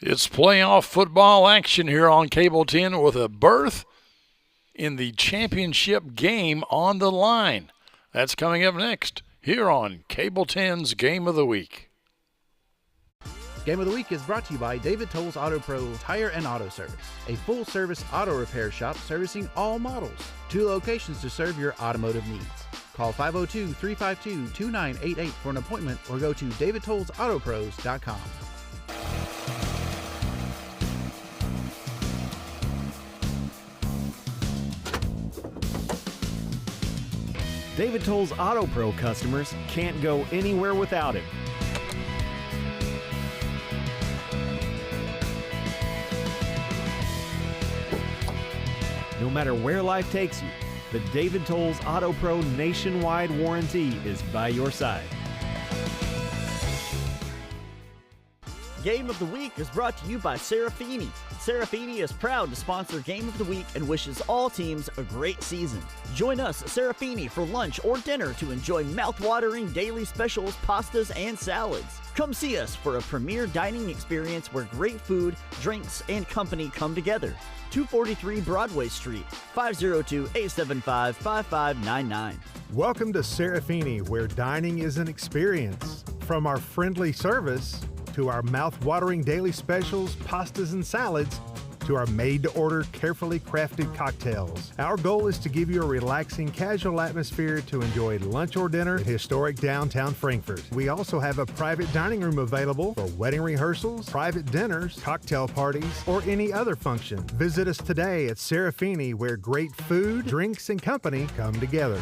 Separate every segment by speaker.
Speaker 1: It's playoff football action here on Cable 10 with a berth in the championship game on the line. That's coming up next here on Cable 10's Game of the Week.
Speaker 2: Game of the Week is brought to you by David Tolles Auto Pro Tire and Auto Service, a full-service auto repair shop servicing all models. 2 locations to serve your automotive needs. Call 502-352-2988 for an appointment or go to davidtollsautopros.com.
Speaker 3: David Tolles Auto Pro customers can't go anywhere without him. No matter where life takes you, the David Tolles Auto Pro nationwide warranty is by your side.
Speaker 4: Game of the Week is brought to you by Serafini. Serafini is proud to sponsor Game of the Week and wishes all teams a great season. Join us at Serafini for lunch or dinner to enjoy mouth-watering daily specials, pastas, and salads. Come see us for a premier dining experience where great food, drinks, and company come together. 243 Broadway Street, 502-875-5599.
Speaker 5: Welcome to Serafini, where dining is an experience. From our friendly service to our mouth-watering daily specials, pastas, and salads, to our made-to-order, carefully crafted cocktails. Our goal is to give you a relaxing, casual atmosphere to enjoy lunch or dinner in historic downtown Frankfort. We also have a private dining room available for wedding rehearsals, private dinners, cocktail parties, or any other function. Visit us today at Serafini, where great food, drinks, and company come together.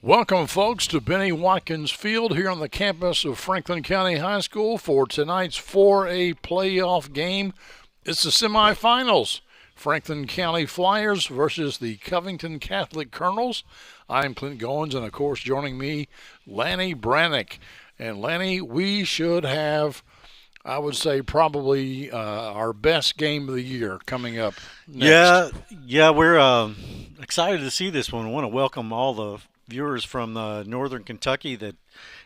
Speaker 1: Welcome, folks, to Benny Watkins Field here on the campus of Franklin County High School for tonight's 4A playoff game. It's the semifinals. Franklin County Flyers versus the Covington Catholic Colonels. I'm Clint Goins, and, of course, joining me, Lanny Brannick. And, Lanny, we should have, I would say, probably our best game of the year coming up next.
Speaker 6: Yeah, we're excited to see this one. I want to welcome all the viewers from northern Kentucky that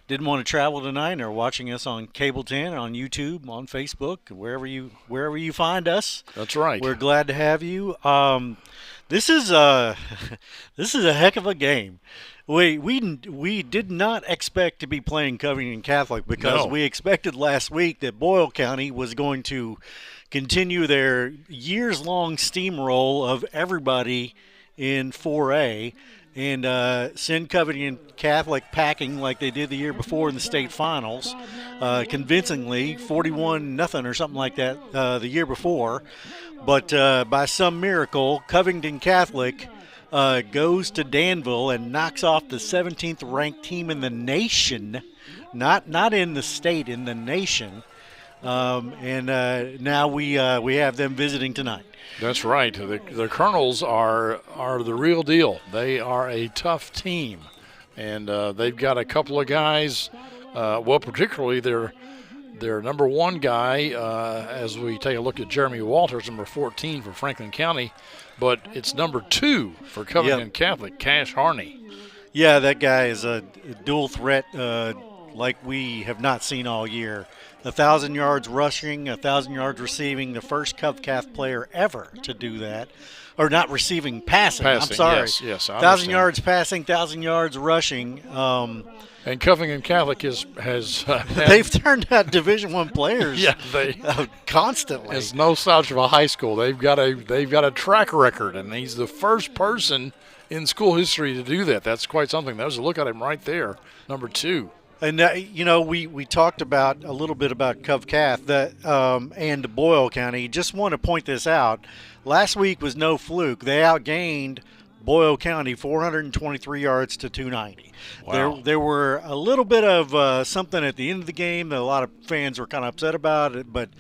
Speaker 6: didn't want to travel tonight and are watching us on Cable 10, on YouTube, on Facebook, wherever you find us.
Speaker 1: That's right.
Speaker 6: We're glad to have you. This is a heck of a game. We did not expect to be playing Covington Catholic because we expected last week that Boyle County was going to continue their years-long steamroll of everybody in 4A and send Covington Catholic packing like they did the year before in the state finals, convincingly, 41-0 or something like that the year before. But by some miracle, Covington Catholic goes to Danville and knocks off the 17th ranked team in the nation, not in the state, in the nation. And now we have them visiting tonight.
Speaker 1: That's right. The Colonels are the real deal. They are a tough team, and they've got a couple of guys. Particularly their number one guy, as we take a look at Jeremy Walters, number 14 for Franklin County, but it's number 2 for Covington Catholic, Cash Harney.
Speaker 6: Yeah, that guy is a dual threat like we have not seen all year. 1,000 yards rushing, 1,000 yards receiving, the first CovCath player ever to do that. Or not receiving, passing. I'm sorry.
Speaker 1: Yes,
Speaker 6: 1,000 yards passing, 1,000 yards rushing.
Speaker 1: And Covington Catholic has
Speaker 6: they've turned out Division I players.
Speaker 1: They
Speaker 6: constantly.
Speaker 1: It's no slouch of a high school. They've got a track record, and he's the first person in school history to do that. That's quite something. There's a look at him right there, number 2.
Speaker 6: And, we talked about a little bit about CovCath and Boyle County. Just want to point this out. Last week was no fluke. They outgained Boyle County 423 yards to 290.
Speaker 1: Wow.
Speaker 6: There were a little bit of something at the end of the game that a lot of fans were kind of upset about it, but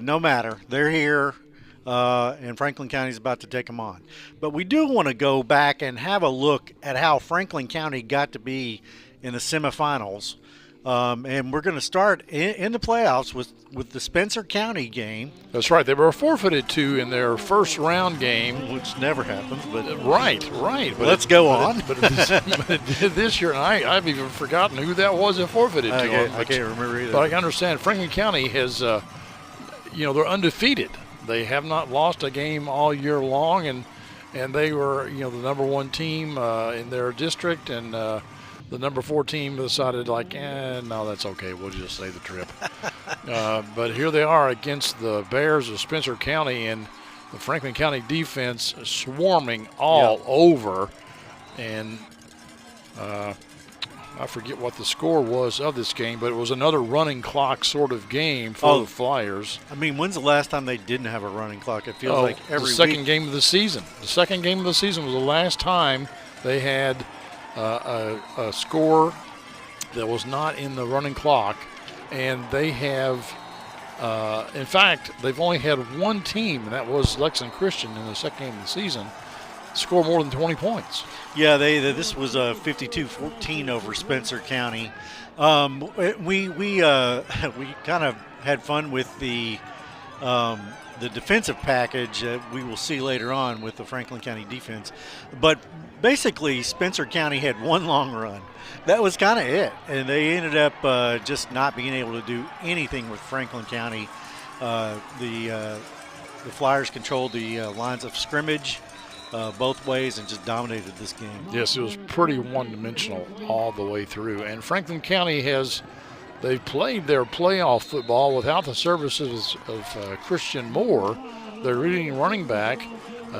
Speaker 6: no matter. They're here, and Franklin County is about to take them on. But we do want to go back and have a look at how Franklin County got to be in the semifinals. And we're going to start in the playoffs with the Spencer County game.
Speaker 1: That's right. They were forfeited to in their first round game.
Speaker 6: Which never happens, but
Speaker 1: Right. But
Speaker 6: let's go on.
Speaker 1: But it did this year, and I've even forgotten who that was that forfeited to them.
Speaker 6: I can't remember either.
Speaker 1: But I can understand Franklin County has, they're undefeated. They have not lost a game all year long, and they were, the number one team in their district, and the number 4 team decided, no, that's okay. We'll just save the trip. But here they are against the Bears of Spencer County, and the Franklin County defense swarming all over. And I forget what the score was of this game, but it was another running clock sort of game for the Flyers.
Speaker 6: I mean, when's the last time they didn't have a running clock? It feels like every
Speaker 1: the second
Speaker 6: week.
Speaker 1: game of the season. The second game of the season was the last time they had a score that was not in the running clock, and they have, in fact, they've only had one team, and that was Lexington Christian in the second game of the season, score more than 20 points.
Speaker 6: Yeah, this was 52-14 over Spencer County. We kind of had fun with the defensive package that we will see later on with the Franklin County defense. But basically, Spencer County had one long run. That was kind of it. And they ended up just not being able to do anything with Franklin County. The Flyers controlled the lines of scrimmage both ways and just dominated this game.
Speaker 1: Yes, it was pretty one-dimensional all the way through. And Franklin County they've played their playoff football without the services of Christian Moore, their leading running back.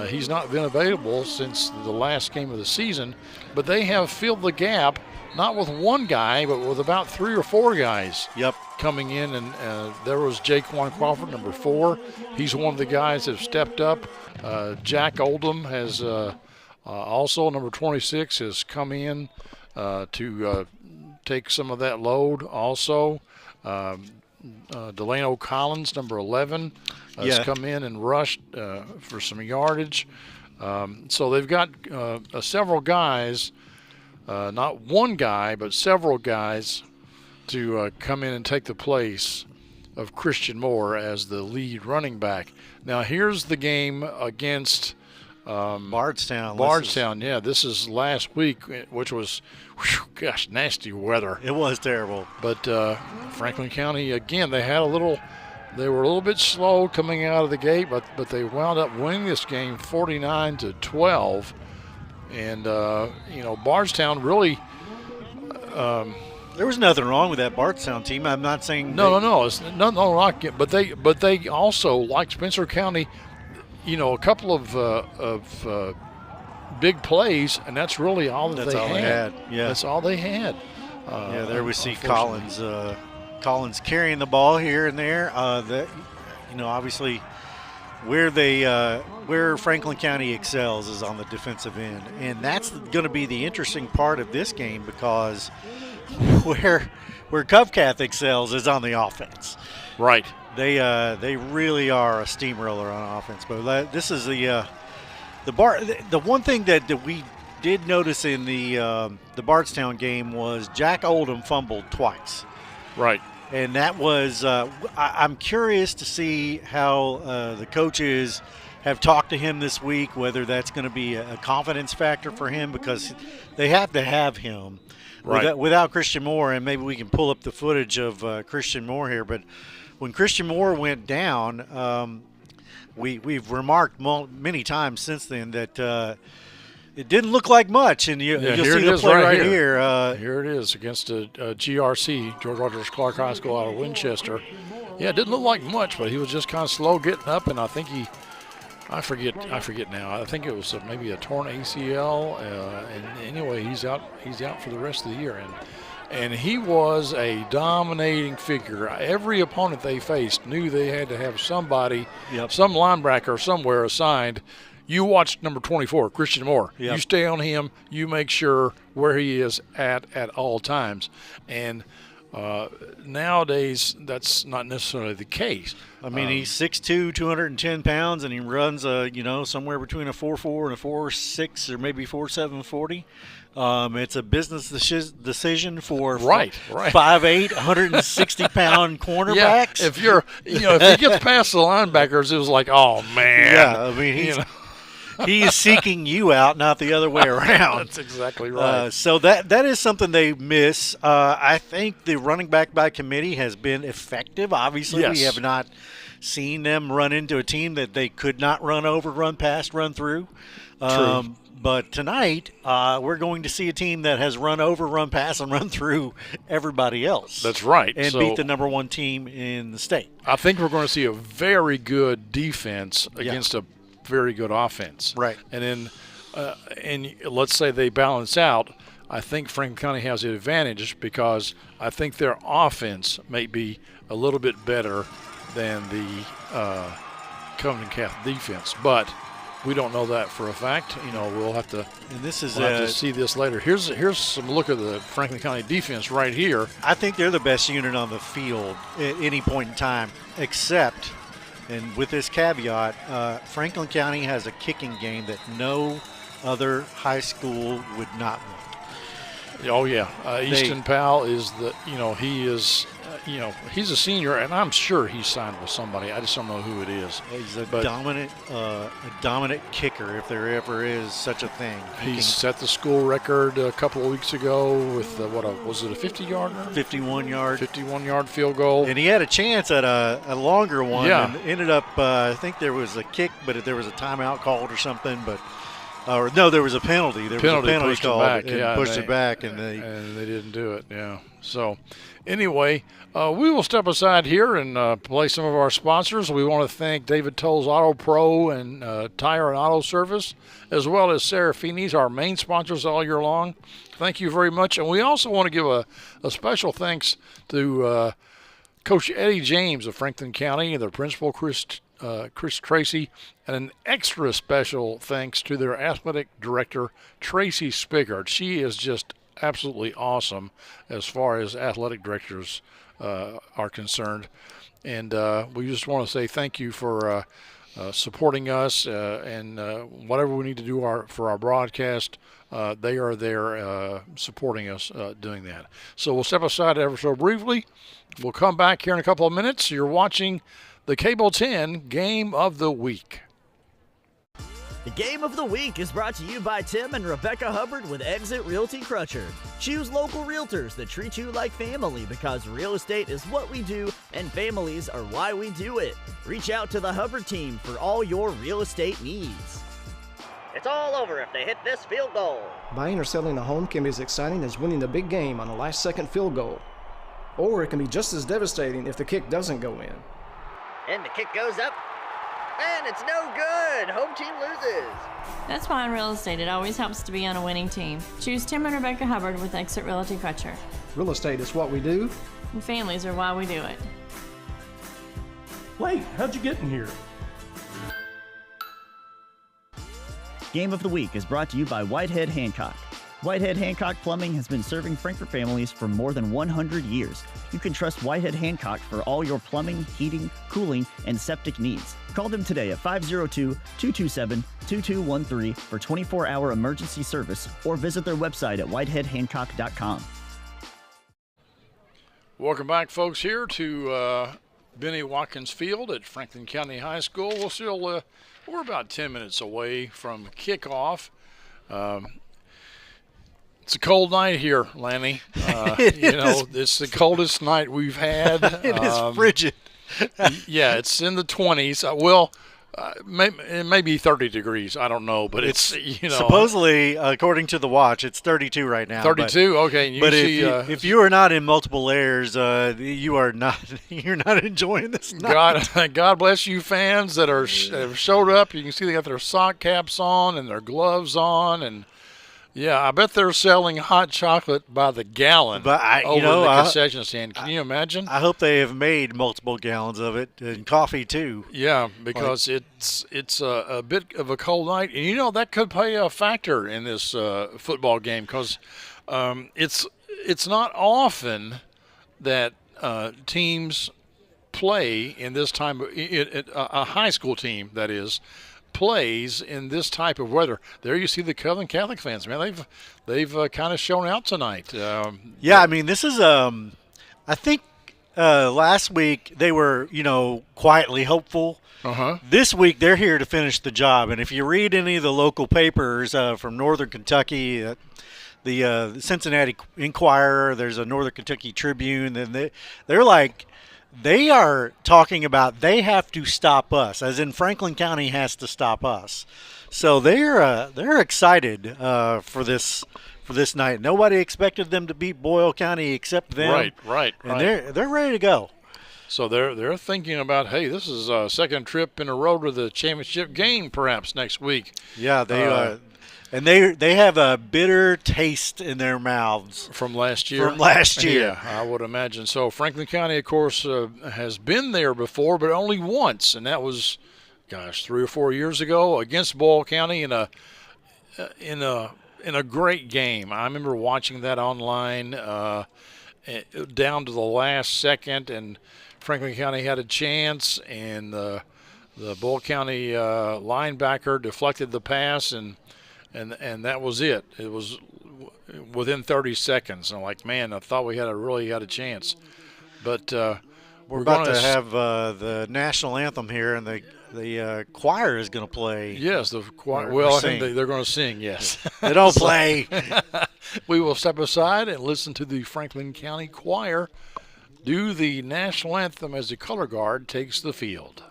Speaker 1: He's not been available since the last game of the season, but they have filled the gap, not with one guy, but with about 3 or 4 guys coming in. And there was Jaquan Crawford, number 4. He's one of the guys that have stepped up. Jack Oldham has also, number 26, has come in to take some of that load also. Delano Collins, number 11, has come in and rushed for some yardage. So they've got several guys, not one guy, but several guys to come in and take the place of Christian Moore as the lead running back. Now here's the game against
Speaker 6: Bardstown.
Speaker 1: This is last week, which was, nasty weather.
Speaker 6: It was terrible.
Speaker 1: But Franklin County, again, they were a little bit slow coming out of the gate, but they wound up winning this game 49-12. And, Bardstown really
Speaker 6: there was nothing wrong with that Bardstown team. I'm not saying
Speaker 1: no. It's no wrong. But they also, like Spencer County, a couple of big plays, and that's really all they had.
Speaker 6: Yeah,
Speaker 1: that's all they had.
Speaker 6: There we see Collins carrying the ball here and there. Obviously, where Franklin County excels is on the defensive end, and that's going to be the interesting part of this game, because where Covcath excels is on the offense.
Speaker 1: Right.
Speaker 6: They really are a steamroller on offense. But this is the one thing that we did notice in the Bardstown game was Jack Oldham fumbled twice.
Speaker 1: Right.
Speaker 6: And that was I'm curious to see how the coaches have talked to him this week, whether that's going to be a confidence factor for him, because they have to have him.
Speaker 1: Right.
Speaker 6: Without Christian Moore, and maybe we can pull up the footage of Christian Moore here, but when Christian Moore went down, we've remarked many times since then that it didn't look like much, and you'll see the play right here.
Speaker 1: Here it is against a GRC, George Rogers Clark High School out of Winchester. Yeah, it didn't look like much, but he was just kind of slow getting up, and I think I forget now. I think it was maybe a torn ACL, and anyway, he's out for the rest of the year. And he was a dominating figure. Every opponent they faced knew they had to have somebody, some linebacker somewhere assigned, you watch number 24, Christian Moore.
Speaker 6: Yep.
Speaker 1: You stay on him. You make sure where he is at all times. And nowadays, that's not necessarily the case.
Speaker 6: I mean, he's 6'2", 210 pounds, and he runs somewhere between a 4.4 and a 4.6 or maybe 4.7 40. It's a business decision for 5'8", 160-pound cornerbacks.
Speaker 1: Yeah, if he gets past the linebackers, it was like, oh man.
Speaker 6: Yeah, I mean he is seeking you out, not the other way around.
Speaker 1: That's exactly right.
Speaker 6: So that is something they miss. I think the running back by committee has been effective. Obviously,
Speaker 1: yes.
Speaker 6: We have not seen them run into a team that they could not run over, run past, run through.
Speaker 1: True.
Speaker 6: But tonight, we're going to see a team that has run over, run past, and run through everybody else.
Speaker 1: That's right.
Speaker 6: And beat the number one team in the state.
Speaker 1: I think we're going to see a very good defense against a very good offense.
Speaker 6: Right.
Speaker 1: And then, and let's say they balance out, I think Franklin County has the advantage because I think their offense may be a little bit better than the Covington Catholic defense. But we don't know that for a fact. We'll have to. And
Speaker 6: this is
Speaker 1: we'll have to see this later. Here's some look at the Franklin County defense right here.
Speaker 6: I think they're the best unit on the field at any point in time, except, and with this caveat, Franklin County has a kicking game that no other high school would not want.
Speaker 1: Oh yeah, Easton Powell is he is. He's a senior, and I'm sure he's signed with somebody. I just don't know who it is.
Speaker 6: He's a dominant kicker, if there ever is such a thing.
Speaker 1: He set the school record a couple of weeks ago with was it a 50-yarder? 51-yard field goal.
Speaker 6: And he had a chance at a longer one.
Speaker 1: Yeah.
Speaker 6: And ended up, I think there was a kick, but there was a timeout called or something. But no, there was a penalty. There was a penalty called and pushed it back, and they
Speaker 1: didn't do it. Yeah. So anyway. We will step aside here and play some of our sponsors. We want to thank David Toll's Auto Pro and Tire and Auto Service, as well as Serafini's, our main sponsors all year long. Thank you very much. And we also want to give a special thanks to Coach Eddie James of Franklin County, and their principal, Chris Tracy, and an extra special thanks to their athletic director, Tracy Spiggard. She is just absolutely awesome as far as athletic directors are concerned, and we just want to say thank you for supporting us and whatever we need to do for our broadcast. They are there supporting us doing that. So we'll step aside ever so briefly. We'll come back here in a couple of minutes. You're watching the Cable 10 Game of the Week.
Speaker 4: The Game of the Week is brought to you by Tim and Rebecca Hubbard with Exit Realty Crutcher. Choose local realtors that treat you like family because real estate is what we do and families are why we do it. Reach out to the Hubbard team for all your real estate needs. It's all over if they hit this field goal.
Speaker 7: Buying or selling a home can be as exciting as winning the big game on a last-second field goal. Or it can be just as devastating if the kick doesn't go in.
Speaker 4: And the kick goes up. And it's no good. Home team loses.
Speaker 8: That's why in real estate it always helps to be on a winning team. Choose Tim and Rebecca Hubbard with Exit Realty Crutcher.
Speaker 7: Real estate is what we do.
Speaker 8: And families are why we do it.
Speaker 9: Wait, how'd you get in here?
Speaker 4: Game of the Week is brought to you by Whitehead Hancock. Whitehead Hancock Plumbing has been serving Frankfort families for more than 100 years. You can trust Whitehead Hancock for all your plumbing, heating, cooling, and septic needs. Call them today at 502-227-2213 for 24-hour emergency service or visit their website at whiteheadhancock.com.
Speaker 1: Welcome back, folks, here to Benny Watkins Field at Franklin County High School. We're about 10 minutes away from kickoff. It's a cold night here, Lanny. It's the coldest night we've had.
Speaker 6: It is frigid.
Speaker 1: Yeah, it's in the 20s. It may be 30 degrees. I don't know, but it's
Speaker 6: supposedly, according to the watch, it's 32 right now.
Speaker 1: 32, okay.
Speaker 6: But if you are not in multiple layers, you're not enjoying this night.
Speaker 1: God bless you fans that have showed up. You can see they got their sock caps on and their gloves on, and Yeah, I bet they're selling hot chocolate by the gallon
Speaker 6: But
Speaker 1: over the concession stand. Can you imagine?
Speaker 6: I hope they have made multiple gallons of it, and coffee too.
Speaker 1: Yeah, because it's a bit of a cold night, and that could play a factor in this football game because it's not often that teams play in this time. A high school team, that is, plays in this type of weather. There you see the Covington Catholic fans, man. They've kind of shown out tonight.
Speaker 6: Yeah, I mean, this is I think last week they were quietly hopeful. This week they're here to finish the job, and if you read any of the local papers from Northern Kentucky, the Cincinnati Enquirer, there's a Northern Kentucky Tribune, and they're like, they are talking about they have to stop us, as in Franklin County has to stop us. So they're excited for this night. Nobody expected them to beat Boyle County except them.
Speaker 1: Right.
Speaker 6: And they're ready to go.
Speaker 1: So they're thinking about, hey, this is a second trip in a row to the championship game, perhaps next week.
Speaker 6: Yeah, and they have a bitter taste in their mouths
Speaker 1: from last year. Yeah, I would imagine so. Franklin County, of course, has been there before, but only once, and that was, 3 or 4 years ago against Boyle County in a great game. I remember watching that online down to the last second, and Franklin County had a chance, and the Boyle County linebacker deflected the pass, and that was it. It was within 30 seconds. And I'm like, man, I thought we really had a chance. But
Speaker 6: we're about to have the national anthem here, and the choir is going to play.
Speaker 1: Yes, the choir. Well, I think they're going to sing, yes.
Speaker 6: They don't play.
Speaker 1: We will step aside and listen to the Franklin County Choir do the national anthem as the color guard takes the field.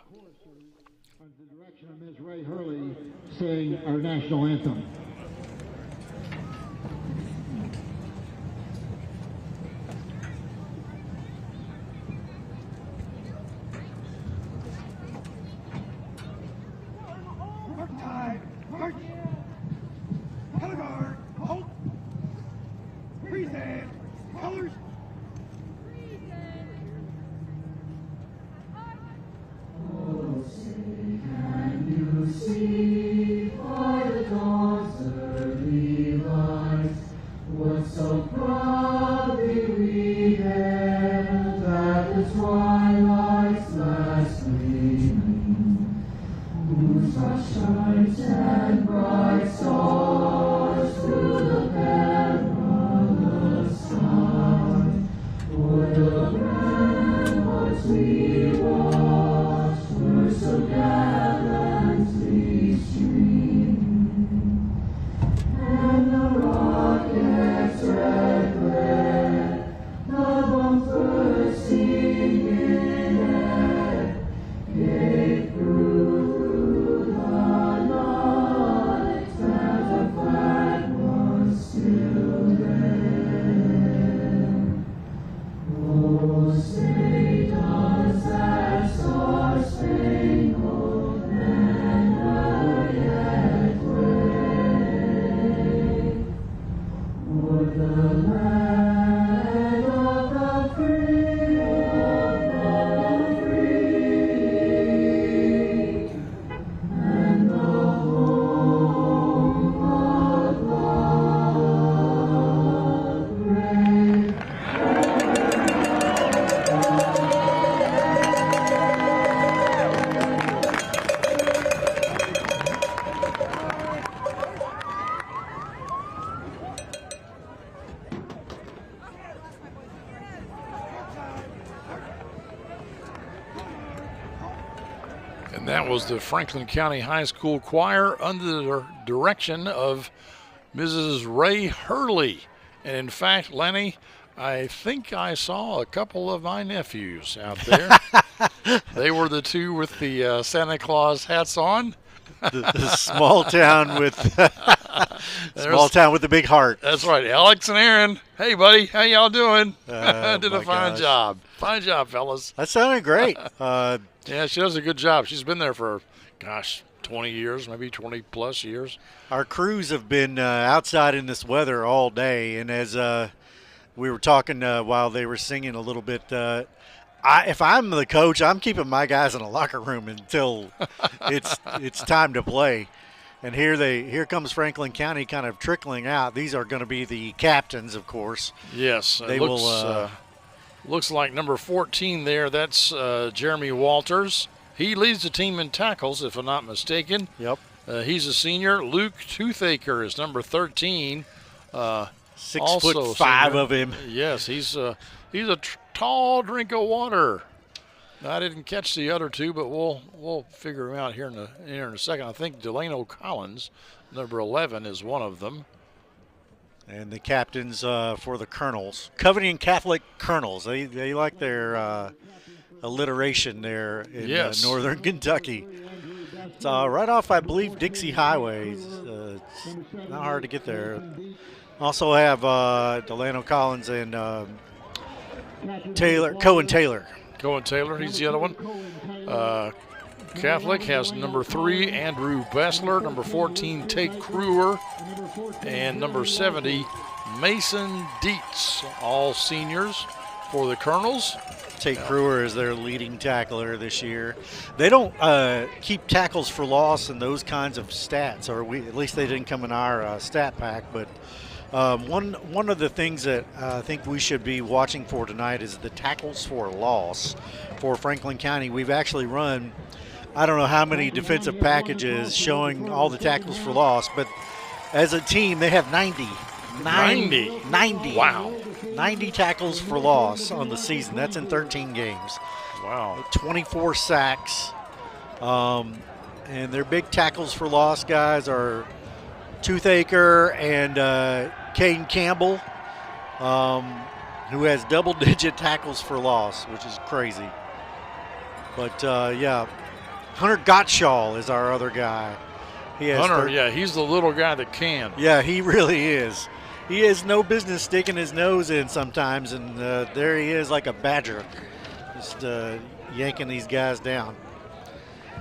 Speaker 9: Under the direction of Ms. Ray Hurley, sing our national anthem. Work time, march, color guard, halt, present, colors.
Speaker 10: See by the dawn's early light what so proudly we hailed at the twilight's last gleaming, whose light shines and bright stars through the perilous sky. For the ramparts we watched were so gallantly streaming, and the rocket's red glare, the bombs bursting in air, gave through the night that the flag was still there. Oh, say does that star-spangled banner yet wave o'er the land of the free, and the home of the brave.
Speaker 1: And that was the Franklin County High School Choir under the direction of Mrs. Ray Hurley. And in fact, Lenny, I think I saw a couple of my nephews out there. They were the two with the Santa Claus hats on.
Speaker 6: The small town with Small town with a big heart.
Speaker 1: That's right. Alex and Aaron. Hey, buddy. How y'all doing? Did a fine
Speaker 6: gosh.
Speaker 1: job. Fine job, fellas.
Speaker 6: That sounded great.
Speaker 1: Yeah, she does a good job. She's been there for, 20 years, maybe 20-plus years.
Speaker 6: Our crews have been outside in this weather all day, and as we were talking while they were singing a little bit, if I'm the coach, I'm keeping my guys in a locker room until it's time to play. And here comes Franklin County kind of trickling out. These are going to be the captains, of course.
Speaker 1: Yes,
Speaker 6: they
Speaker 1: looks like number 14 there. That's Jeremy Walters. He leads the team in tackles, if I'm not mistaken.
Speaker 6: Yep.
Speaker 1: He's a senior. Luke Toothaker is number 13.
Speaker 6: 6'5" of him.
Speaker 1: Yes, he's a tall drink of water. I didn't catch the other two, but we'll figure him out here in a second. I think Delano Collins, number 11, is one of them.
Speaker 6: And the captains for the Colonels, Covington Catholic Colonels. They like their alliteration there in northern Kentucky. It's right off, I believe, Dixie Highway. It's not hard to get there. Also have Delano Collins and Cohen Taylor.
Speaker 1: Cohen Taylor, he's the other one. Catholic has number 3, Andrew Bessler, number 14, Tate Crewer, and number 70, Mason Dietz, all seniors for the Colonels.
Speaker 6: Tate Crewer is their leading tackler this year. They don't keep tackles for loss and those kinds of stats, or at least they didn't come in our stat pack. But one of the things that I think we should be watching for tonight is the tackles for loss for Franklin County. We've actually run, I don't know how many defensive packages showing all the tackles for loss, but as a team they have 90. 90.
Speaker 1: Wow.
Speaker 6: 90 tackles for loss on the season. That's in 13 games.
Speaker 1: Wow.
Speaker 6: 24 sacks. And their big tackles for loss guys are Toothaker and Caden Campbell, who has double-digit tackles for loss, which is crazy. But, Hunter Gottschall is our other guy.
Speaker 1: Hunter, he's the little guy that can.
Speaker 6: Yeah, he really is. He has no business sticking his nose in sometimes, and there he is like a badger, just yanking these guys down.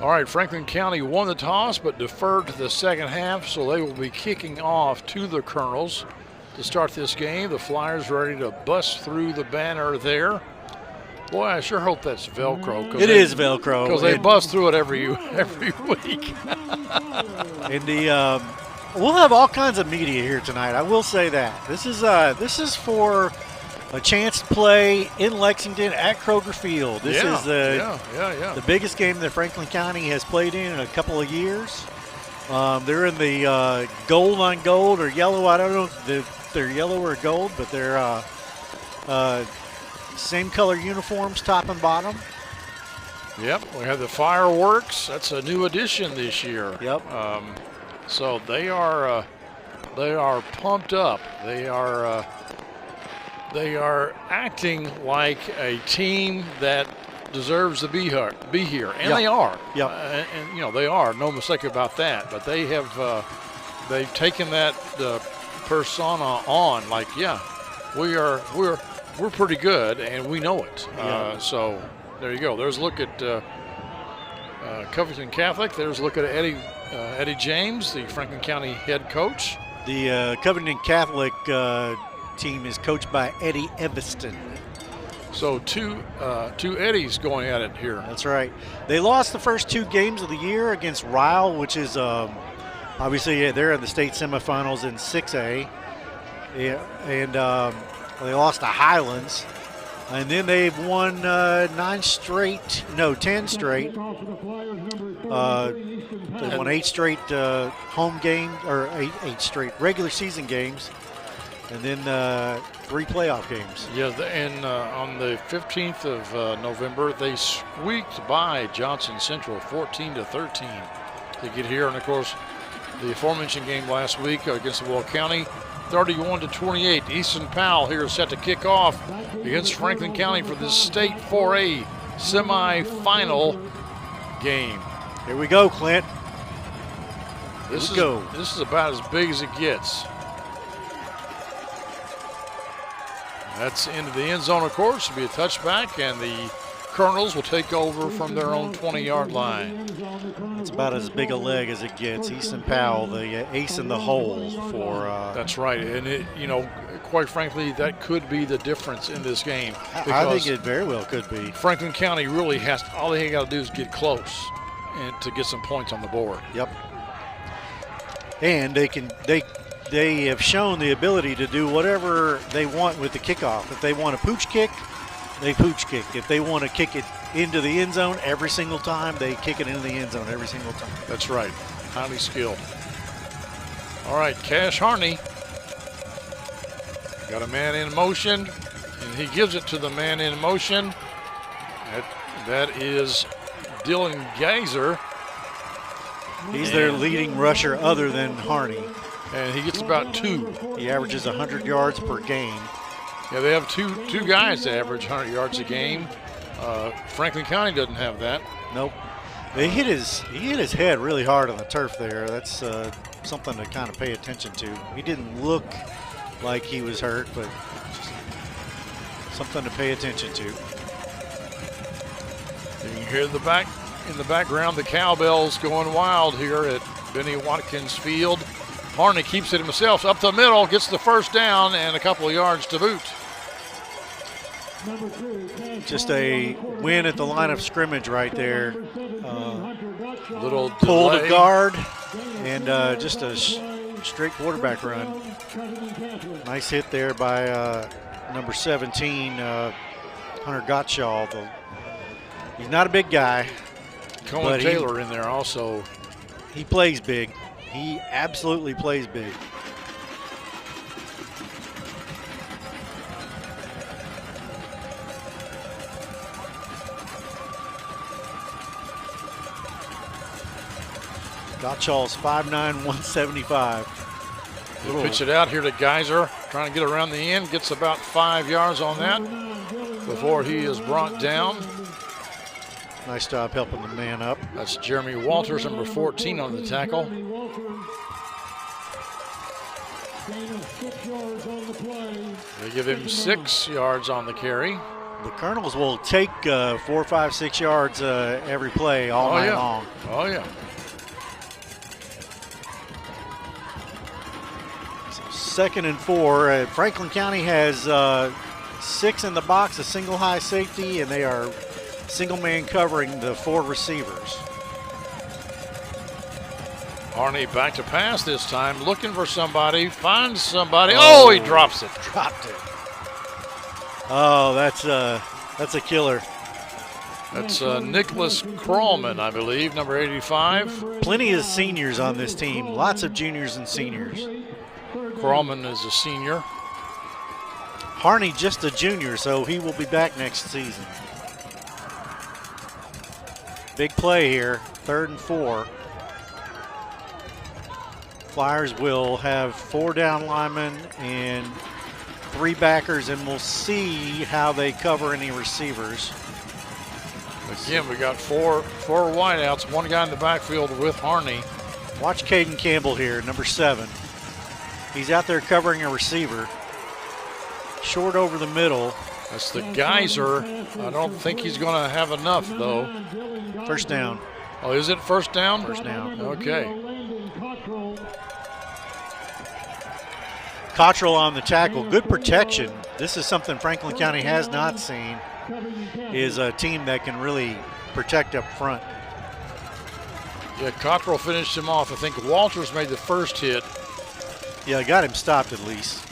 Speaker 1: All right, Franklin County won the toss but deferred to the second half, so they will be kicking off to the Colonels to start this game. The Flyers ready to bust through the banner there. Boy, I sure hope that's Velcro.
Speaker 6: It is Velcro.
Speaker 1: Because they bust through it every week.
Speaker 6: And we'll have all kinds of media here tonight. I will say that. This is for a chance to play in Lexington at Kroger Field. This is the biggest game that Franklin County has played in a couple of years. They're in the gold on gold or yellow. I don't know if they're yellow or gold, but they're same color uniforms, top and bottom.
Speaker 1: Yep, we have the fireworks. That's a new addition this year.
Speaker 6: Yep.
Speaker 1: So they are pumped up. They are acting like a team that deserves to be here, and they are.
Speaker 6: Yep.
Speaker 1: And they are, no mistake about that. But they have they've taken that persona on. Like, we're pretty good, and we know it. So there you go. There's a look at Covington Catholic. There's a look at Eddie James, the Franklin County head coach.
Speaker 6: The Covington Catholic team is coached by Eddie Evanston.
Speaker 1: So two Eddies going at it here.
Speaker 6: That's right. They lost the first 2 games of the year against Ryle, which is obviously they're in the state semifinals in 6A. And they lost to Highlands. And then they've won 10 straight. They won 8 straight home games, or 8 straight regular season games, and then 3 playoff games.
Speaker 1: Yeah, and on the 15th of November, they squeaked by Johnson Central 14-13 to get here. And of course, the aforementioned game last week against Will County, 31-28. Easton Powell here is set to kick off against Franklin County for this state 4A semifinal game.
Speaker 6: Here we go, Clint.
Speaker 1: This is about as big as it gets. That's into the end zone, of course. It'll be a touchback, and the Colonels will take over from their own 20-yard line.
Speaker 6: It's about as big a leg as it gets. Easton Powell, the ace in the hole for.
Speaker 1: That's right, and quite frankly, that could be the difference in this game.
Speaker 6: I think it very well could be.
Speaker 1: Franklin County really has all they got to do is get close and to get some points on the board.
Speaker 6: Yep. And they have shown the ability to do whatever they want with the kickoff. If they want a pooch kick, they pooch kick. If they want to kick it into the end zone every single time, they kick it into the end zone every single time.
Speaker 1: That's right. Highly skilled. All right, Cash Harney got a man in motion, and he gives it to the man in motion. That is Dylan Geyser.
Speaker 6: He's their leading rusher other than Harney.
Speaker 1: And he gets about 2.
Speaker 6: He averages 100 yards per game.
Speaker 1: Yeah, they have two guys that average 100 yards a game. Franklin County doesn't have that.
Speaker 6: Nope. He hit his head really hard on the turf there. That's something to kind of pay attention to. He didn't look like he was hurt, but just something to pay attention to.
Speaker 1: You can hear in the background the cowbells going wild here at Benny Watkins Field. Harney keeps it himself up the middle, gets the first down and a couple of yards to boot.
Speaker 6: Just a win at the line of scrimmage right there.
Speaker 1: Little
Speaker 6: pull
Speaker 1: delay.
Speaker 6: to guard and just a straight quarterback run. Nice hit there by number 17, Hunter Gottschall. He's not a big guy.
Speaker 1: Cohen Taylor in there also.
Speaker 6: He plays big. He absolutely plays big. Gottschall's 5'9", 175.
Speaker 1: They pitch it out here to Geyser, trying to get around the end. Gets about 5 yards on that before he is brought down.
Speaker 6: Nice job helping the man up.
Speaker 1: That's Jeremy Walters, number 14 on the tackle. They give him 6 yards on the carry.
Speaker 6: The Colonels will take 4, 5, 6 yards every play all night long.
Speaker 1: Oh, yeah.
Speaker 6: So 2nd and 4. Franklin County has 6 in the box, a single high safety, and they are single man covering the 4 receivers.
Speaker 1: Harney back to pass this time, looking for somebody, finds somebody. Oh, he drops it.
Speaker 6: Dropped it. Oh, that's a killer.
Speaker 1: That's Nicholas Krallman, I believe, number 85.
Speaker 6: Plenty of seniors on this team. Lots of juniors and seniors.
Speaker 1: Krallman is a senior.
Speaker 6: Harney just a junior, so he will be back next season. Big play here, 3rd and 4. Flyers will have 4 down linemen and 3 backers, and we'll see how they cover any receivers.
Speaker 1: Again, we got four wideouts, 1 guy in the backfield with Harney.
Speaker 6: Watch Caden Campbell here, number 7. He's out there covering a receiver. Short over the middle.
Speaker 1: That's the Geyser. I don't think he's going to have enough, though.
Speaker 6: First down.
Speaker 1: Oh, is it first down?
Speaker 6: First down.
Speaker 1: Okay.
Speaker 6: Cottrell on the tackle. Good protection. This is something Franklin County has not seen, is a team that can really protect up front.
Speaker 1: Yeah, Cottrell finished him off. I think Walters made the first hit.
Speaker 6: Yeah, got him stopped at least.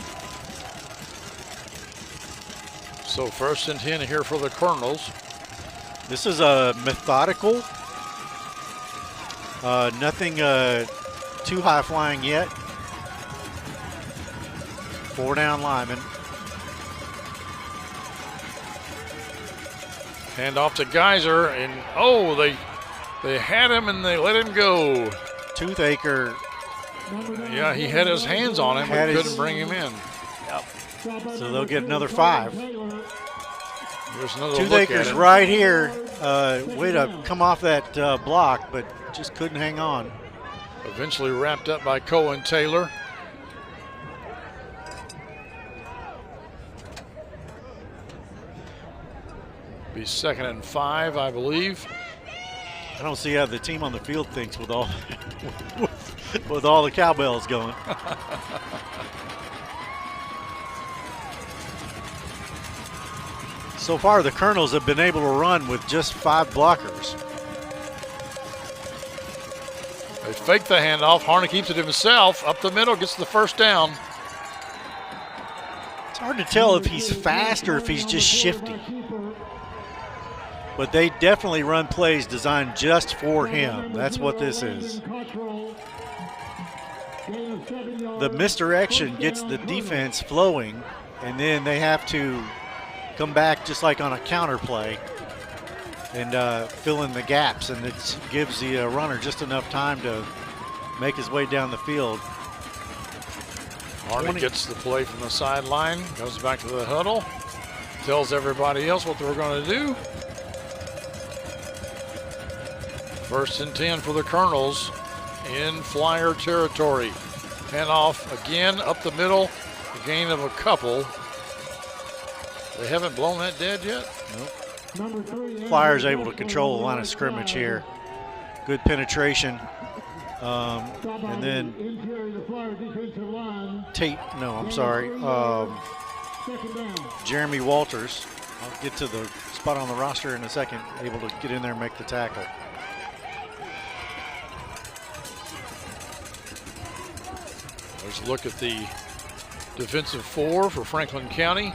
Speaker 1: So 1st and 10 here for the Colonels.
Speaker 6: This is a methodical. Nothing too high flying yet. 4 down linemen.
Speaker 1: Hand off to Geyser, and they had him and they let him go.
Speaker 6: Toothacher.
Speaker 1: Yeah, he had his hands on him, but couldn't bring him in.
Speaker 6: Yep. So they'll get another 5.
Speaker 1: Here's another
Speaker 6: Toothaker's right here. Way to come off that block, but just couldn't hang on.
Speaker 1: Eventually wrapped up by Cohen Taylor. Be 2nd and 5, I believe.
Speaker 6: I don't see how the team on the field thinks with all with all the cowbells going. So far, the Colonels have been able to run with just 5 blockers.
Speaker 1: They fake the handoff. Harney keeps it himself. Up the middle, gets the first down.
Speaker 6: It's hard to tell if he's fast or if he's just shifty. But they definitely run plays designed just for him. That's what this is. The misdirection gets the defense flowing, and then they have to come back just like on a counter play and fill in the gaps, and it gives the runner just enough time to make his way down the field.
Speaker 1: Harney gets the play from the sideline, goes back to the huddle, tells everybody else what they're going to do. 1st and 10 for the Colonels in Flyer territory. Handoff again up the middle, a gain of a couple. They haven't blown that dead yet?
Speaker 6: Nope. Flyers able to control the line of scrimmage here. Good penetration. And then Jeremy Walters. I'll get to the spot on the roster in a second, able to get in there and make the tackle.
Speaker 1: Let's look at the defensive 4 for Franklin County.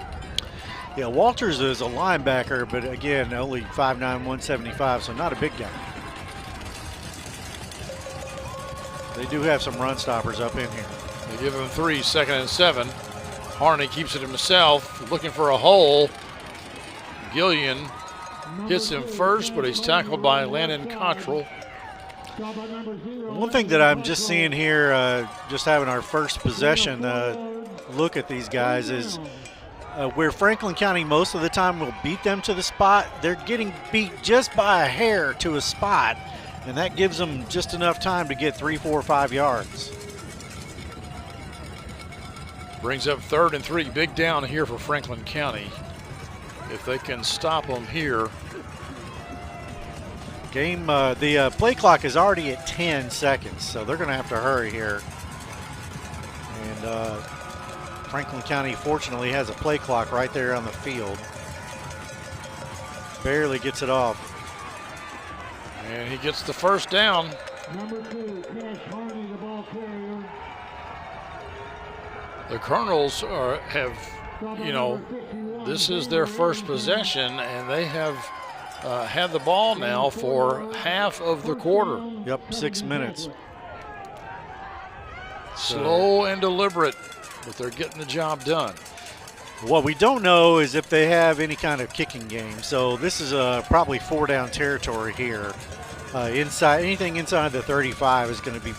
Speaker 6: Yeah, Walters is a linebacker, but again, only 5'9", 175, so not a big guy. They do have some run stoppers up in here.
Speaker 1: They give him 3, 2nd and 7. Harney keeps it himself, looking for a hole. Gillian hits him first, but he's tackled by Landon Cottrell.
Speaker 6: One thing that I'm just seeing here, just having our first possession look at these guys is where Franklin County most of the time will beat them to the spot, they're getting beat just by a hair to a spot, and that gives them just enough time to get 3, 4, 5 yards.
Speaker 1: Brings up 3rd and 3. Big down here for Franklin County. If they can stop them here.
Speaker 6: The play clock is already at 10 seconds, so they're going to have to hurry here. And Franklin County fortunately has a play clock right there on the field. Barely gets it off.
Speaker 1: And he gets the first down.
Speaker 9: Number 2, Cash Harney, the ball carrier.
Speaker 1: The Colonels have, this is their first possession, and they have had the ball now for half of the quarter.
Speaker 6: Yep, 6 minutes.
Speaker 1: Slow and deliberate, but they're getting the job done.
Speaker 6: What we don't know is if they have any kind of kicking game. So this is probably 4-down territory here. Anything inside the 35 is going to be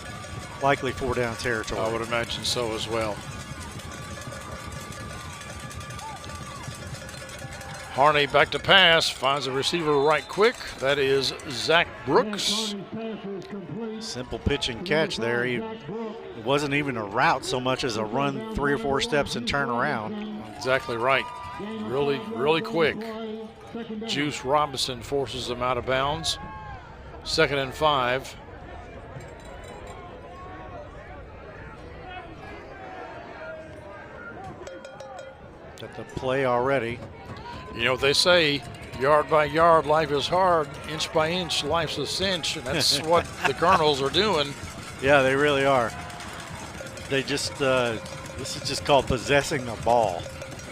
Speaker 6: likely 4-down territory.
Speaker 1: I would imagine so as well. Harney back to pass, finds a receiver right quick. That is Zach Brooks.
Speaker 6: Simple pitch and catch there. It wasn't even a route so much as a run 3 or 4 steps and turn around.
Speaker 1: Exactly right. Really, really quick. Juice Robinson forces them out of bounds. 2nd and 5.
Speaker 6: Got the play already.
Speaker 1: You know what they say, yard by yard, life is hard. Inch by inch, life's a cinch. And that's what the Colonels are doing.
Speaker 6: Yeah, they really are. They just, this is just called possessing the ball.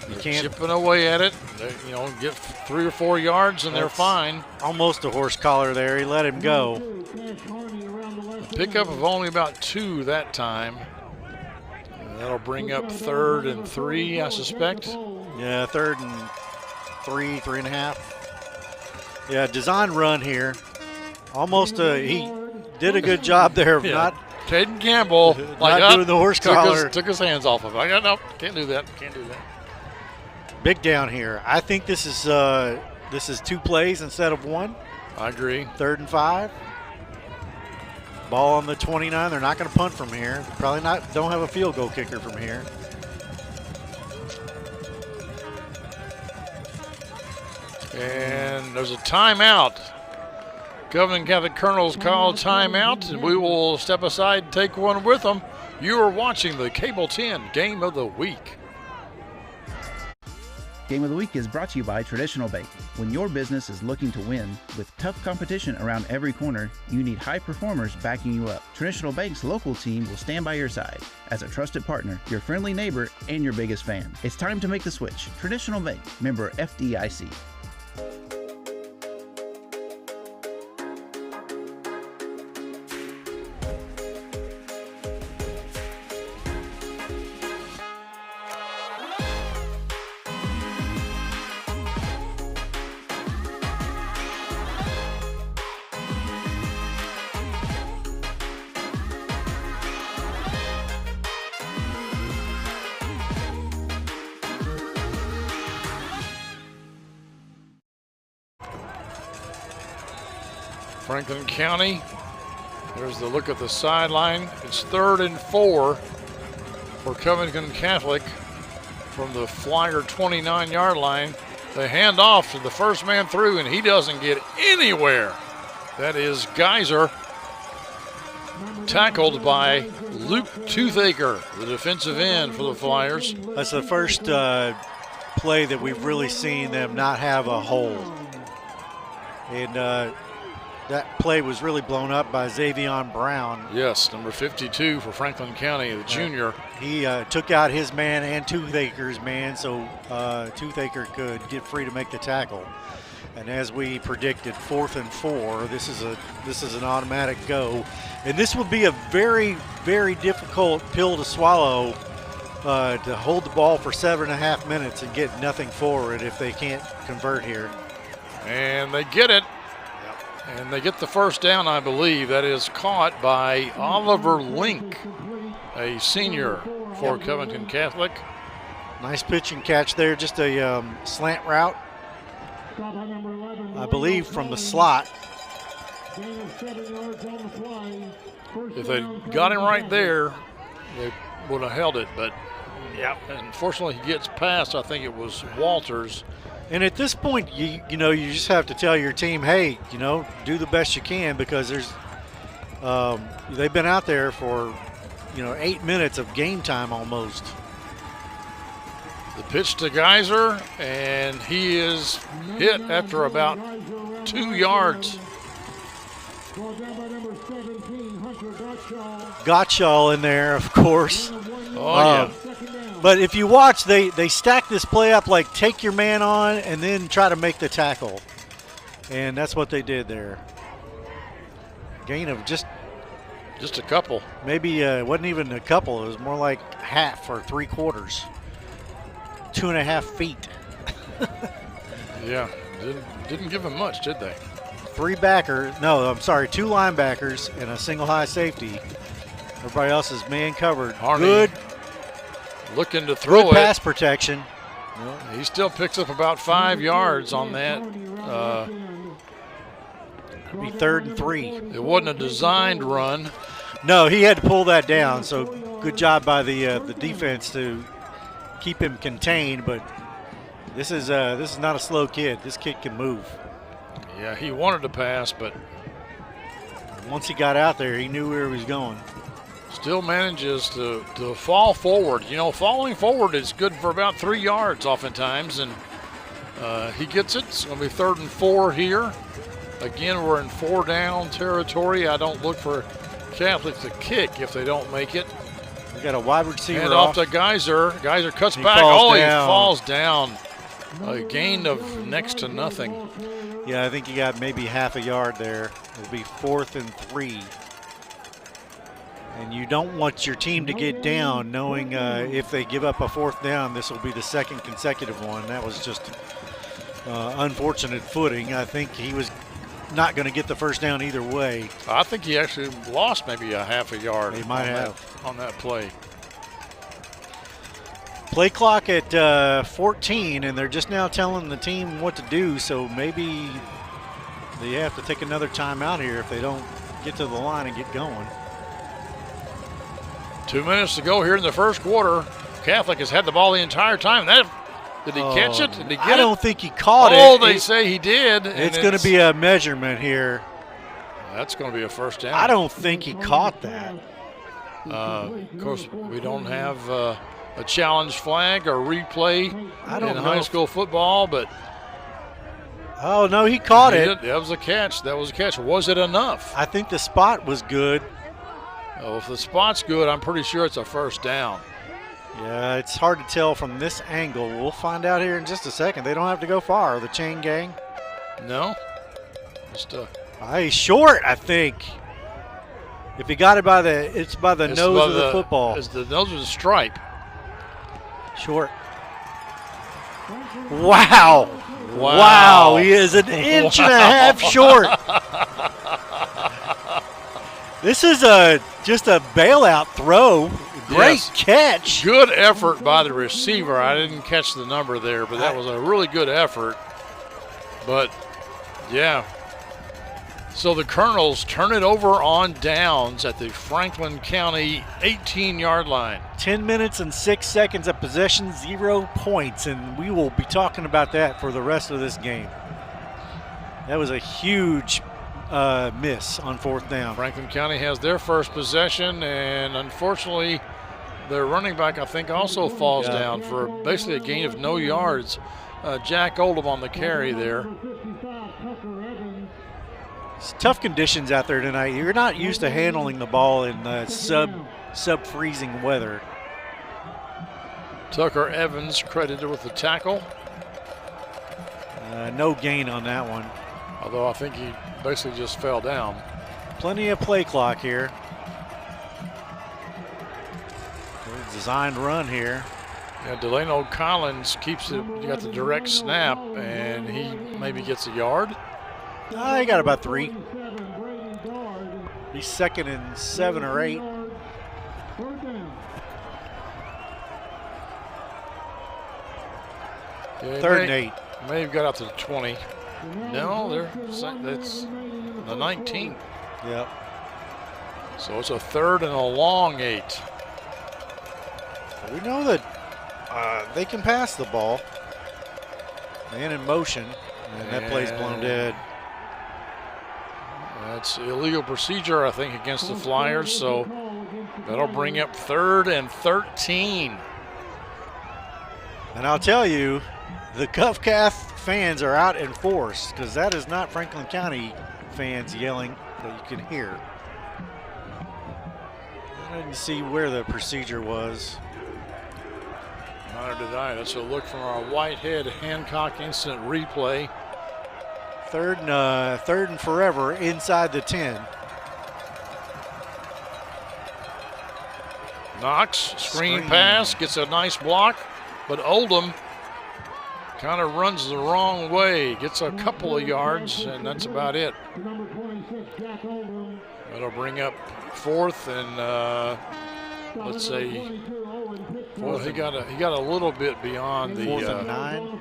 Speaker 6: You can't
Speaker 1: chipping away at it. They, get 3 or 4 yards and they're fine.
Speaker 6: Almost a horse collar there. He let him go.
Speaker 1: Pickup of only about 2 that time. That'll bring up 3rd and 3, I suspect.
Speaker 6: Yeah, 3rd and 3, 3.5. Yeah, design run here. Almost he did a good job there of not
Speaker 1: Caden Campbell
Speaker 6: not doing the horse collar.
Speaker 1: Took his hands off of it. I got no, can't do that. Can't do that.
Speaker 6: Big down here. I think this is 2 plays instead of 1.
Speaker 1: I agree.
Speaker 6: 3rd and 5. Ball on the 29. They're not going to punt from here. Probably not. Don't have a field goal kicker from here.
Speaker 1: And there's a timeout. Covington Catholic Colonels called timeout, and we will step aside and take one with them. You are watching the Cable 10 Game of the Week.
Speaker 2: Game of the Week is brought to you by Traditional Bake. When your business is looking to win, with tough competition around every corner, you need high performers backing you up. Traditional Bake's local team will stand by your side as a trusted partner, your friendly neighbor, and your biggest fan. It's time to make the switch. Traditional Bake, member FDIC.
Speaker 1: Franklin County, there's the look at the sideline. It's 3rd and 4 for Covington Catholic from the Flyer 29-yard line. They hand off to the first man through, and he doesn't get anywhere. That is Geyser, tackled by Luke Toothaker, the defensive end for the Flyers.
Speaker 6: That's the first play that we've really seen them not have a hole. And that play was really blown up by Xavion Brown.
Speaker 1: Yes, number 52 for Franklin County, the junior.
Speaker 6: He took out his man and Toothaker's man, so Toothaker could get free to make the tackle. And as we predicted, 4th and 4. This is an automatic go, and this will be a very, very difficult pill to swallow to hold the ball for 7.5 minutes and get nothing for it if they can't convert here.
Speaker 1: And they get it. And they get the first down, I believe. That is caught by Oliver Link, a senior for Covington Catholic.
Speaker 6: Nice pitch and catch there, just a slant route, I believe, from the slot.
Speaker 1: If they got him right there, they would have held it. But, yeah, unfortunately he gets past, I think it was Walters.
Speaker 6: And at this point, you just have to tell your team, hey, do the best you can, because there's they've been out there for 8 minutes of game time almost.
Speaker 1: The pitch to Geyser, and he is hit after about 2 yards.
Speaker 6: Gottschall in there, of course.
Speaker 1: Oh, yeah.
Speaker 6: But if you watch, they stack this play up like take your man on and then try to make the tackle. And that's what they did there. Gain of just
Speaker 1: a couple.
Speaker 6: Maybe it wasn't even a couple. It was more like half or 3/4. 2.5 feet.
Speaker 1: Yeah, didn't give him much, did they?
Speaker 6: 2 linebackers and a single high safety. Everybody else is man covered.
Speaker 1: Harney
Speaker 6: Good.
Speaker 1: Looking to throw
Speaker 6: Good pass protection.
Speaker 1: Well, he still picks up about 5 yards on that.
Speaker 6: It'll be 3rd and 3.
Speaker 1: It wasn't a designed run.
Speaker 6: No, he had to pull that down. So good job by the defense to keep him contained. But this is not a slow kid. This kid can move.
Speaker 1: Yeah, he wanted to pass, but
Speaker 6: once he got out there, he knew where he was going.
Speaker 1: Still manages to fall forward. Falling forward is good for about 3 yards oftentimes, and he gets it. It's going to be 3rd and 4 here. Again, we're in 4-down territory. I don't look for Catholic to kick if they don't make it.
Speaker 6: We got a wide receiver
Speaker 1: and off to Geyser. Geyser cuts back. He falls down. A gain of next to nothing.
Speaker 6: Yeah, I think you got maybe half a yard there. It'll be 4th and 3. And you don't want your team to get down knowing if they give up a 4th down, this will be the 2nd consecutive one. That was just unfortunate footing. I think he was not going to get the first down either way.
Speaker 1: I think he actually lost maybe a half a yard.
Speaker 6: He might have.
Speaker 1: On that play.
Speaker 6: Play clock at 14, and they're just now telling the team what to do, so maybe they have to take another timeout here if they don't get to the line and get going.
Speaker 1: 2 minutes to go here in the first quarter. Catholic has had the ball the entire time. Did he catch it? Did he get it?
Speaker 6: I don't think he caught it.
Speaker 1: Oh, they say he did.
Speaker 6: It's going to be a measurement here.
Speaker 1: That's going to be a first down.
Speaker 6: I don't think he caught that.
Speaker 1: Of course, we don't have a challenge flag or replay in high school football, but
Speaker 6: oh no, he caught it.
Speaker 1: That was a catch. That was a catch. Was it enough?
Speaker 6: I think the spot was good.
Speaker 1: Well, if the spot's good, I'm pretty sure it's a first down.
Speaker 6: Yeah, it's hard to tell from this angle. We'll find out here in just a second. They don't have to go far. The chain gang.
Speaker 1: No. Just
Speaker 6: he's short, I think. If he got it it's by the nose of the football.
Speaker 1: It's the nose of the stripe.
Speaker 6: Short. Wow. Wow. He is an inch and a half short. This is just a bailout throw. Great catch.
Speaker 1: Good effort by the receiver. I didn't catch the number there, but that was a really good effort. But, yeah. So the Colonels turn it over on downs at the Franklin County 18-yard line.
Speaker 6: 10 minutes and 6 seconds of possession, 0 points, and we will be talking about that for the rest of this game. That was a huge miss on fourth down.
Speaker 1: Franklin County has their first possession, and unfortunately, their running back, I think, also falls down for basically a gain of no yards. Jack Oldham on the carry there.
Speaker 6: It's tough conditions out there tonight. You're not used to handling the ball in sub-freezing weather.
Speaker 1: Tucker Evans credited with the tackle.
Speaker 6: No gain on that one.
Speaker 1: Although I think he basically just fell down.
Speaker 6: Plenty of play clock here. Designed run here.
Speaker 1: Yeah, Delano Collins keeps it. You got the direct snap, and he maybe gets a yard.
Speaker 6: He got about 3. He's 2nd and 7 or 8.
Speaker 1: Yeah,
Speaker 6: 3rd and 8.
Speaker 1: May have got out to the 20. No, that's the 19.
Speaker 6: Yep.
Speaker 1: So it's a 3rd and a long 8.
Speaker 6: We know that they can pass the ball. Man in motion, and that play's blown dead.
Speaker 1: That's illegal procedure, I think, against the Flyers. So that'll bring up 3rd and 13.
Speaker 6: And I'll tell you, the Covcath fans are out in force because that is not Franklin County fans yelling that you can hear. I didn't see where the procedure was.
Speaker 1: Neither did I. That's a look from our Whitehead Hancock instant replay.
Speaker 6: 3rd and forever inside the 10.
Speaker 1: Knox, screen pass, gets a nice block, but Oldham kind of runs the wrong way, gets a couple of yards, and that's about it. That'll bring up 4th and let's say, well, he got a little bit beyond the
Speaker 6: 4th and 9,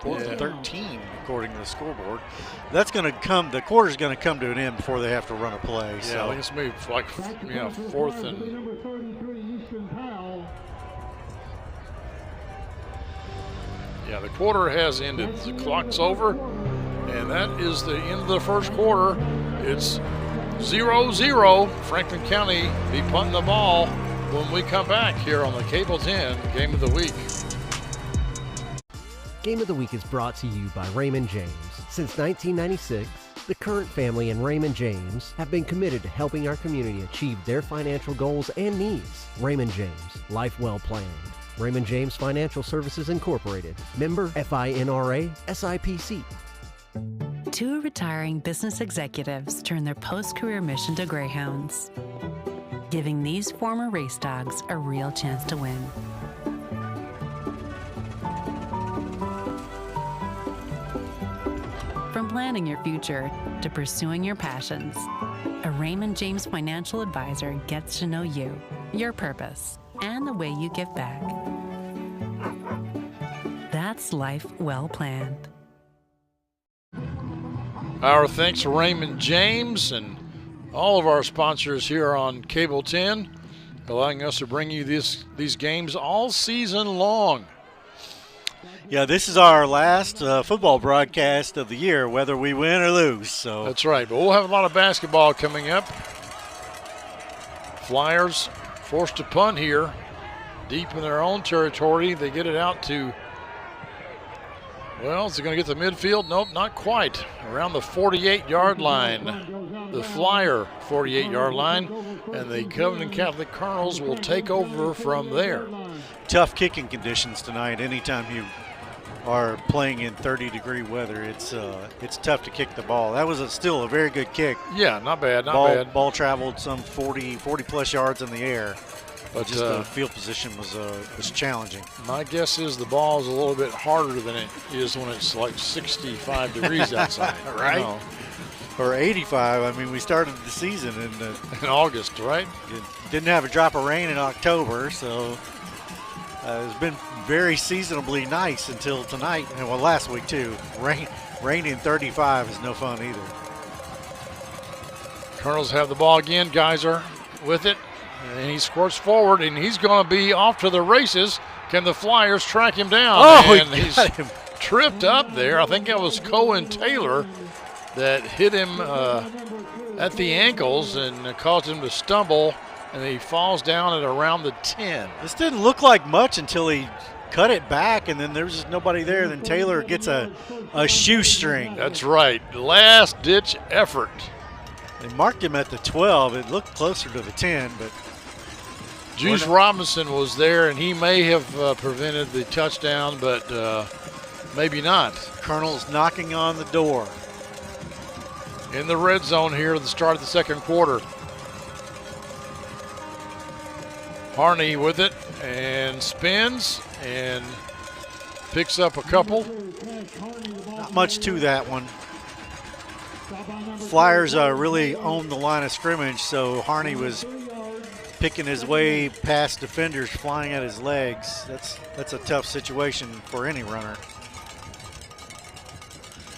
Speaker 6: 4th and 13 according to the scoreboard. That's going to come. The quarter's going to come to an end before they have to run a play.
Speaker 1: Yeah,
Speaker 6: so
Speaker 1: I think it's maybe like 4th and. Yeah, the quarter has ended. The clock's over, and that is the end of the first quarter. It's 0-0. Franklin County be punting the ball when we come back here on the Cable 10 Game of the Week.
Speaker 11: Game of the Week is brought to you by Raymond James. Since 1996, the Current family and Raymond James have been committed to helping our community achieve their financial goals and needs. Raymond James, life well planned. Raymond James Financial Services Incorporated, member FINRA SIPC.
Speaker 12: 2 retiring business executives turn their post-career mission to greyhounds, giving these former race dogs a real chance to win. From planning your future to pursuing your passions, a Raymond James financial advisor gets to know you, your purpose, and the way you give back. That's life well planned.
Speaker 1: Our thanks to Raymond James, and all of our sponsors here on Cable 10, allowing us to bring you these games all season long.
Speaker 6: Yeah, this is our last football broadcast of the year, whether we win or lose. So
Speaker 1: that's right, but we'll have a lot of basketball coming up. Flyers forced to punt here, deep in their own territory. They get it out to, well, is it going to get to midfield? Nope, not quite. Around the 48-yard line, the Flyer 48-yard line, and the Covington Catholic Colonels will take over from there.
Speaker 6: Tough kicking conditions tonight. Anytime you are playing in 30-degree weather, it's tough to kick the ball. That was still a very good kick.
Speaker 1: Yeah, not bad, not bad.
Speaker 6: Ball traveled some 40-plus yards in the air. But just the field position was challenging.
Speaker 1: My guess is the ball is a little bit harder than it is when it's like 65 degrees outside,
Speaker 6: right? Or 85. I mean, we started the season
Speaker 1: in August, right?
Speaker 6: Didn't have a drop of rain in October, so it's been very seasonably nice until tonight, and well, last week too. Rain in 35 is no fun either.
Speaker 1: Colonels have the ball again. Geyser with it. And he squirts forward, and he's going to be off to the races. Can the Flyers track him down?
Speaker 6: Oh,
Speaker 1: and he's tripped up there. I think that was Cohen Taylor that hit him at the ankles and caused him to stumble, and he falls down at around the 10.
Speaker 6: This didn't look like much until he cut it back, and then there was just nobody there. Then Taylor gets a shoestring.
Speaker 1: That's right. Last-ditch effort.
Speaker 6: They marked him at the 12. It looked closer to the 10, but
Speaker 1: Juice Robinson was there, and he may have prevented the touchdown, but maybe not.
Speaker 6: Colonel's knocking on the door.
Speaker 1: In the red zone here at the start of the second quarter. Harney with it and spins and picks up a couple.
Speaker 6: Not much to that one. Flyers really owned the line of scrimmage, so Harney was picking his way past defenders flying at his legs. That's a tough situation for any runner.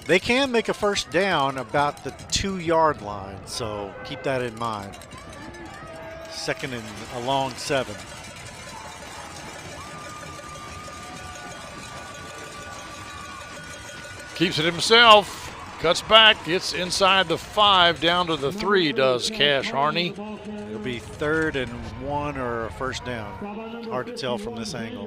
Speaker 6: They can make a first down about the 2-yard line, so keep that in mind. Second and a long 7.
Speaker 1: Keeps it himself. Cuts back, gets inside the 5, down to the 3, does Cash Harney.
Speaker 6: It'll be 3rd and 1 or a first down. Hard to tell from this angle.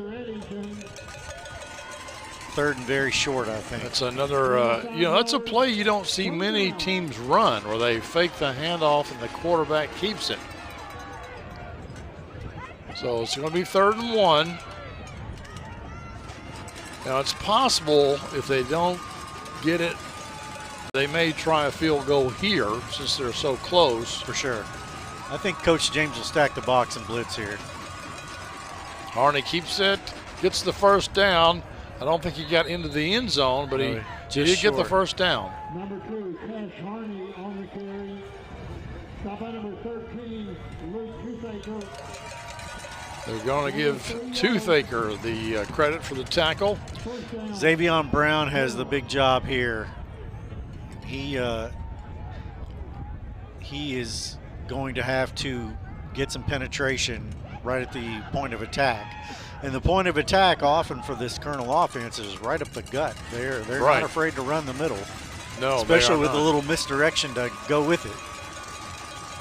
Speaker 6: 3rd and very short, I think.
Speaker 1: That's another, that's a play you don't see many teams run, where they fake the handoff and the quarterback keeps it. So it's going to be 3rd and 1. Now it's possible if they don't get it, they may try a field goal here since they're so close.
Speaker 6: For sure. I think Coach James will stack the box and blitz here.
Speaker 1: Harney keeps it, gets the first down. I don't think he got into the end zone, but he did get the first down.
Speaker 9: Number 2, Cash Harney on the carry. Stop by number 13, Luke Toothaker.
Speaker 1: They're going to give Toothaker the credit for the tackle.
Speaker 6: Xavier Brown has the big job here. He is going to have to get some penetration right at the point of attack. And the point of attack often for this Colonel offense is right up the gut. They're not afraid to run the middle.
Speaker 1: No,
Speaker 6: especially with a little misdirection to go with it.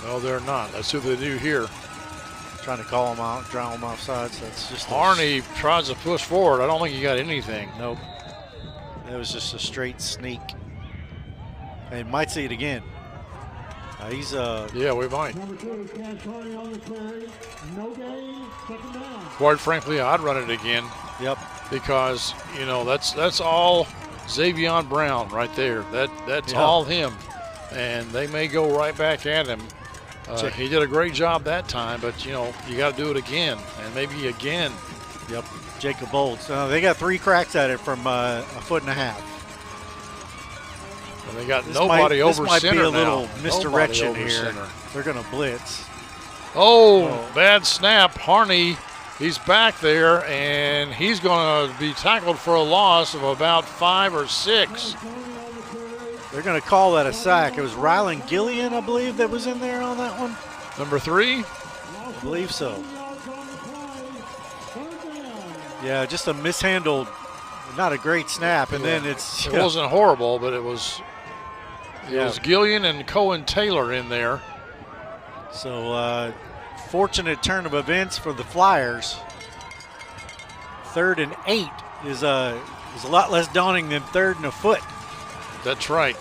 Speaker 1: No, they're not. That's what they do here.
Speaker 6: Trying to call them out, drown them off sides. That's just
Speaker 1: Harney tries to push forward. I don't think he got anything.
Speaker 6: Nope. That was just a straight sneak. And might see it again. He's
Speaker 1: yeah, we might.
Speaker 9: Number 2, Cash Harney on the carry. No gain, second down.
Speaker 1: Quite frankly, I'd run it again.
Speaker 6: Yep.
Speaker 1: Because that's all Xavier Brown right there. That's all him, and they may go right back at him. He did a great job that time, but you got to do it again, and maybe again.
Speaker 6: Yep. Jacob Bolts. They got 3 cracks at it from a foot and a half.
Speaker 1: And they got nobody over center now.
Speaker 6: This might be a little misdirection here. Center. They're going to blitz.
Speaker 1: Oh, bad snap. Harney, he's back there, and he's going to be tackled for a loss of about 5 or 6.
Speaker 6: They're going to call that a sack. It was Rylan Gillian, I believe, that was in there on that one.
Speaker 1: Number 3?
Speaker 6: I believe so. Yeah, just a mishandled, not a great snap, and then it
Speaker 1: wasn't horrible, but it was Gillian and Cohen Taylor in there.
Speaker 6: So fortunate turn of events for the Flyers. 3rd and 8 is a lot less daunting than 3rd and a foot.
Speaker 1: That's right.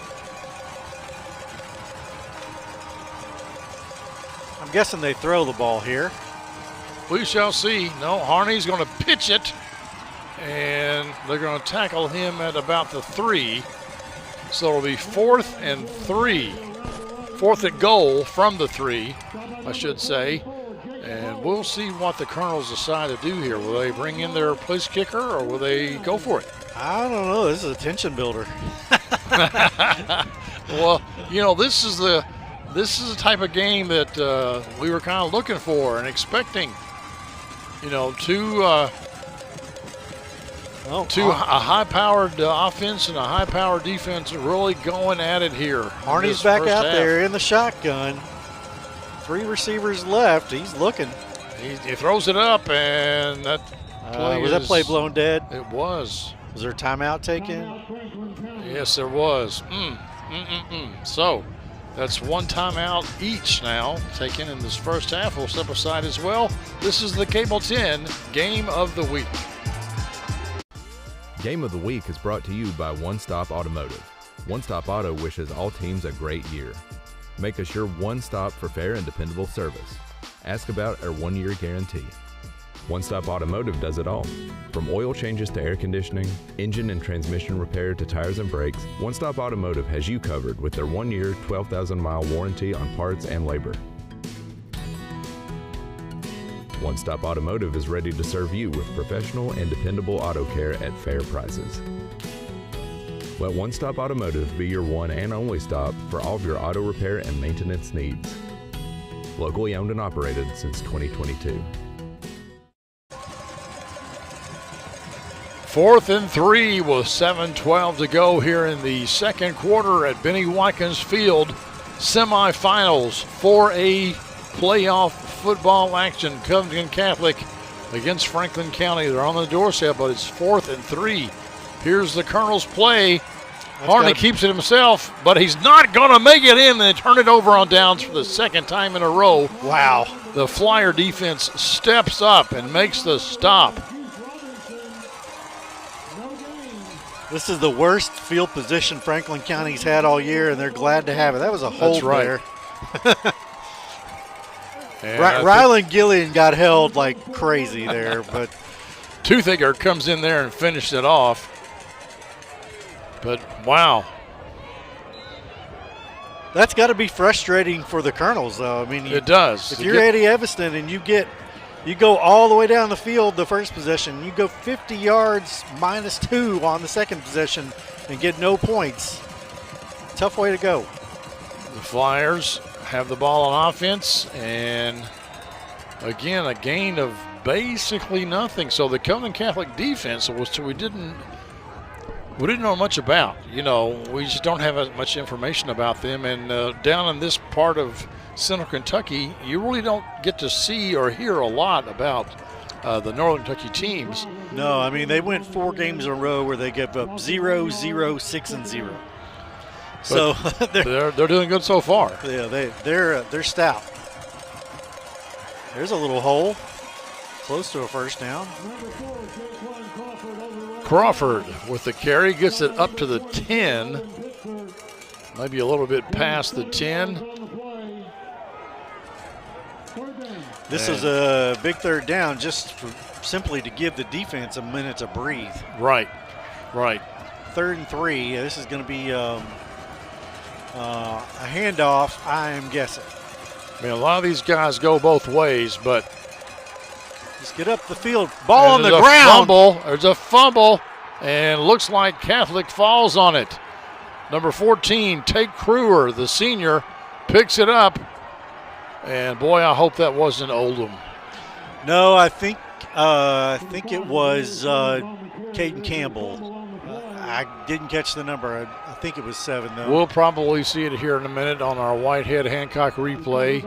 Speaker 6: I'm guessing they throw the ball here.
Speaker 1: We shall see. No, Harney's going to pitch it, and they're going to tackle him at about the 3. So it'll be 4th and 3. 4th and goal from the 3, I should say. And we'll see what the Colonels decide to do here. Will they bring in their place kicker, or will they go for it?
Speaker 6: I don't know. This is a tension builder.
Speaker 1: Well, you know, this is the type of game that we were kind of looking for and expecting. You know, a high-powered offense and a high-powered defense really going at it here.
Speaker 6: Harney's back out there in the shotgun. 3 receivers left. He's looking.
Speaker 1: He throws it up, and that play
Speaker 6: was that play blown dead?
Speaker 1: It was.
Speaker 6: Was there a timeout taken?
Speaker 1: Yes, there was. So that's 1 timeout each now taken in this first half. We'll step aside as well. This is the Cable 10 Game of the Week.
Speaker 13: Game of the Week is brought to you by One Stop Automotive. One Stop Auto wishes all teams a great year. Make us your one stop for fair and dependable service. Ask about our 1-year guarantee. One Stop Automotive does it all. From oil changes to air conditioning, engine and transmission repair to tires and brakes, One Stop Automotive has you covered with their 1-year, 12,000-mile warranty on parts and labor. One Stop Automotive is ready to serve you with professional and dependable auto care at fair prices. Let One Stop Automotive be your one and only stop for all of your auto repair and maintenance needs. Locally owned and operated since 2022.
Speaker 1: 4th and 3 with 7:12 to go here in the second quarter at Benny Watkins Field. Semifinals 4A playoff football action. Covington Catholic against Franklin County. They're on the doorstep, but it's 4th and 3. Here's the Colonel's play. Harney keeps it himself, but he's not going to make it in. They turn it over on downs for the 2nd time in a row.
Speaker 6: Wow.
Speaker 1: The Flyer defense steps up and makes the stop.
Speaker 6: This is the worst field position Franklin County's had all year, and they're glad to have it. That was a hold there. Rylan Gillian got held like crazy there, but
Speaker 1: Toothaker comes in there and finished it off. But wow.
Speaker 6: That's got to be frustrating for the Colonels, though. I mean,
Speaker 1: it does.
Speaker 6: If you're Eddie Evanston and you go all the way down the field the first possession, you go 50 yards -2 on the second possession and get no points. Tough way to go.
Speaker 1: The Flyers have the ball on offense, and again, a gain of basically nothing. So the Covington Catholic defense we didn't know much about. You know, we just don't have as much information about them. And down in this part of Central Kentucky, you really don't get to see or hear a lot about the Northern Kentucky teams.
Speaker 6: No, I mean, they went 4 games in a row where they gave up 0, 0, 6, and 0. So
Speaker 1: they're doing good so far.
Speaker 6: Yeah, they're stout. There's a little hole, close to a first down.
Speaker 1: Crawford with the carry gets it up to the 10, maybe a little bit past the 10.
Speaker 6: This is a big 3rd down, just simply to give the defense a minute to breathe.
Speaker 1: Right.
Speaker 6: 3rd and 3. This is going to be a handoff, I am guessing.
Speaker 1: I mean, a lot of these guys go both ways, but
Speaker 6: just get up the field. Ball on the ground.
Speaker 1: There's a fumble, and looks like Catholic falls on it. Number 14, Tate Crewer, the senior, picks it up. And boy, I hope that wasn't Oldham.
Speaker 6: No, I think it was Caden Campbell. I didn't catch the number. I think it was 7, though.
Speaker 1: We'll probably see it here in a minute on our Whitehead Hancock replay.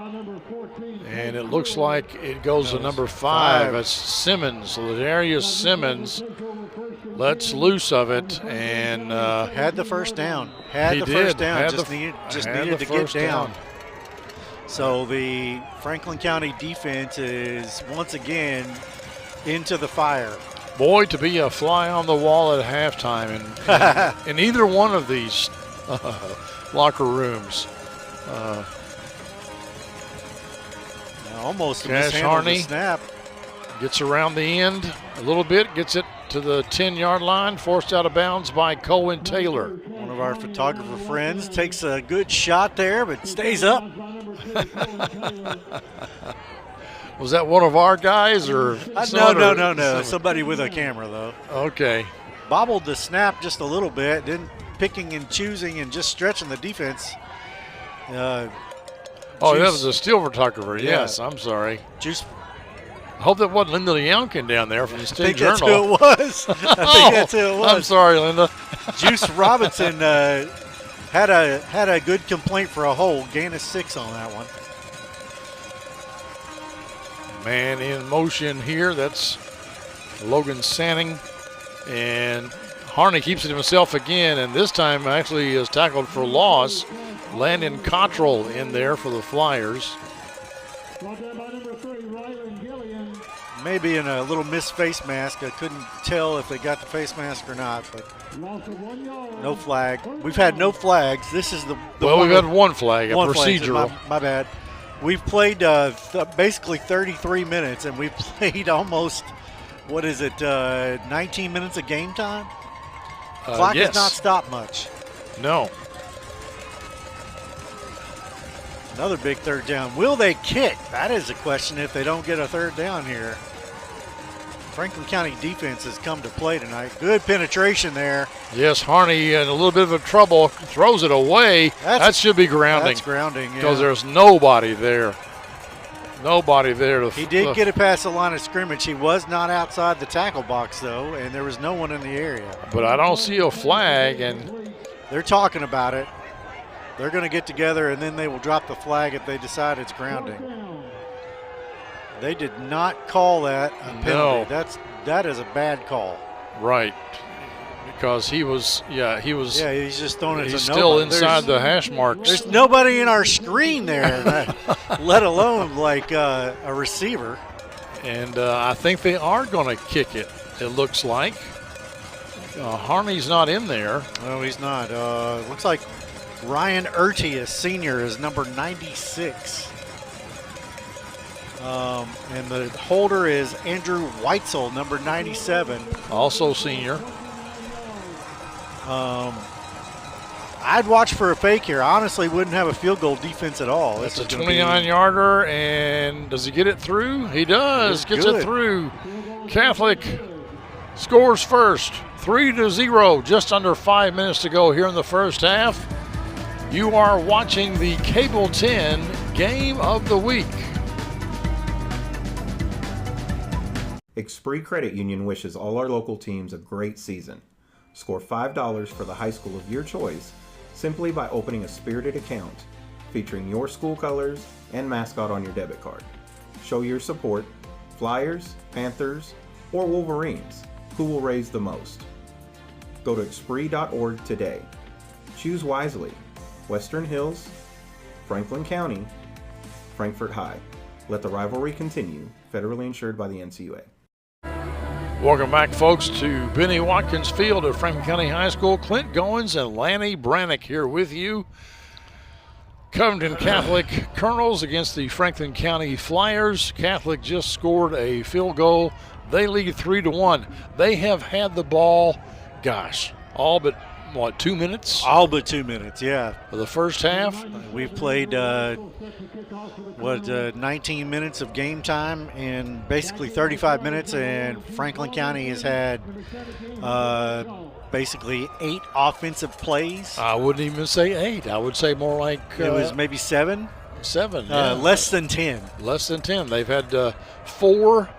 Speaker 1: And it looks like it goes to number 5. That's Simmons. Ladarius Simmons lets loose of it and
Speaker 6: had the first down. First down. Just needed to get down. So the Franklin County defense is once again into the fire.
Speaker 1: Boy, to be a fly on the wall at halftime in either one of these locker rooms.
Speaker 6: Almost
Speaker 1: Cash
Speaker 6: mishandled the snap.
Speaker 1: Gets around the end a little bit, gets it to the 10-yard line, forced out of bounds by Colin Taylor.
Speaker 6: One of our photographer friends takes a good shot there, but stays up.
Speaker 1: Was that one of our guys or
Speaker 6: No. Somebody with a camera, though.
Speaker 1: Okay.
Speaker 6: Bobbled the snap just a little bit, then picking and choosing and just stretching the defense.
Speaker 1: That was a still photographer.
Speaker 6: Yeah.
Speaker 1: Yes, I'm sorry.
Speaker 6: Juice.
Speaker 1: I hope that wasn't Linda Youngkin down there from the State
Speaker 6: Journal.
Speaker 1: That's who
Speaker 6: it was. I think that's who it was.
Speaker 1: I'm sorry, Linda.
Speaker 6: Juice Robinson had a good complaint for a hold. Gain of 6 on that one.
Speaker 1: Man in motion here. That's Logan Sanning. And Harney keeps it himself again, and this time actually is tackled for loss. Landon Cottrell in there for the Flyers.
Speaker 6: Maybe in a little missed face mask. I couldn't tell if they got the face mask or not, but no flag. We've had no flags. This is the
Speaker 1: we've had one flag, a procedural.
Speaker 6: My bad. We've played basically 33 minutes, and we've played almost, 19 minutes of game time? Clock has not stopped much.
Speaker 1: No.
Speaker 6: Another big third down. Will they kick? That is a question if they don't get a third down here. Franklin County defense has come to play tonight. Good penetration there.
Speaker 1: Yes, Harney in a little bit of trouble, throws it away. That should be grounding.
Speaker 6: That's grounding, yeah.
Speaker 1: Because there's nobody there. Nobody there.
Speaker 6: He did get it past the line of scrimmage. He was not outside the tackle box, though, and there was no one in the area.
Speaker 1: But I don't see a flag, and
Speaker 6: they're talking about it. They're going to get together, and then they will drop the flag if they decide it's grounding. They did not call that a penalty.
Speaker 1: No.
Speaker 6: That is a bad call.
Speaker 1: Right. Because he was.
Speaker 6: Yeah, he's just throwing it to nobody.
Speaker 1: He's still inside the hash marks.
Speaker 6: There's nobody in our screen there, let alone like a receiver.
Speaker 1: And I think they are going to kick it, it looks like. Harney's not in there.
Speaker 6: No, he's not. Looks like Ryan Urtius, senior, is number 96. And the holder is Andrew Weitzel, number 97.
Speaker 1: Also senior.
Speaker 6: I'd watch for a fake here. I honestly wouldn't have a field goal defense at all.
Speaker 1: That's a 29-yarder, and does he get it through? He does. Gets it through. Catholic scores first, 3-0, just under 5 minutes to go here in the first half. You are watching the Cable 10 Game of the Week.
Speaker 14: Expree Credit Union wishes all our local teams a great season. Score $5 for the high school of your choice simply by opening a spirited account featuring your school colors and mascot on your debit card. Show your support, Flyers, Panthers, or Wolverines. Who will raise the most? Go to expree.org today. Choose wisely. Western Hills, Franklin County, Frankfort High. Let the rivalry continue. Federally insured by the NCUA.
Speaker 1: Welcome back, folks, to Benny Watkins Field at Franklin County High School. Clint Goins and Lanny Brannick here with you. Covington Catholic Colonels against the Franklin County Flyers. Catholic just scored a field goal. They lead 3-1. They have had the ball, all but, 2 minutes?
Speaker 6: All but 2 minutes, yeah.
Speaker 1: For the first half?
Speaker 6: We've played, 19 minutes of game time in basically 35 minutes, and Franklin County has had basically 8 offensive plays.
Speaker 1: I wouldn't even say 8. I would say more like...
Speaker 6: it was maybe 7?
Speaker 1: 7, yeah.
Speaker 6: Less than 10.
Speaker 1: Less than 10. They've had 4.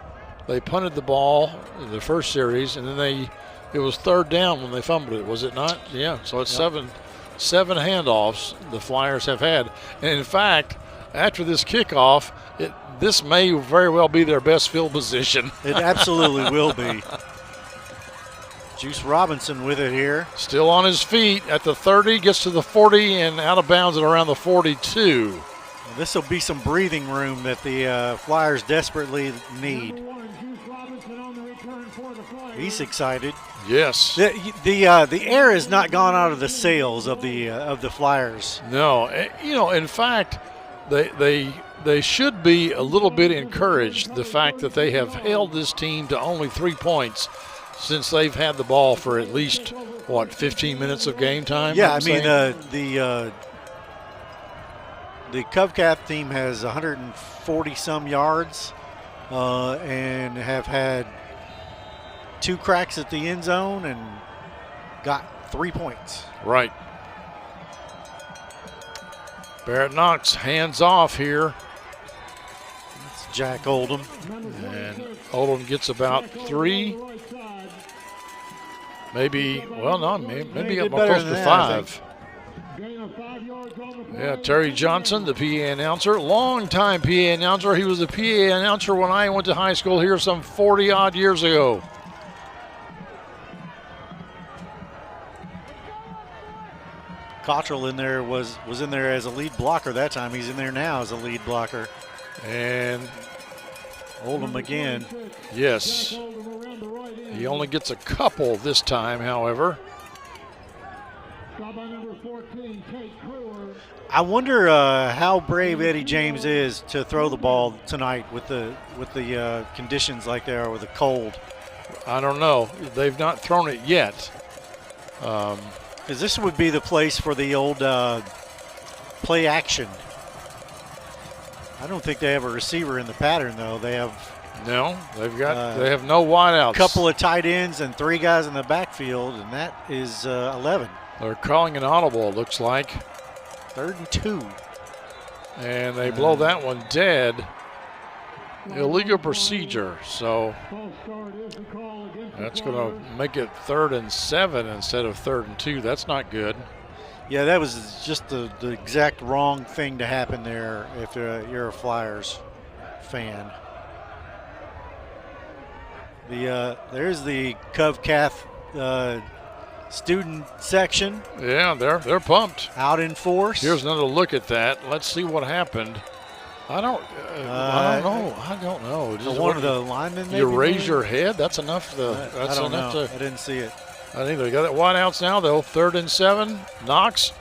Speaker 1: They punted the ball in the first series, and then they It was third down when they fumbled it, was it not? Yeah, so it's seven handoffs the Flyers have had. And in fact, after this kickoff, this may very well be their best field position.
Speaker 6: It absolutely will be. Juice Robinson with it here.
Speaker 1: Still on his feet at the 30, gets to the 40, and out of bounds at around the 42.
Speaker 6: This will be some breathing room that the Flyers desperately need. He's excited.
Speaker 1: Yes.
Speaker 6: The air has not gone out of the sails of the Flyers.
Speaker 1: No, in fact, they should be a little bit encouraged, the fact that they have held this team to only 3 points since they've had the ball for at least 15 minutes of game time.
Speaker 6: Yeah, the CovCath team has 140 some yards and have had 2 cracks at the end zone and got 3 points.
Speaker 1: Right. Barrett Knox hands off here.
Speaker 6: It's Jack Oldham.
Speaker 1: And Oldham gets about 3. Maybe up close to 5. Yeah, Terry Johnson, the PA announcer, long-time PA announcer. He was the PA announcer when I went to high school here some 40-odd years ago.
Speaker 6: Cottrell in there was in there as a lead blocker that time. He's in there now as a lead blocker.
Speaker 1: And
Speaker 6: Oldham again.
Speaker 1: Yes. He only gets a couple this time, however.
Speaker 6: I wonder how brave Eddie James is to throw the ball tonight with the conditions like they are with the cold.
Speaker 1: I don't know. They've not thrown it yet.
Speaker 6: Because this would be the place for the old play action. I don't think they have a receiver in the pattern though. They have
Speaker 1: they have no wideouts.
Speaker 6: A couple of tight ends and 3 guys in the backfield, and that is 11.
Speaker 1: They're calling an audible, it looks like.
Speaker 6: 3rd and 2.
Speaker 1: And they blow that one dead. Illegal procedure, so that's going to make it 3rd and 7 instead of 3rd and 2. That's not good.
Speaker 6: Yeah, that was just the exact wrong thing to happen there if you're a Flyers fan. There's the CovCath student section.
Speaker 1: Yeah, they're pumped.
Speaker 6: Out in force.
Speaker 1: Here's another look at that. Let's see what happened. I don't know.
Speaker 6: Just one of the linemen.
Speaker 1: You raise your head. That's enough.
Speaker 6: I don't know. I didn't see it.
Speaker 1: I think they got that wideouts now, though. 3rd and 7. Knox.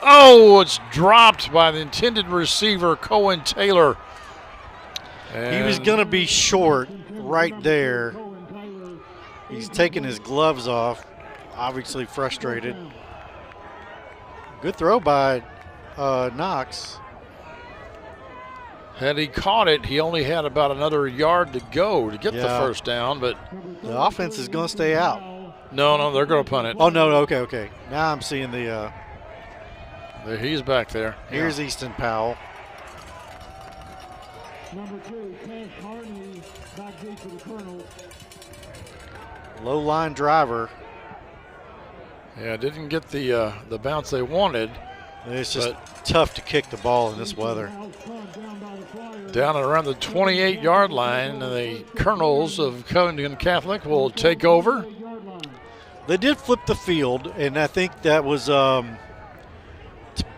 Speaker 1: Oh, it's dropped by the intended receiver, Cohen Taylor. And
Speaker 6: he was going to be short right there. He's taking his gloves off, obviously frustrated. Good throw by Knox.
Speaker 1: Had he caught it, he only had about another yard to go to get the first down, but
Speaker 6: the offense is going to stay out.
Speaker 1: No, they're going to punt it.
Speaker 6: Oh, no, okay. Now I'm seeing
Speaker 1: he's back there.
Speaker 6: Here's Easton Powell.
Speaker 9: Number 2, Cash Harney, back deep for the Colonel.
Speaker 6: Low line driver.
Speaker 1: Yeah, didn't get the bounce they wanted.
Speaker 6: It's just tough to kick the ball in this weather.
Speaker 1: Down at around the 28-yard line, the Colonels of Covington Catholic will take over.
Speaker 6: They did flip the field, and I think that was to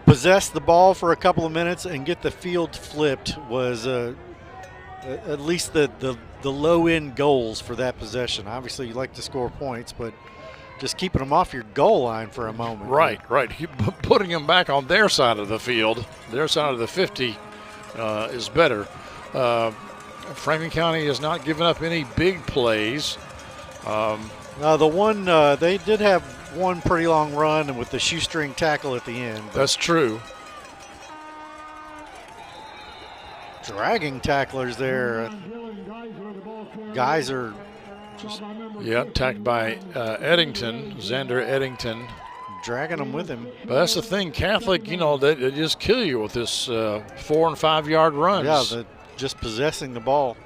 Speaker 6: possess the ball for a couple of minutes and get the field flipped was at least the low-end goals for that possession. Obviously, you like to score points, but just keeping them off your goal line for a moment.
Speaker 1: Right. Putting them back on their side of the field, their side of the 50 is better. Franklin County has not given up any big plays.
Speaker 6: They did have one pretty long run and with the shoestring tackle at the end.
Speaker 1: That's true.
Speaker 6: Dragging tacklers there. Guys are
Speaker 1: attacked by Eddington, Xander Eddington.
Speaker 6: Dragging them with him.
Speaker 1: But that's the thing, Catholic, they just kill you with this 4 and 5 yard runs.
Speaker 6: Yeah, just possessing the ball.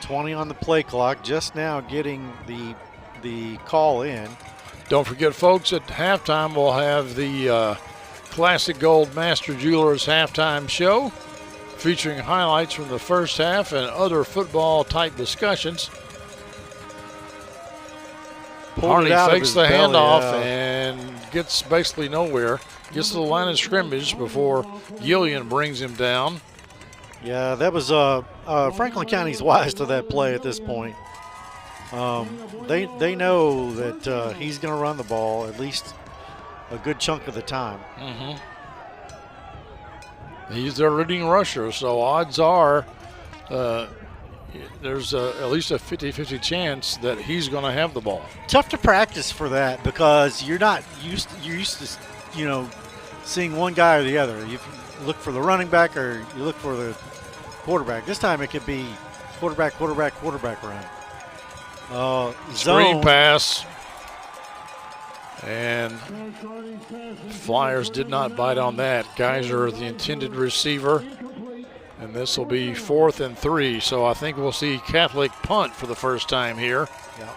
Speaker 6: 20 on the play clock, just now getting the call in.
Speaker 1: Don't forget, folks, at halftime we'll have the Classic Gold Master Jewelers halftime show featuring highlights from the first half and other football-type discussions. Harney fakes the handoff and gets basically nowhere. Gets to the line of scrimmage before Gillian brings him down.
Speaker 6: Yeah, that was Franklin County's wise to that play at this point. They know that he's going to run the ball at least a good chunk of the time.
Speaker 1: Mm-hmm. He's their leading rusher, so odds are there's at least a 50-50 chance that he's going to have the ball.
Speaker 6: Tough to practice for that because you're used to seeing one guy or the other. You look for the running back or you look for the quarterback. This time it could be quarterback run.
Speaker 1: Screen pass. And Flyers did not bite on that. Geyser, the intended receiver. And this will be 4th and 3. So I think we'll see Catholic punt for the first time here.
Speaker 6: Yeah.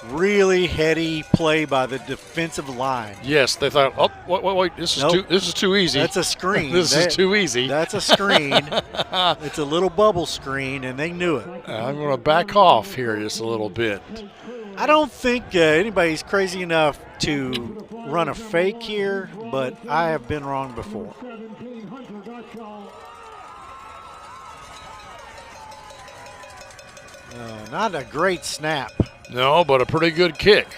Speaker 6: Really heady play by the defensive line.
Speaker 1: Yes, they thought, oh, wait, this is too easy.
Speaker 6: That's a screen.
Speaker 1: This is too easy.
Speaker 6: That's a screen. It's a little bubble screen, and they knew it.
Speaker 1: I'm going to back off here just a little bit.
Speaker 6: I don't think anybody's crazy enough to run a fake here, but I have been wrong before. Not a great snap.
Speaker 1: No, but a pretty good kick.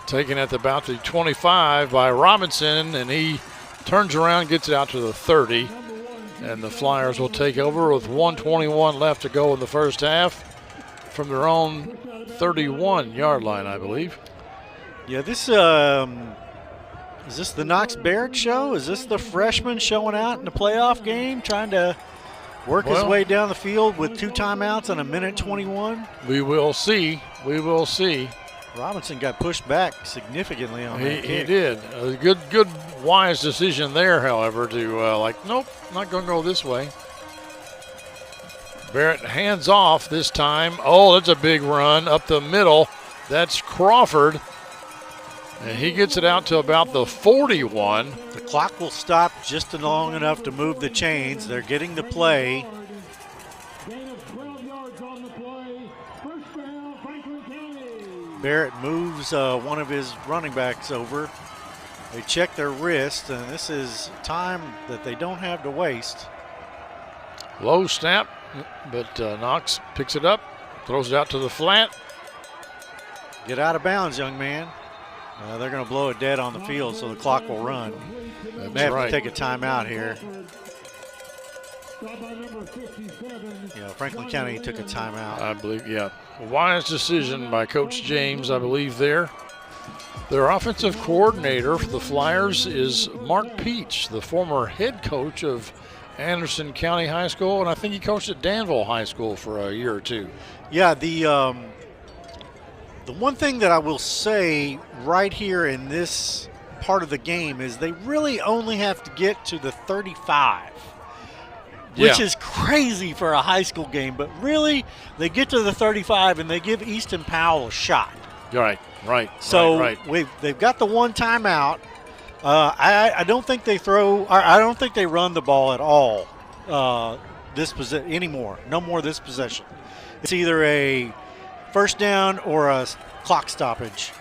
Speaker 1: Taken at about the 25 by Robinson, and he turns around, gets it out to the 30. And the Flyers will take over with 1:21 left to go in the first half from their own 31-yard line, I believe.
Speaker 6: Yeah, this is this the Knox Barrett show? Is this the freshman showing out in the playoff game, trying to work his way down the field with 2 timeouts and a minute 21?
Speaker 1: We will see. We will see.
Speaker 6: Robinson got pushed back significantly on that kick.
Speaker 1: He did. A good, wise decision there, however, to nope, not going to go this way. Barrett hands off this time. Oh, that's a big run up the middle. That's Crawford. And he gets it out to about the 41.
Speaker 6: The clock will stop just long enough to move the chains. They're getting the play. Barrett moves one of his running backs over. They check their wrist, and this is time that they don't have to waste.
Speaker 1: Low snap, but Knox picks it up, throws it out to the flat.
Speaker 6: Get out of bounds, young man. They're going to blow it dead on the field, so the clock will run. They have to take a timeout here. Yeah, Franklin County took a timeout.
Speaker 1: I believe, yeah. A wise decision by Coach James, I believe, there. Their offensive coordinator for the Flyers is Mark Peach, the former head coach of Anderson County High School, and I think he coached at Danville High School for a year or two.
Speaker 6: Yeah, the one thing that I will say right here in this part of the game is they really only have to get to the 35, which is crazy for a high school game. But really, they get to the 35 and they give Easton Powell a shot.
Speaker 1: Right.
Speaker 6: So they've got the one timeout. I don't think they I don't think they run the ball at all anymore. No more this possession. It's either a first down or a clock stoppage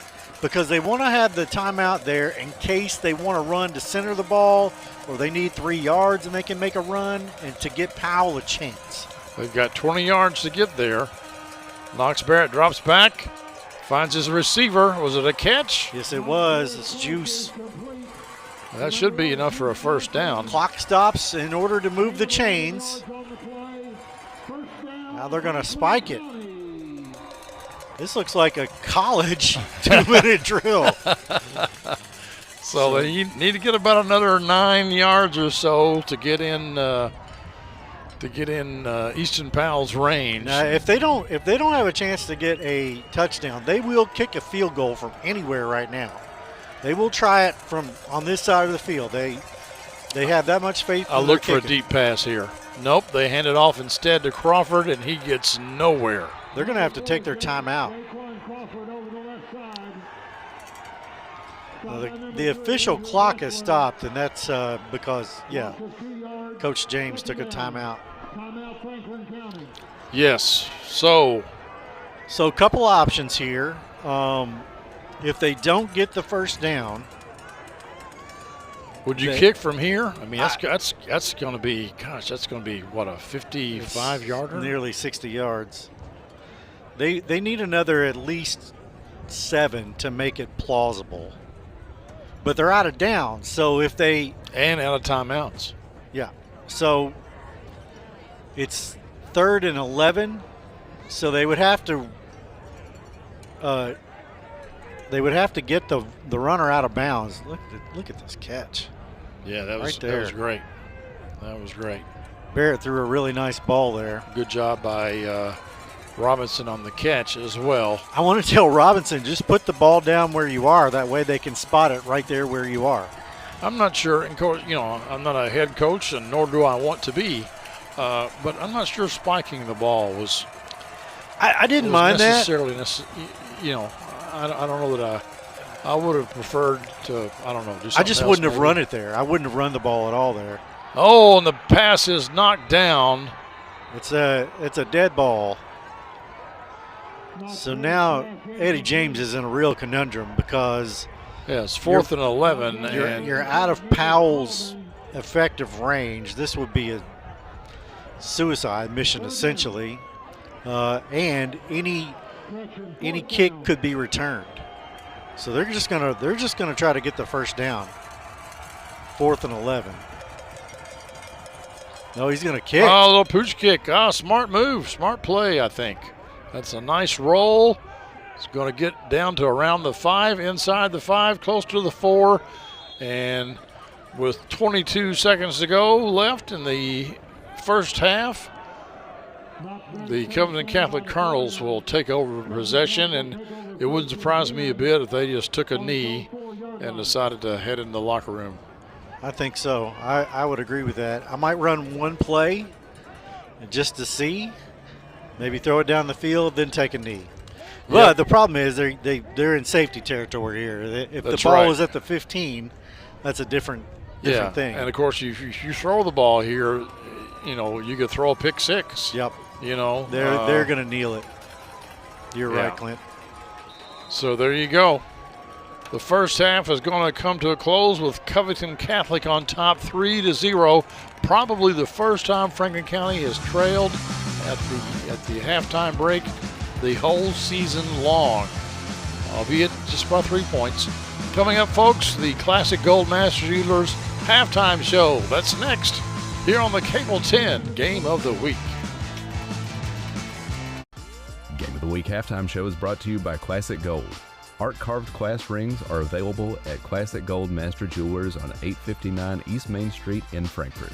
Speaker 6: because they want to have the timeout there in case they want to run to center the ball or they need 3 yards and they can make a run and to get Powell a chance.
Speaker 1: They've got 20 yards to get there. Knox Barrett drops back, finds his receiver. Was it a catch?
Speaker 6: Yes, it was. It's juice.
Speaker 1: That should be enough for a first down.
Speaker 6: Clock stops in order to move the chains. Now they're going to spike it. This looks like a college 2-minute drill.
Speaker 1: So they need to get about another 9 yards or so to get in Easton Powell's range.
Speaker 6: Now, if they don't have a chance to get a touchdown, they will kick a field goal from anywhere right now. They will try it from on this side of the field. They have that much faith.
Speaker 1: I look for a deep pass here. Nope, they hand it off instead to Crawford, and he gets nowhere.
Speaker 6: They're going to have to take their timeout. The official clock has stopped, and that's because, Coach James took a timeout.
Speaker 1: Yes, so
Speaker 6: a couple options here. If they don't get the first down,
Speaker 1: would you kick from here? I mean, that's going to be, that's going to be what, a 55-yarder?
Speaker 6: Nearly 60 yards. They need another at least 7 to make it plausible. But they're out of downs, so if they
Speaker 1: and out of timeouts.
Speaker 6: Yeah. So it's 3rd and 11, so they would have to get the runner out of bounds. Look at this catch.
Speaker 1: Yeah, that was great. That was great.
Speaker 6: Barrett threw a really nice ball there.
Speaker 1: Good job by Robinson on the catch as well.
Speaker 6: I want to tell Robinson, just put the ball down where you are. That way they can spot it right there where you are.
Speaker 1: I'm not sure, and coach, I'm not a head coach, and nor do I want to be, but I'm not sure spiking the ball was.
Speaker 6: I didn't mind
Speaker 1: necessarily that. I don't know that I would have preferred to. I don't know.
Speaker 6: I just wouldn't have run it there. I wouldn't have run the ball at all there.
Speaker 1: Oh, and the pass is knocked down.
Speaker 6: It's a dead ball. So now Eddie James is in a real conundrum because
Speaker 1: it's 4th and 11,
Speaker 6: and you're out of Powell's effective range. This would be a suicide mission essentially, and any kick could be returned. So they're just gonna try to get the first down. 4th and 11. No, he's gonna kick.
Speaker 1: Oh, a little pooch kick. Smart move, smart play, I think. That's a nice roll. It's going to get down to around the 5, inside the 5, close to the 4. And with 22 seconds to go left in the first half, the Covington Catholic Colonels will take over possession, and it wouldn't surprise me a bit if they just took a knee and decided to head in the locker room.
Speaker 6: I think so. I would agree with that. I might run one play just to see. Maybe throw it down the field, then take a knee. But the problem is they're in safety territory here. If the ball is at the 15, that's a different thing.
Speaker 1: And of course, if you throw the ball here, you could throw a pick 6.
Speaker 6: Yep.
Speaker 1: They're
Speaker 6: going to kneel it. You're right, Clint.
Speaker 1: So there you go. The first half is going to come to a close with Covington Catholic on top 3-0. Probably the first time Franklin County has trailed at the halftime break the whole season long, albeit just by 3 points. Coming up, folks, the Classic Gold Master Jewelers halftime show. That's next here on the Cable 10 Game of the Week.
Speaker 13: Game of the Week halftime show is brought to you by Classic Gold. Art-carved class rings are available at Classic Gold Master Jewelers on 859 East Main Street in Frankfort.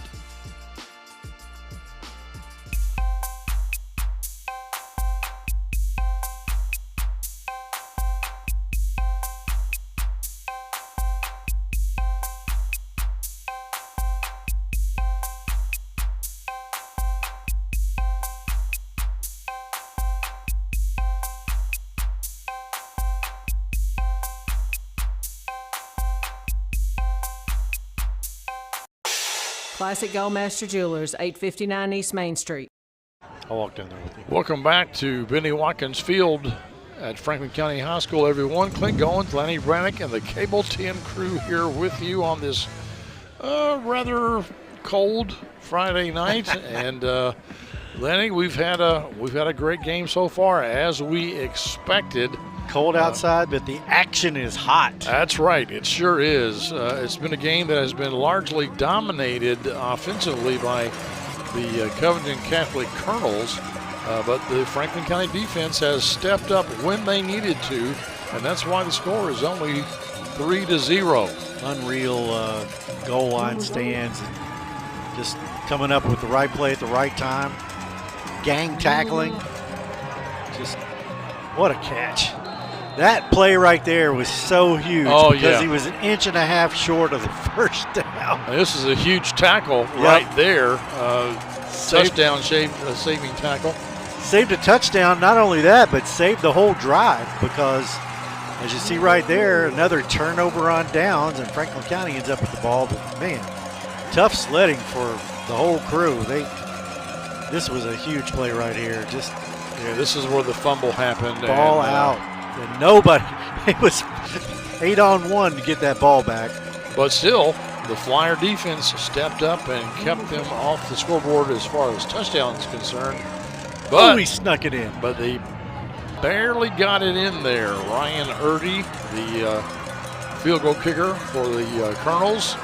Speaker 15: Classic Gold Master Jewelers, 859 East Main Street.
Speaker 6: I'll walk down there with you.
Speaker 1: Welcome back to Benny Watkins Field at Franklin County High School, everyone. Clint Goins, Lenny Brannick, and the Cable 10 crew here with you on this rather cold Friday night. And Lenny, we've had a great game so far, as we expected.
Speaker 6: Cold outside, but the action is hot.
Speaker 1: That's right. It sure is. It's been a game that has been largely dominated offensively by the Covington Catholic Colonels, but the Franklin County defense has stepped up when they needed to, and that's why the score is only 3-0.
Speaker 6: Unreal goal line stands, and just coming up with the right play at the right time. Gang tackling. Just what a catch. That play right there was so huge because
Speaker 1: yeah.
Speaker 6: he was an inch and a half short of the first down.
Speaker 1: This is a huge tackle right there. Touchdown saving tackle.
Speaker 6: Saved a touchdown. Not only that, but saved the whole drive because, as you see right there, another turnover on downs, and Franklin County ends up with the ball. But, man, tough sledding for the whole crew. This was a huge play right here.
Speaker 1: This is where the fumble happened.
Speaker 6: Ball out. And nobody. It was 8-on-1 to get that ball back.
Speaker 1: But still, the Flyer defense stepped up and kept them off the scoreboard as far as touchdowns concerned. But
Speaker 6: he snuck it in.
Speaker 1: But they barely got it in there. Ryan Erdy, the field goal kicker for the Colonels,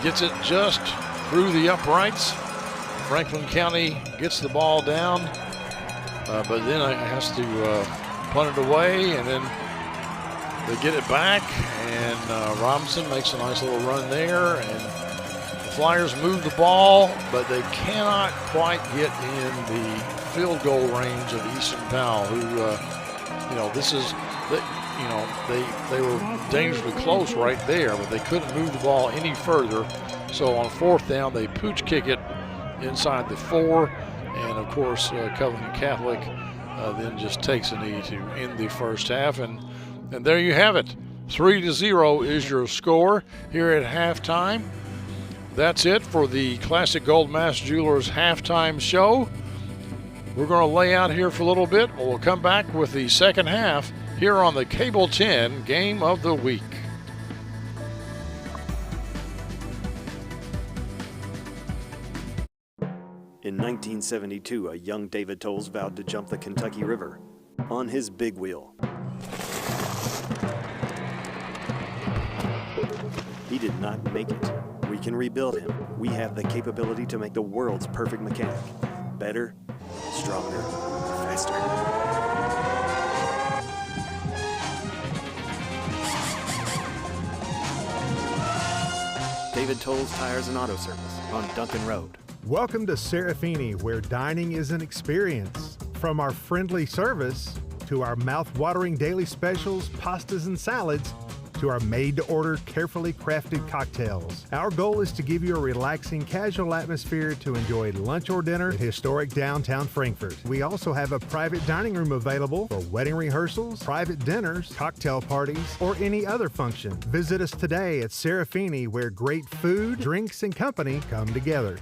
Speaker 1: gets it just through the uprights. Franklin County gets the ball down, but then it has to punt it away, and then they get it back, and Robinson makes a nice little run there, and the Flyers move the ball, but they cannot quite get in the field goal range of Easton Powell, who, they were dangerously close right there, but they couldn't move the ball any further. So on fourth down, they pooch kick it inside the 4, and of course, Covington Catholic then just takes a knee to end the first half, and there you have it. 3-0 is your score here at halftime. That's it for the Classic Gold Mass Jewelers halftime show. We're going to lay out here for a little bit. We'll come back with the second half here on the Cable 10 Game of the Week.
Speaker 16: In 1972, a young David Tolles vowed to jump the Kentucky River on his big wheel. He did not make it. We can rebuild him. We have the capability to make the world's perfect mechanic. Better, stronger, faster. David Tolles Tires and Auto Service on Duncan Road.
Speaker 5: Welcome to Serafini, where dining is an experience. From our friendly service to our mouth-watering daily specials, pastas and salads, to our made-to-order, carefully crafted cocktails. Our goal is to give you a relaxing, casual atmosphere to enjoy lunch or dinner in historic downtown Frankfort. We also have a private dining room available for wedding rehearsals, private dinners, cocktail parties, or any other function. Visit us today at Serafini, where great food, drinks, and company come together.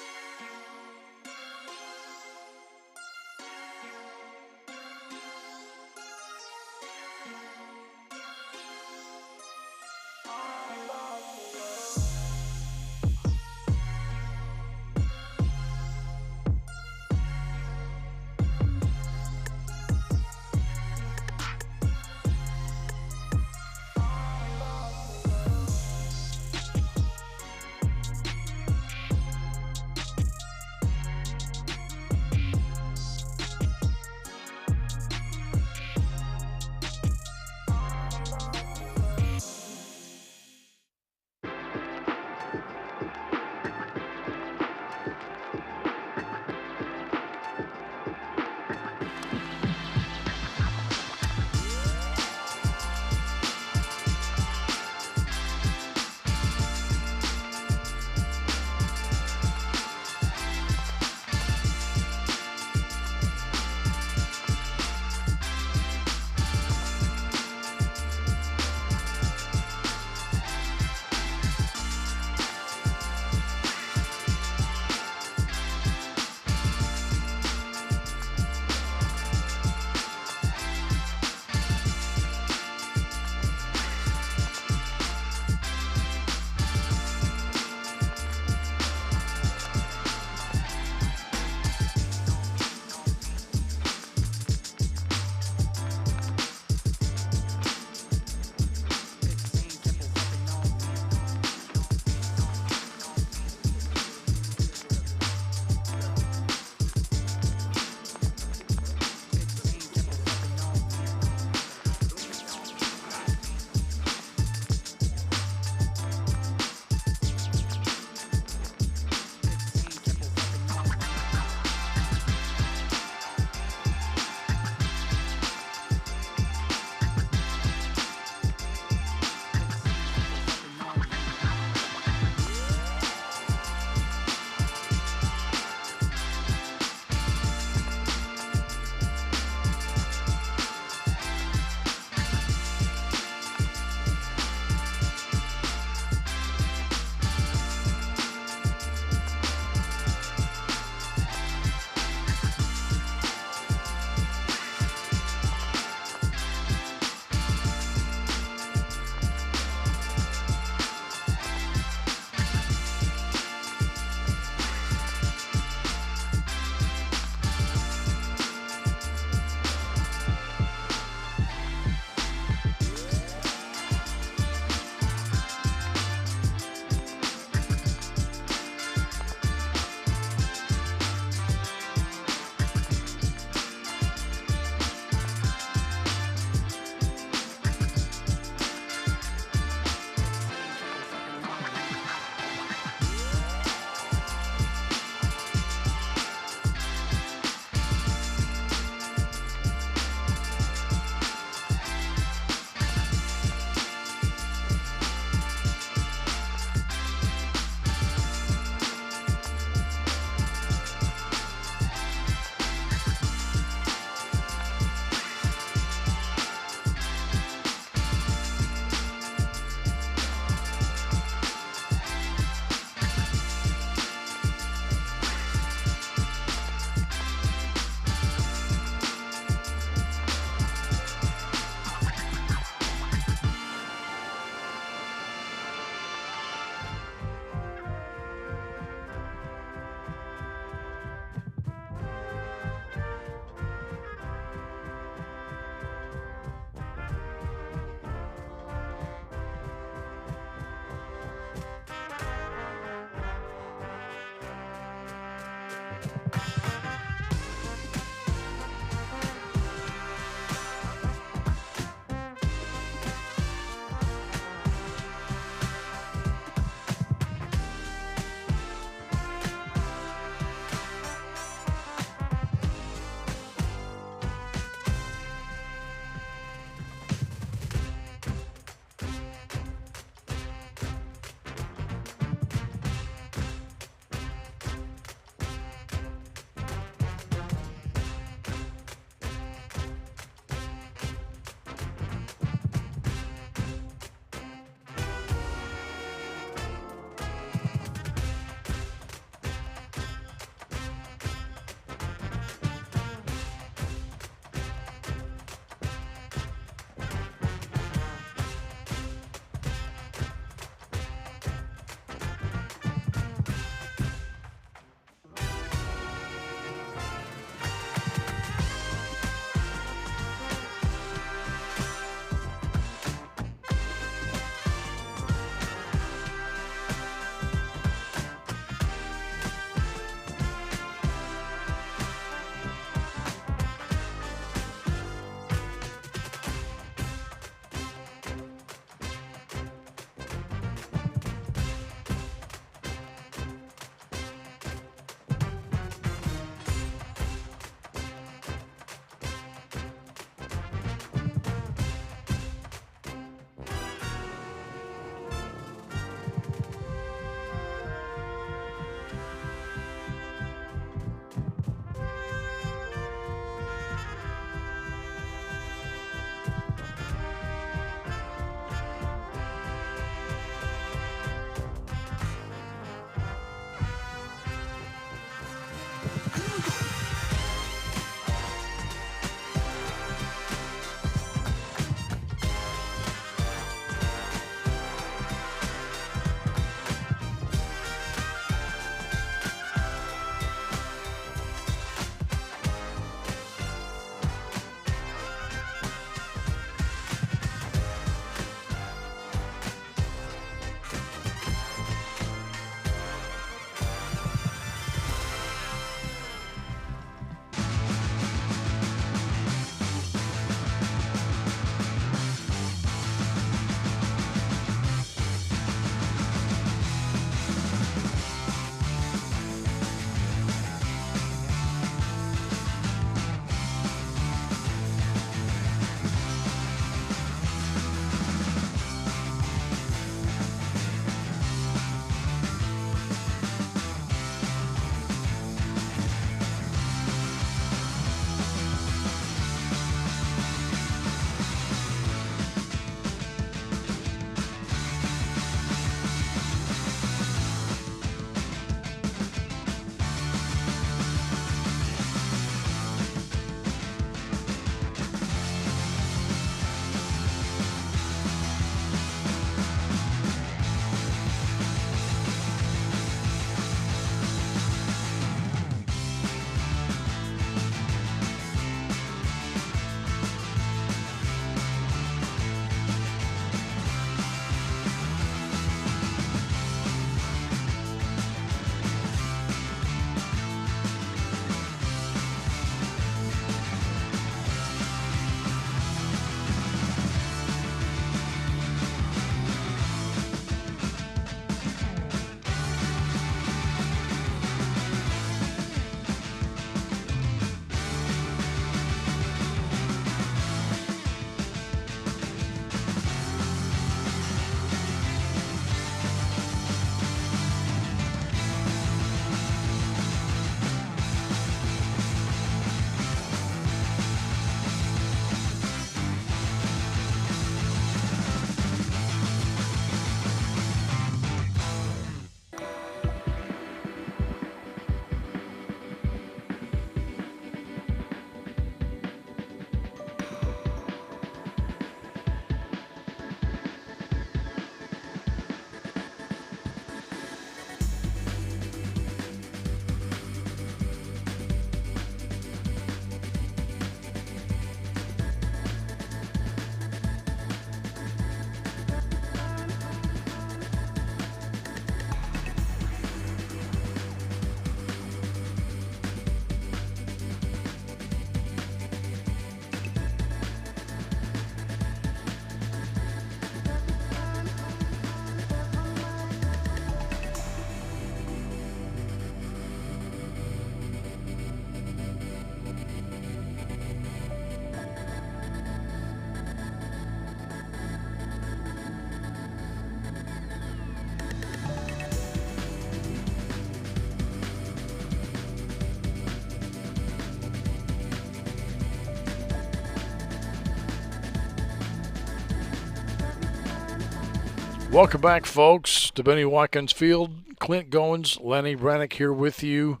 Speaker 1: Welcome back, folks, to Benny Watkins Field. Clint Goins, Lenny Brannick here with you.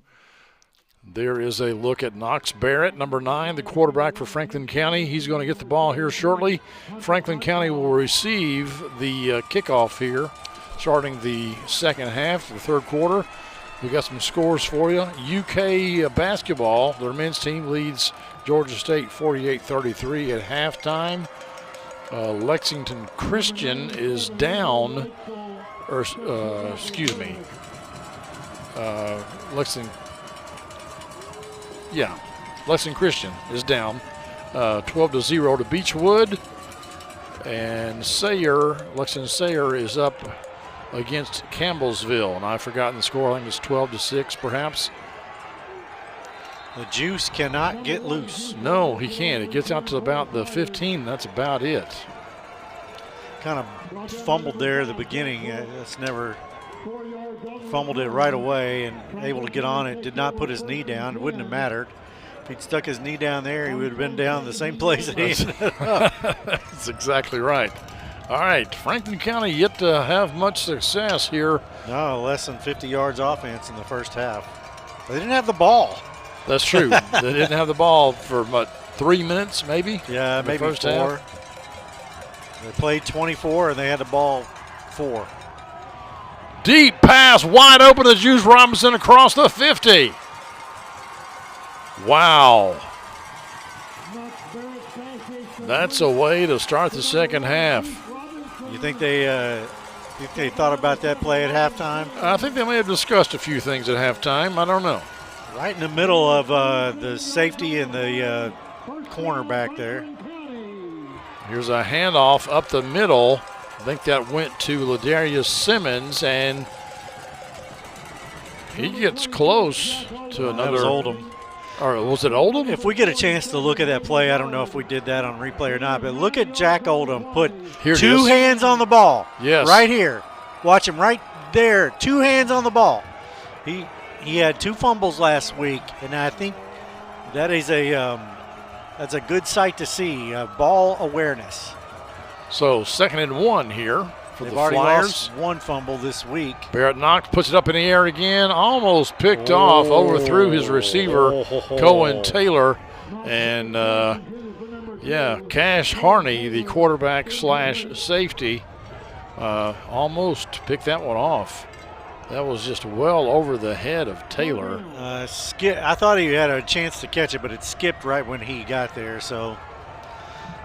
Speaker 1: There is a look at Knox Barrett, number 9, the quarterback for Franklin County. He's going to get the ball here shortly. Franklin County will receive the kickoff here, starting the second half, the third quarter. We got some scores for you. UK basketball, their men's team leads Georgia State 48-33 at halftime. Lexington Christian is down, Lexington Christian is down 12-0 to Beechwood. And Lexington Sayre is up against Campbellsville. And I've forgotten the score. I think it's 12-6 perhaps.
Speaker 6: The juice cannot get loose.
Speaker 1: No, he can't. It gets out to about the 15. That's about it.
Speaker 6: Kind of fumbled there at the beginning. That's never fumbled it right away and able to get on it. Did not put his knee down. It wouldn't have mattered. If he'd stuck his knee down there, he would have been down the same place that he ended up.
Speaker 1: That's exactly right. All right, Franklin County yet to have much success here.
Speaker 6: No, less than 50 yards offense in the first half. They didn't have the ball.
Speaker 1: That's true. They didn't have the ball for, 3 minutes maybe?
Speaker 6: Yeah, maybe
Speaker 1: first
Speaker 6: 4.
Speaker 1: Half.
Speaker 6: They played 24, and they had the ball 4.
Speaker 1: Deep pass, wide open to Juice Robinson across the 50. Wow. That's a way to start the second half.
Speaker 6: You think they thought about that play at halftime?
Speaker 1: I think they may have discussed a few things at halftime. I don't know.
Speaker 6: Right in the middle of the safety and the corner back there.
Speaker 1: Here's a handoff up the middle. I think that went to Ladarius Simmons, and he gets close to another.
Speaker 6: That was Oldham.
Speaker 1: Or was it Oldham?
Speaker 6: If we get a chance to look at that play, I don't know if we did that on replay or not, but look at Jack Oldham put two hands on the ball.
Speaker 1: Yes.
Speaker 6: Right here. Watch him right there. 2 hands on the ball. He had 2 fumbles last week, and I think that is that's a good sight to see, ball awareness.
Speaker 1: So 2nd and 1 here for
Speaker 6: They've
Speaker 1: the
Speaker 6: already
Speaker 1: Flyers.
Speaker 6: Lost 1 fumble this week.
Speaker 1: Barrett Knox puts it up in the air again, almost picked off, overthrew his receiver, Cohen Taylor. And, Cash Harney, the quarterback / safety, almost picked that one off. That was just well over the head of Taylor.
Speaker 6: I thought he had a chance to catch it, but it skipped right when he got there. So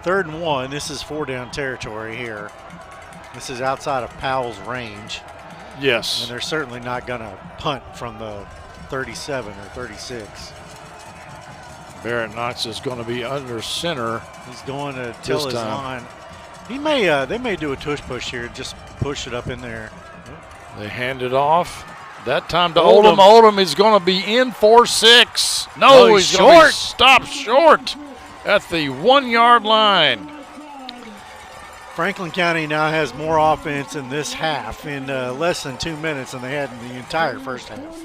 Speaker 6: 3rd and 1. This is 4-down territory here. This is outside of Powell's range.
Speaker 1: Yes.
Speaker 6: And they're certainly not going to punt from the 37 or 36.
Speaker 1: Barrett Knox is going to be under center.
Speaker 6: He's going to till his line. They may do a tush push here, just push it up in there.
Speaker 1: They hand it off. That time to Oldham. Oldham is going to be in for 6. No, he's short. Stopped short at the 1-yard line.
Speaker 6: Franklin County now has more offense in this half in less than 2 minutes than they had in the entire first half.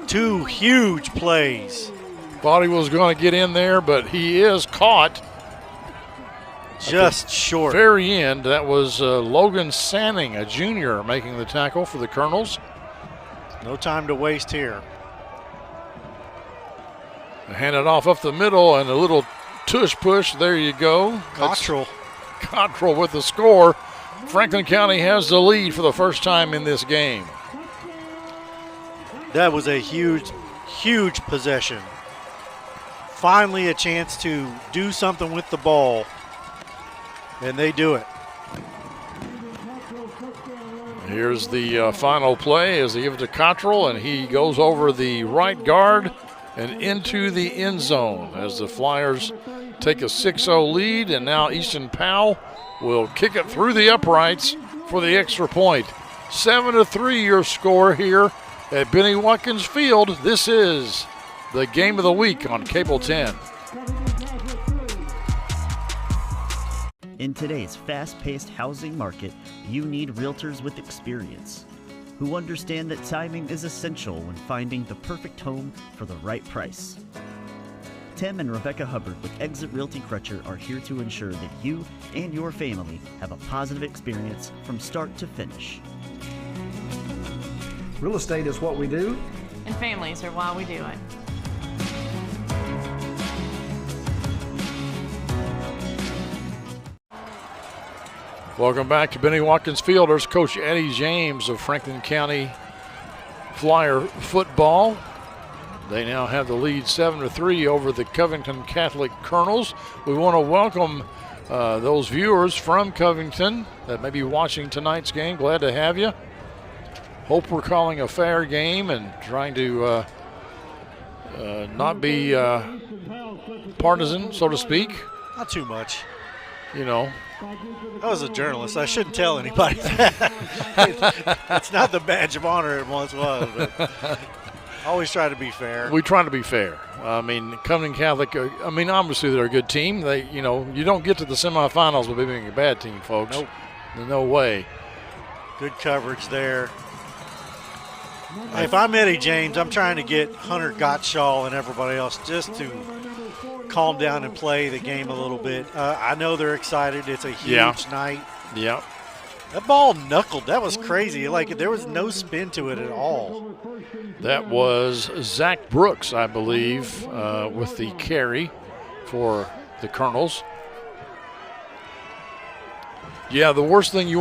Speaker 6: 2 huge plays.
Speaker 1: Thought he was going to get in there, but he is caught.
Speaker 6: Just short.
Speaker 1: Very end. That was Logan Sanning, a junior, making the tackle for the Colonels.
Speaker 6: No time to waste here.
Speaker 1: Hand it off up the middle and a little tush push. There you go. Cottrell with the score. Franklin County has the lead for the first time in this game.
Speaker 6: That was a huge, huge possession. Finally a chance to do something with the ball. And they do it.
Speaker 1: Here's the final play as they give it to Cottrell, and he goes over the right guard and into the end zone as the Flyers take a 6-0 lead, and now Easton Powell will kick it through the uprights for the extra point. 7-3 your score here at Benny Watkins Field. This is the game of the week on Cable 10.
Speaker 4: In today's fast-paced housing market, you need realtors with experience who understand that timing is essential when finding the perfect home for the right price. Tim and Rebecca Hubbard with Exit Realty Crutcher are here to ensure that you and your family have a positive experience from start to finish.
Speaker 7: Real estate is what we do.
Speaker 8: And families are why we do it.
Speaker 1: Welcome back to Benny Watkins Field. There's Coach Eddie James of Franklin County Flyer football. They now have the lead 7-3 over the Covington Catholic Colonels. We want to welcome those viewers from Covington that may be watching tonight's game. Glad to have you. Hope we're calling a fair game and trying to not be partisan, so to speak.
Speaker 6: Not too much.
Speaker 1: You know.
Speaker 6: I was a journalist. I shouldn't tell anybody that. It's not the badge of honor it once was, but always try to be fair.
Speaker 1: We try to be fair. I mean, Covington Catholic, obviously they're a good team. They, you don't get to the semifinals with being a bad team, folks.
Speaker 6: Nope.
Speaker 1: No way.
Speaker 6: Good coverage there. If I'm Eddie James, I'm trying to get Hunter Gottschall and everybody else just to calm down and play the game a little bit. I know they're excited. It's a huge night.
Speaker 1: Yeah.
Speaker 6: That ball knuckled. That was crazy. Like, there was no spin to it at all.
Speaker 1: That was Zach Brooks, I believe, with the carry for the Colonels. Yeah, the worst thing you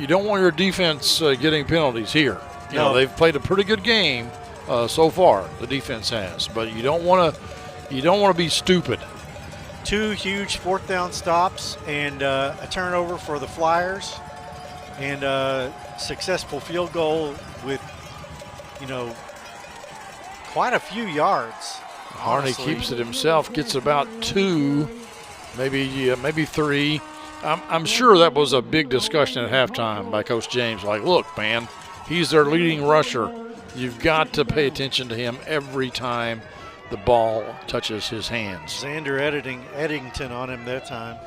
Speaker 1: don't want your defense getting penalties here. They've played a pretty good game so far. The defense has, but you don't want to be stupid.
Speaker 6: 2 huge 4th down stops and a turnover for the Flyers, and a successful field goal with, quite a few yards.
Speaker 1: Harney keeps it himself, gets about 2, maybe 3. I'm sure that was a big discussion at halftime by Coach James. Like, look, man, he's their leading rusher. You've got to pay attention to him every time the ball touches his hands.
Speaker 6: Xander Eddington on him that time.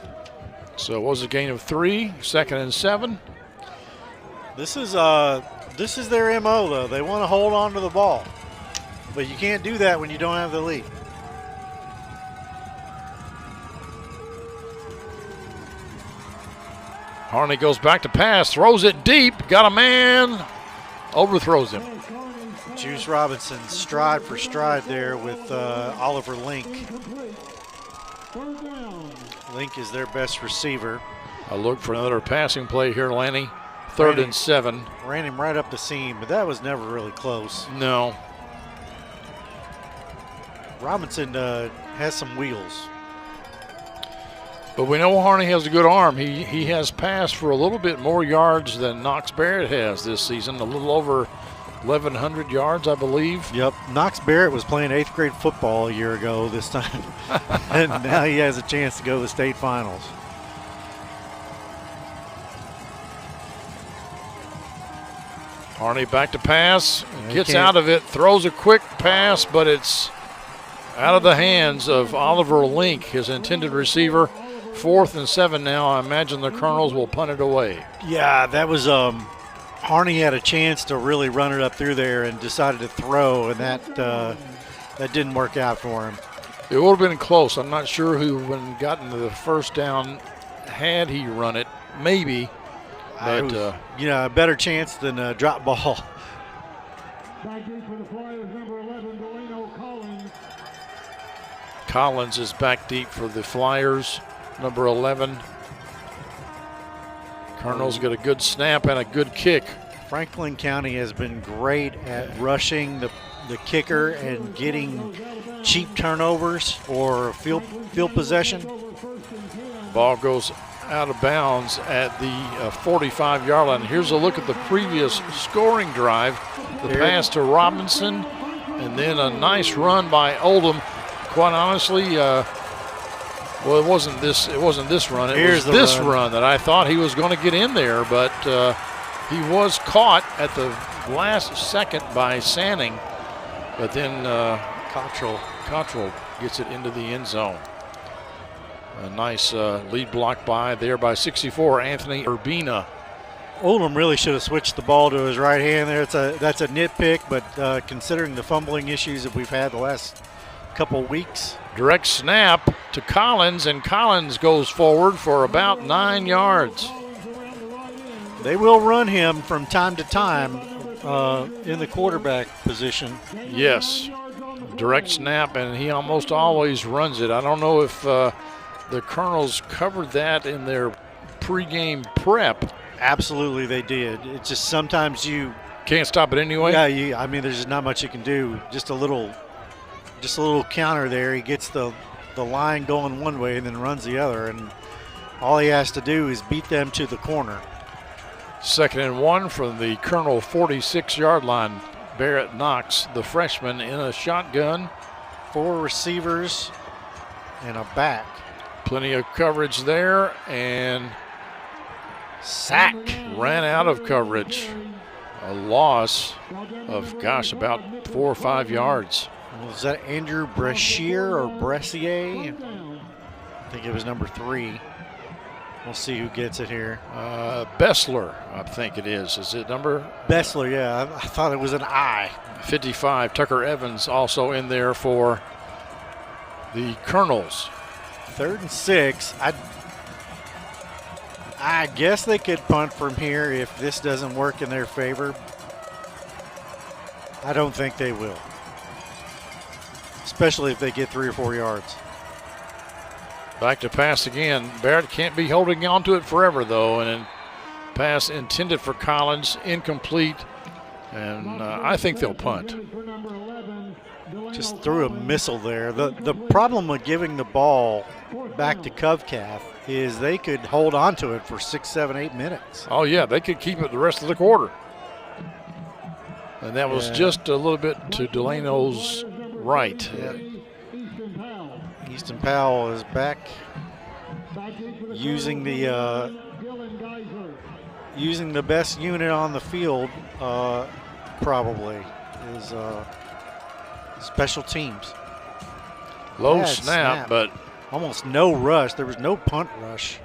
Speaker 1: So it was a gain of 3, 2nd and 7.
Speaker 6: This is their MO, though. They want to hold on to the ball. But you can't do that when you don't have the lead.
Speaker 1: Harney goes back to pass, throws it deep, got a man, overthrows him.
Speaker 6: Juice Robinson stride for stride there with Oliver Link. Link is their best receiver.
Speaker 1: I look for another passing play here, Lanny. 3rd and 7.
Speaker 6: Ran him right up the seam, but that was never really close.
Speaker 1: No.
Speaker 6: Robinson has some wheels.
Speaker 1: But we know Harney has a good arm. He has passed for a little bit more yards than Knox Barrett has this season, a little over 1,100 yards, I believe.
Speaker 6: Yep. Knox Barrett was playing 8th grade football a year ago this time. And now he has a chance to go to the state finals.
Speaker 1: Harney back to pass, gets out of it, throws a quick pass, but it's out of the hands of Oliver Link, his intended receiver. 4th and 7 now. I imagine the Colonels will punt it away.
Speaker 6: Yeah, that was Harney had a chance to really run it up through there and decided to throw, and that didn't work out for him.
Speaker 1: It would have been close. I'm not sure who would have gotten to the first down had he run it. Maybe. But,
Speaker 6: a better chance than a drop ball.
Speaker 9: Back deep for the Flyers, number 11, Delano Collins.
Speaker 1: Collins is back deep for the Flyers, number 11. Colonels get a good snap and a good kick.
Speaker 6: Franklin County has been great at rushing the kicker and getting cheap turnovers or field possession.
Speaker 1: Ball goes out of bounds at the 45-yard line. Here's a look at the previous scoring drive. The pass to Robinson, and then a nice run by Oldham. Quite honestly, it wasn't this run. It was this run that I thought he was going to get in there, but he was caught at the last second by Sanning. But then Cottrell gets it into the end zone. A nice lead block by 64, Anthony Urbina.
Speaker 6: Oldham really should have switched the ball to his right hand there. That's a nitpick, but considering the fumbling issues that we've had the last couple weeks.
Speaker 1: Direct snap to Collins, and Collins goes forward for about 9 yards.
Speaker 6: They will run him from time to time in the quarterback position.
Speaker 1: Yes, direct snap, and he almost always runs it. I don't know if the Colonels covered that in their pregame prep.
Speaker 6: Absolutely, they did. It's just sometimes you
Speaker 1: can't stop it anyway.
Speaker 6: Yeah, I mean, there's just not much you can do. Just a little counter there. He gets the line going one way and then runs the other, and all he has to do is beat them to the corner.
Speaker 1: 2nd and 1 from the Colonel 46-yard line. Barrett Knox, the freshman, in a shotgun.
Speaker 6: 4 receivers and a back.
Speaker 1: Plenty of coverage there, and
Speaker 6: sack.
Speaker 1: Ran out of coverage. A loss of, about 4 or 5 yards.
Speaker 6: Was that Andrew Brashear or Bressier? I think it was number 3. We'll see who gets it here.
Speaker 1: Bessler, I think it is. Is it number?
Speaker 6: Bessler, yeah. I thought it was an I.
Speaker 1: 55. Tucker Evans also in there for the Colonels.
Speaker 6: 3rd and 6. I guess they could punt from here if this doesn't work in their favor. I don't think they will, especially if they get 3 or 4 yards.
Speaker 1: Back to pass again. Barrett can't be holding on to it forever, though, and a pass intended for Collins, incomplete, and I think they'll punt.
Speaker 6: Just threw a missile there. The problem with giving the ball back to Covcath is they could hold on to it for 6, 7, 8 minutes.
Speaker 1: Oh, yeah, they could keep it the rest of the quarter. And that was just a little bit to Delano's right.
Speaker 6: Yeah. Easton Powell is back using the best unit on the field, probably, is special teams.
Speaker 1: Low snap, but
Speaker 6: almost no rush. There was no punt rush.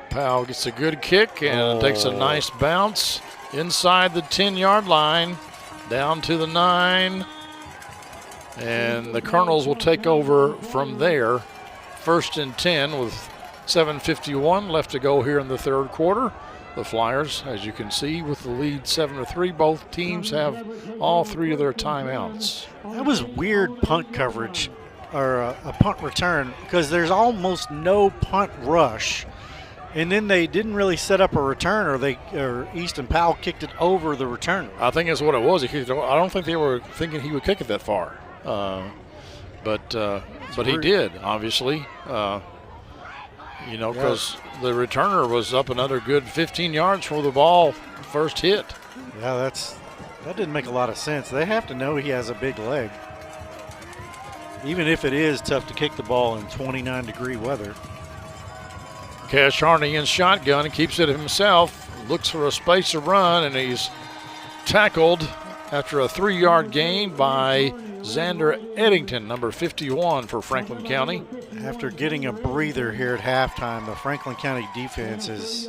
Speaker 1: Powell gets a good kick and takes a nice bounce inside the 10-yard line, down to the 9. And the Colonels will take over from there. 1st and 10 with 7:51 left to go here in the 3rd quarter. The Flyers, as you can see, with the lead 7-3, both teams have all 3 of their timeouts.
Speaker 6: That was weird punt coverage, or a punt return, because there's almost no punt rush. And then they didn't really set up a return, or Easton Powell kicked it over the returner.
Speaker 1: I think that's what it was. He kicked it. I don't think they were thinking he would kick it that far. But he did, obviously, because the returner was up another good 15 yards for the ball first hit.
Speaker 6: Yeah, that didn't make a lot of sense. They have to know he has a big leg, even if it is tough to kick the ball in 29-degree weather.
Speaker 1: Cash Harney in shotgun and keeps it himself, looks for a space to run, and he's tackled after a 3-yard gain by Xander Eddington, number 51 for Franklin County.
Speaker 6: After getting a breather here at halftime, the Franklin County defense is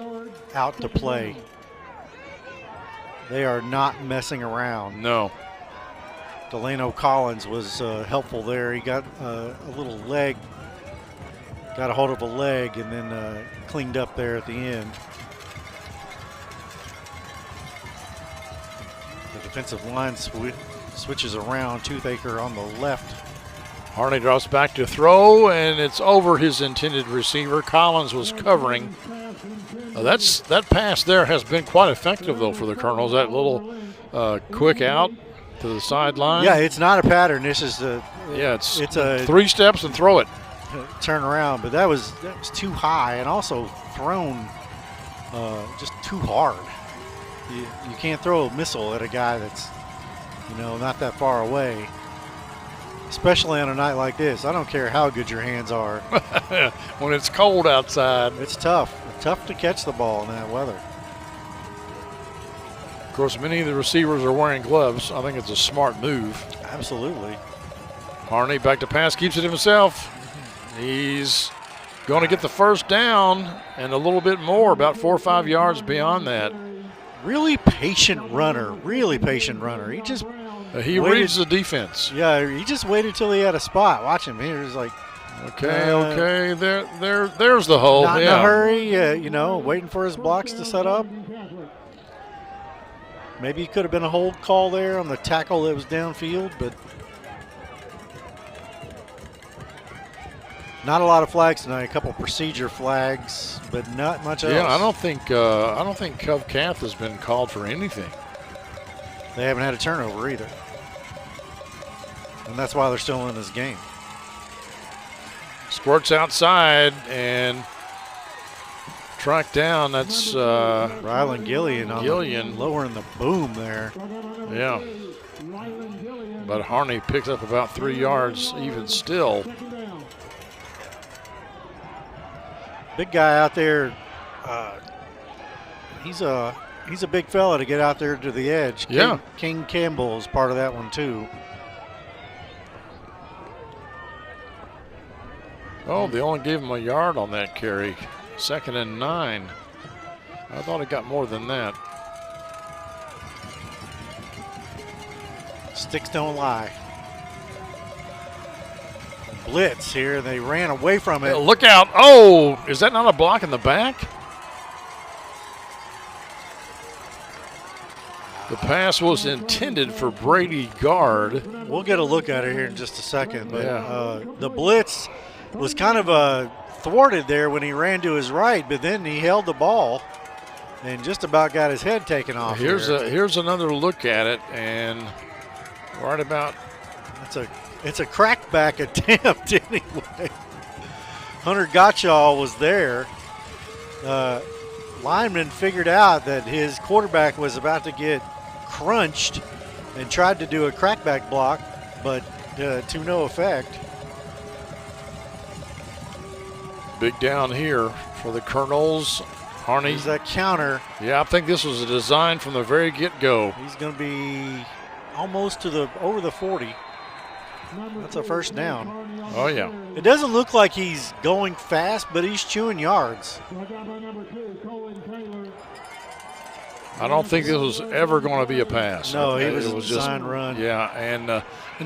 Speaker 6: out to play. They are not messing around.
Speaker 1: No.
Speaker 6: Delano Collins was helpful there. He got a little leg, got a hold of a leg, and then cleaned up there at the end. The defensive line switches around. Toothaker on the left.
Speaker 1: Harney drops back to throw, and it's over his intended receiver. Collins was covering. That pass there has been quite effective, though, for the Colonels. That little quick out to the sideline.
Speaker 6: Yeah, it's not a pattern. This is
Speaker 1: it's a 3 steps and throw it.
Speaker 6: Turn around, but that was too high and also thrown just too hard. You can't throw a missile at a guy that's not that far away, especially on a night like this. I don't care how good your hands are.
Speaker 1: When it's cold outside,
Speaker 6: it's tough to catch the ball in that weather.
Speaker 1: Of course, many of the receivers are wearing gloves. I think it's a smart move.
Speaker 6: Absolutely.
Speaker 1: Harney back to pass, keeps it himself. He's going to get the first down and a little bit more, about 4 or 5 yards beyond that.
Speaker 6: Really patient runner. He just
Speaker 1: He reads the defense.
Speaker 6: Yeah, he just waited till he had a spot. Watch him. He was like,
Speaker 1: okay. There's the hole.
Speaker 6: Not in a hurry, waiting for his blocks to set up. Maybe it could have been a hold call there on the tackle that was downfield, but not a lot of flags tonight. A couple procedure flags, but not much else.
Speaker 1: Yeah, I don't think Cov Cath has been called for anything.
Speaker 6: They haven't had a turnover either, and that's why they're still in this game.
Speaker 1: Squirts outside and tracked down. That's
Speaker 6: Rylan Gillian. Lowering the boom there.
Speaker 1: Yeah. But Harney picks up about 3 yards even still.
Speaker 6: Big guy out there. He's a big fella to get out there to the edge.
Speaker 1: Yeah.
Speaker 6: King Campbell is part of that one too.
Speaker 1: Oh, they only gave him a yard on that carry. 2nd and 9. I thought it got more than that.
Speaker 6: Sticks don't lie. Blitz here. They ran away from it.
Speaker 1: Look out. Oh, is that not a block in the back? The pass was intended for Brady Guard.
Speaker 6: We'll get a look at it here in just a second. But the blitz was kind of thwarted there when he ran to his right, but then he held the ball and just about got his head taken off.
Speaker 1: Here's another look at it, and right about
Speaker 6: it's a crackback attempt anyway. Hunter Gottschall was there. Lineman figured out that his quarterback was about to get crunched and tried to do a crackback block, but to no effect.
Speaker 1: Big down here for the Colonels. Harney.
Speaker 6: He's that counter.
Speaker 1: Yeah, I think this was a design from the very get-go.
Speaker 6: He's going to be almost to over the 40. That's a first down.
Speaker 1: Oh, yeah.
Speaker 6: It doesn't look like he's going fast, but he's chewing yards.
Speaker 1: I don't think this was ever going to be a pass.
Speaker 6: No, it was a design run.
Speaker 1: Yeah, and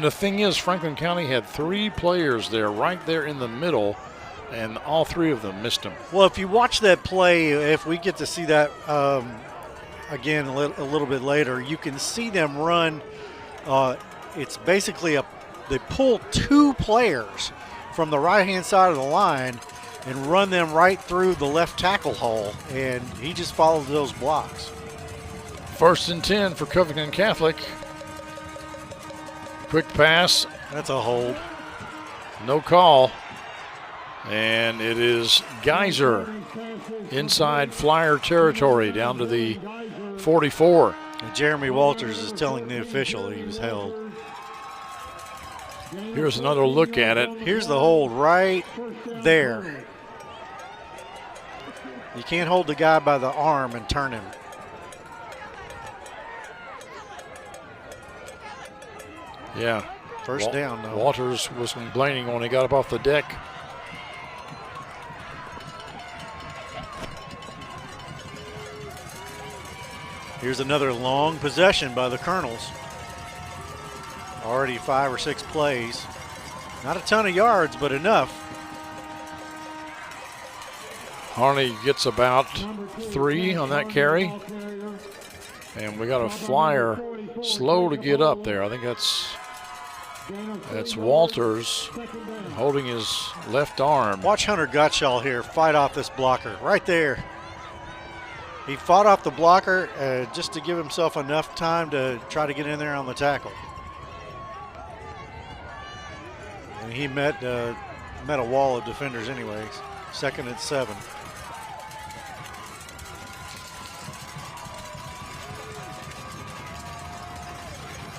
Speaker 1: the thing is, Franklin County had 3 players there, right there in the middle, and all 3 of them missed him.
Speaker 6: Well, if you watch that play, if we get to see that again a little bit later, you can see them run. It's basically they pull 2 players from the right-hand side of the line and run them right through the left tackle hole, and he just followed those blocks.
Speaker 1: 1st and 10 for Covington Catholic. Quick pass.
Speaker 6: That's a hold.
Speaker 1: No call. And it is Geyser inside Flyer territory down to the 44.
Speaker 6: And Jeremy Walters is telling the official he was held.
Speaker 1: Here's another look at it.
Speaker 6: Here's the hold right there. You can't hold the guy by the arm and turn him.
Speaker 1: Yeah.
Speaker 6: First down, though.
Speaker 1: Walters was complaining when he got up off the deck.
Speaker 6: Here's another long possession by the Colonels. Already 5 or 6 plays. Not a ton of yards, but enough.
Speaker 1: Harney gets about 3 on that carry. And we got a Flyer slow to get up there. I think that's Walters holding his left arm.
Speaker 6: Watch Hunter Gottschall here fight off this blocker right there. He fought off the blocker just to give himself enough time to try to get in there on the tackle. And he met a wall of defenders anyways. 2nd and 7.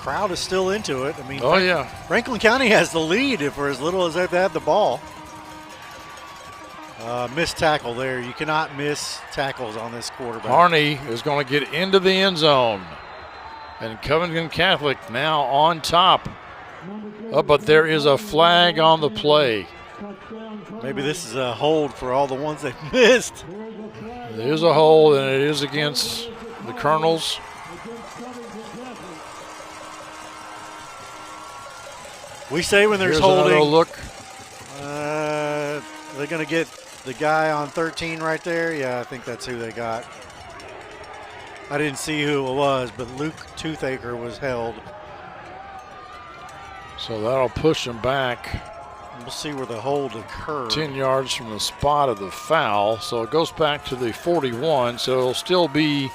Speaker 6: Crowd is still into it. I mean,
Speaker 1: oh yeah,
Speaker 6: Franklin County has the lead for as little as they've had the ball. Missed tackle there. You cannot miss tackles on this quarterback.
Speaker 1: Harney is going to get into the end zone. And Covington Catholic now on top. But there is a flag on the play.
Speaker 6: Maybe this is a hold for all the ones they've missed.
Speaker 1: It is a hold, and it is against the Colonels.
Speaker 6: We say when there's
Speaker 1: Here's
Speaker 6: holding.
Speaker 1: another look.
Speaker 6: They're going to get the guy on 13 right there. Yeah, I think that's who they got. I didn't see who it was, but Luke Toothaker was held.
Speaker 1: So that'll push him back.
Speaker 6: We'll see where the hold occurred.
Speaker 1: 10 yards from the spot of the foul. So it goes back to the 41. So it'll still be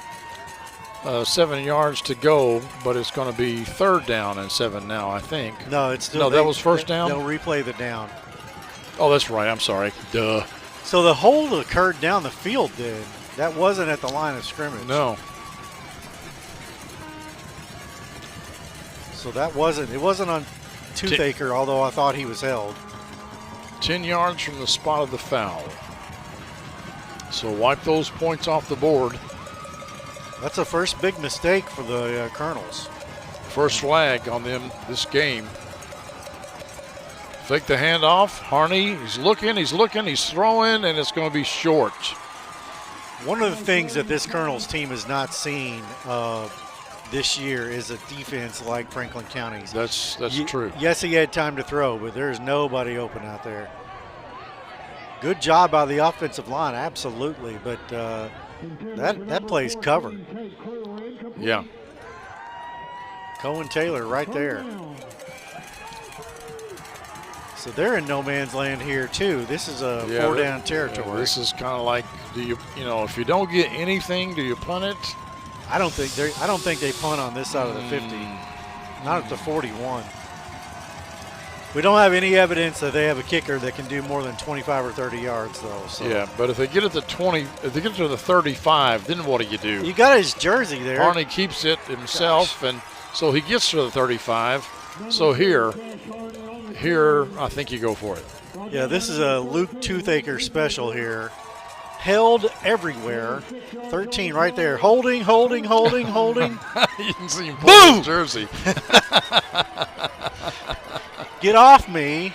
Speaker 1: 7 yards to go, but it's going to be 3rd down and 7 now, I think.
Speaker 6: No, it's still.
Speaker 1: No, that was first down?
Speaker 6: They'll replay the down.
Speaker 1: Oh, that's right. I'm sorry. Duh.
Speaker 6: So the hold occurred down the field, did. That wasn't at the line of scrimmage.
Speaker 1: No.
Speaker 6: So it wasn't on Toothaker, although I thought he was held.
Speaker 1: 10 yards from the spot of the foul. So wipe those points off the board.
Speaker 6: That's the first big mistake for the Colonels.
Speaker 1: First flag on them this game. Fake the handoff. Harney, he's looking, he's throwing, and it's going to be short.
Speaker 6: One of the things that this Colonels team has not seen this year is a defense like Franklin County's.
Speaker 1: That's true.
Speaker 6: Yes, he had time to throw, but there's nobody open out there. Good job by the offensive line, absolutely, but that play's covered.
Speaker 1: Yeah.
Speaker 6: Cohen Taylor right there. So they're in no man's land here too. This is a 4-down territory.
Speaker 1: Yeah, this is kind of like, if you don't get anything, do you punt it?
Speaker 6: I don't think they punt on this side of the 50. Not at the 41. We don't have any evidence that they have a kicker that can do more than 25 or 30 yards, though. So.
Speaker 1: Yeah, but if they get it to 20, if they get to the 35, then what do?
Speaker 6: You got his jersey there.
Speaker 1: Harney keeps it himself, and so he gets to the 35. So here, I think you go for it.
Speaker 6: Yeah, this is a Luke Toothaker special here. Held everywhere. 13 right there. Holding.
Speaker 1: You can see him pull
Speaker 6: Boom!
Speaker 1: his jersey.
Speaker 6: Get off me.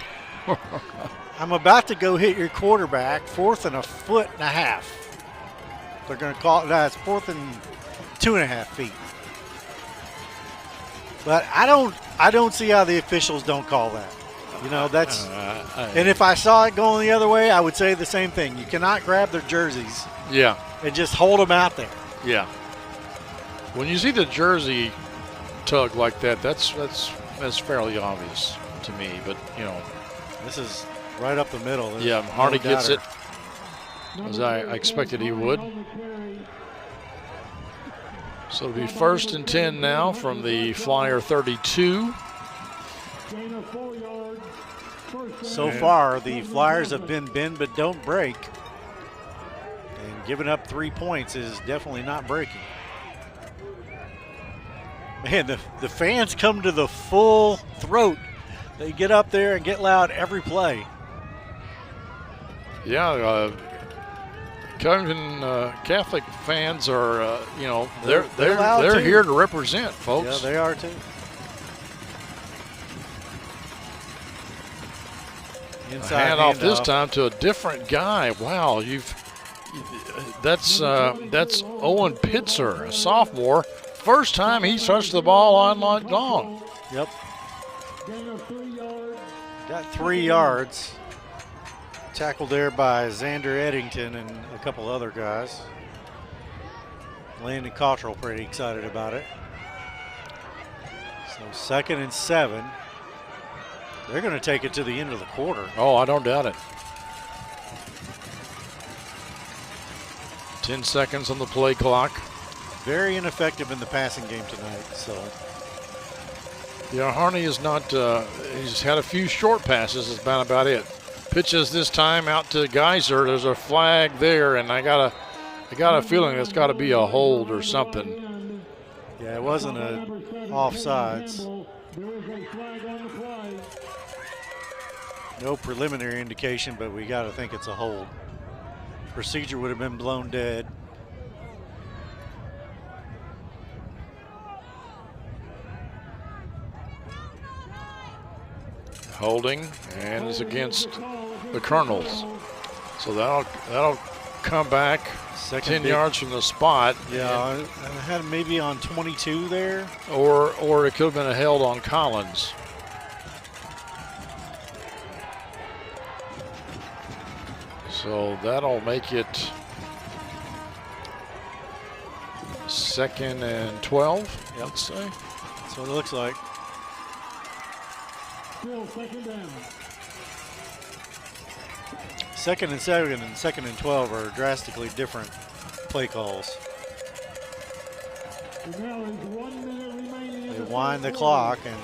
Speaker 6: I'm about to go hit your quarterback. 4th and a foot and a half. They're going to call it. No, it's 4th and 2.5 feet. But I don't see how the officials don't call that. That's and if I saw it going the other way, I would say the same thing. You cannot grab their jerseys.
Speaker 1: Yeah.
Speaker 6: And just hold them out there.
Speaker 1: Yeah. When you see the jersey tug like that, that's fairly obvious to me. But
Speaker 6: this is right up the middle.
Speaker 1: There's Harney gets it, as I expected he would. So it'll be 1st and 10 now from the Flyer 32.
Speaker 6: So far, the Flyers have been bend but don't break. And giving up 3 points is definitely not breaking. Man, the fans come to the full throat. They get up there and get loud every play.
Speaker 1: Yeah, Covington Catholic fans are, they're here to represent, folks.
Speaker 6: Yeah, they are too.
Speaker 1: Hand off this time to a different guy. Wow, that's Owen Pitzer, a sophomore. First time he's touched the ball on long.
Speaker 6: Yep. Got 3 yards. Tackled there by Xander Eddington and a couple other guys. Landon Cottrell pretty excited about it. So 2nd and 7. They're going to take it to the end of the quarter.
Speaker 1: Oh, I don't doubt it. 10 seconds on the play clock.
Speaker 6: Very ineffective in the passing game tonight. So,
Speaker 1: Harney is not. He's had a few short passes. That's about it. Pitches this time out to Geyser. There's a flag there, and I got a feeling it's got to be a hold or something.
Speaker 6: Yeah, it wasn't a offsides. No preliminary indication, but we got to think it's a hold. Procedure would have been blown dead.
Speaker 1: Holding, and it's against the Colonels. So that'll come back 10 yards from the spot.
Speaker 6: Yeah, I had maybe on 22 there.
Speaker 1: Or it could have been a held on Collins. So that'll make it 2nd and 12, let's say.
Speaker 6: That's what it looks like.
Speaker 9: Still second down.
Speaker 6: 2nd and 7 and 2nd and 12 are drastically different play calls.
Speaker 9: Now there's 1 minute remaining.
Speaker 6: They wind the clock, and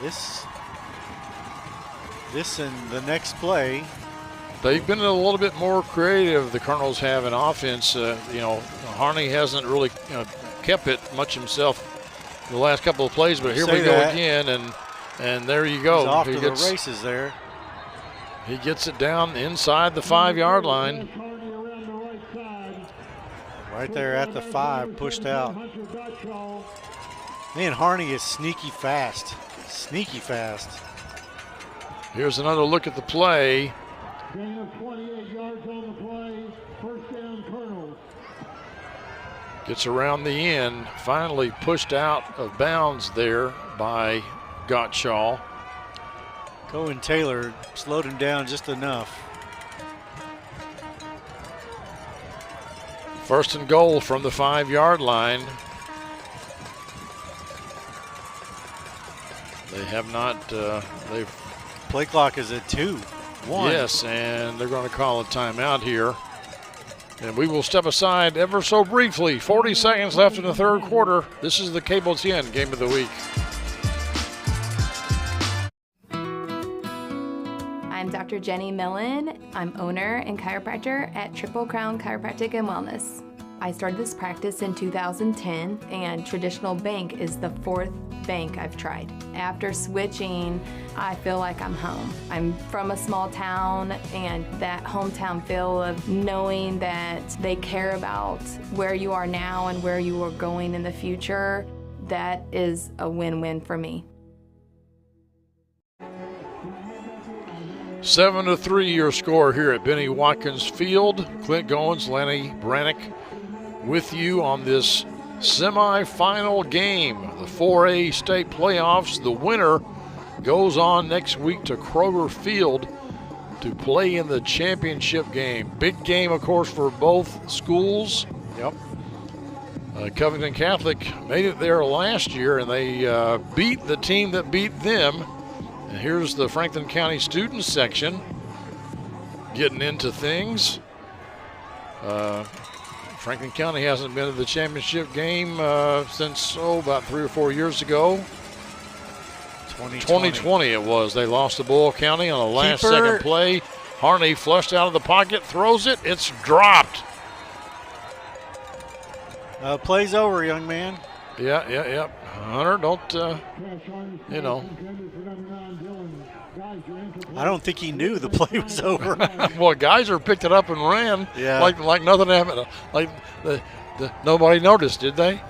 Speaker 6: this and the next play.
Speaker 1: They've been a little bit more creative, the Colonels have in offense. You know, Harney hasn't really kept it much himself the last couple of plays, but here we go again, and there you go.
Speaker 6: He's off to the races there.
Speaker 1: He gets it down inside the 5-yard line.
Speaker 6: Right there at the 5, pushed out. Man, Harney is sneaky fast. Sneaky fast.
Speaker 1: Here's another look at the play.
Speaker 9: Gain of 28 yards on the play. First down, Colonels.
Speaker 1: Gets around the end. Finally pushed out of bounds there by Gottschall.
Speaker 6: Cohen Taylor slowed him down just enough.
Speaker 1: 1st and goal from the 5-yard line. They have not, they've.
Speaker 6: Play clock is at 2-1.
Speaker 1: Yes, and they're going to call a timeout here. And we will step aside ever so briefly. 40 seconds left in the 3rd quarter. This is the Cable 10 Game of the Week.
Speaker 17: I'm Dr. Jenny Millen. I'm owner and chiropractor at Triple Crown Chiropractic and Wellness. I started this practice in 2010, and traditional bank is the 4th bank I've tried. After switching, I feel like I'm home. I'm from a small town, and that hometown feel of knowing that they care about where you are now and where you are going in the future, that is a win-win for me.
Speaker 1: 7-3 your score here at Benny Watkins Field. Clint Goins, Lenny Brannick with you on this semifinal game. The 4A state playoffs. The winner goes on next week to Kroger Field to play in the championship game. Big game, of course, for both schools.
Speaker 6: Yep.
Speaker 1: Covington Catholic made it there last year, and they beat the team that beat them. And here's the Franklin County student section getting into things. Franklin County hasn't been to the championship game since, about 3 or 4 years ago. 2020 it was. They lost to Boyle County on the last second play. Harney flushed out of the pocket, throws it. It's dropped.
Speaker 6: Play's over, young man.
Speaker 1: Yeah. Hunter, don't, you know.
Speaker 6: I don't think he knew the play was over.
Speaker 1: Well, Geyser picked it up and ran like nothing happened. Like nobody noticed, did they?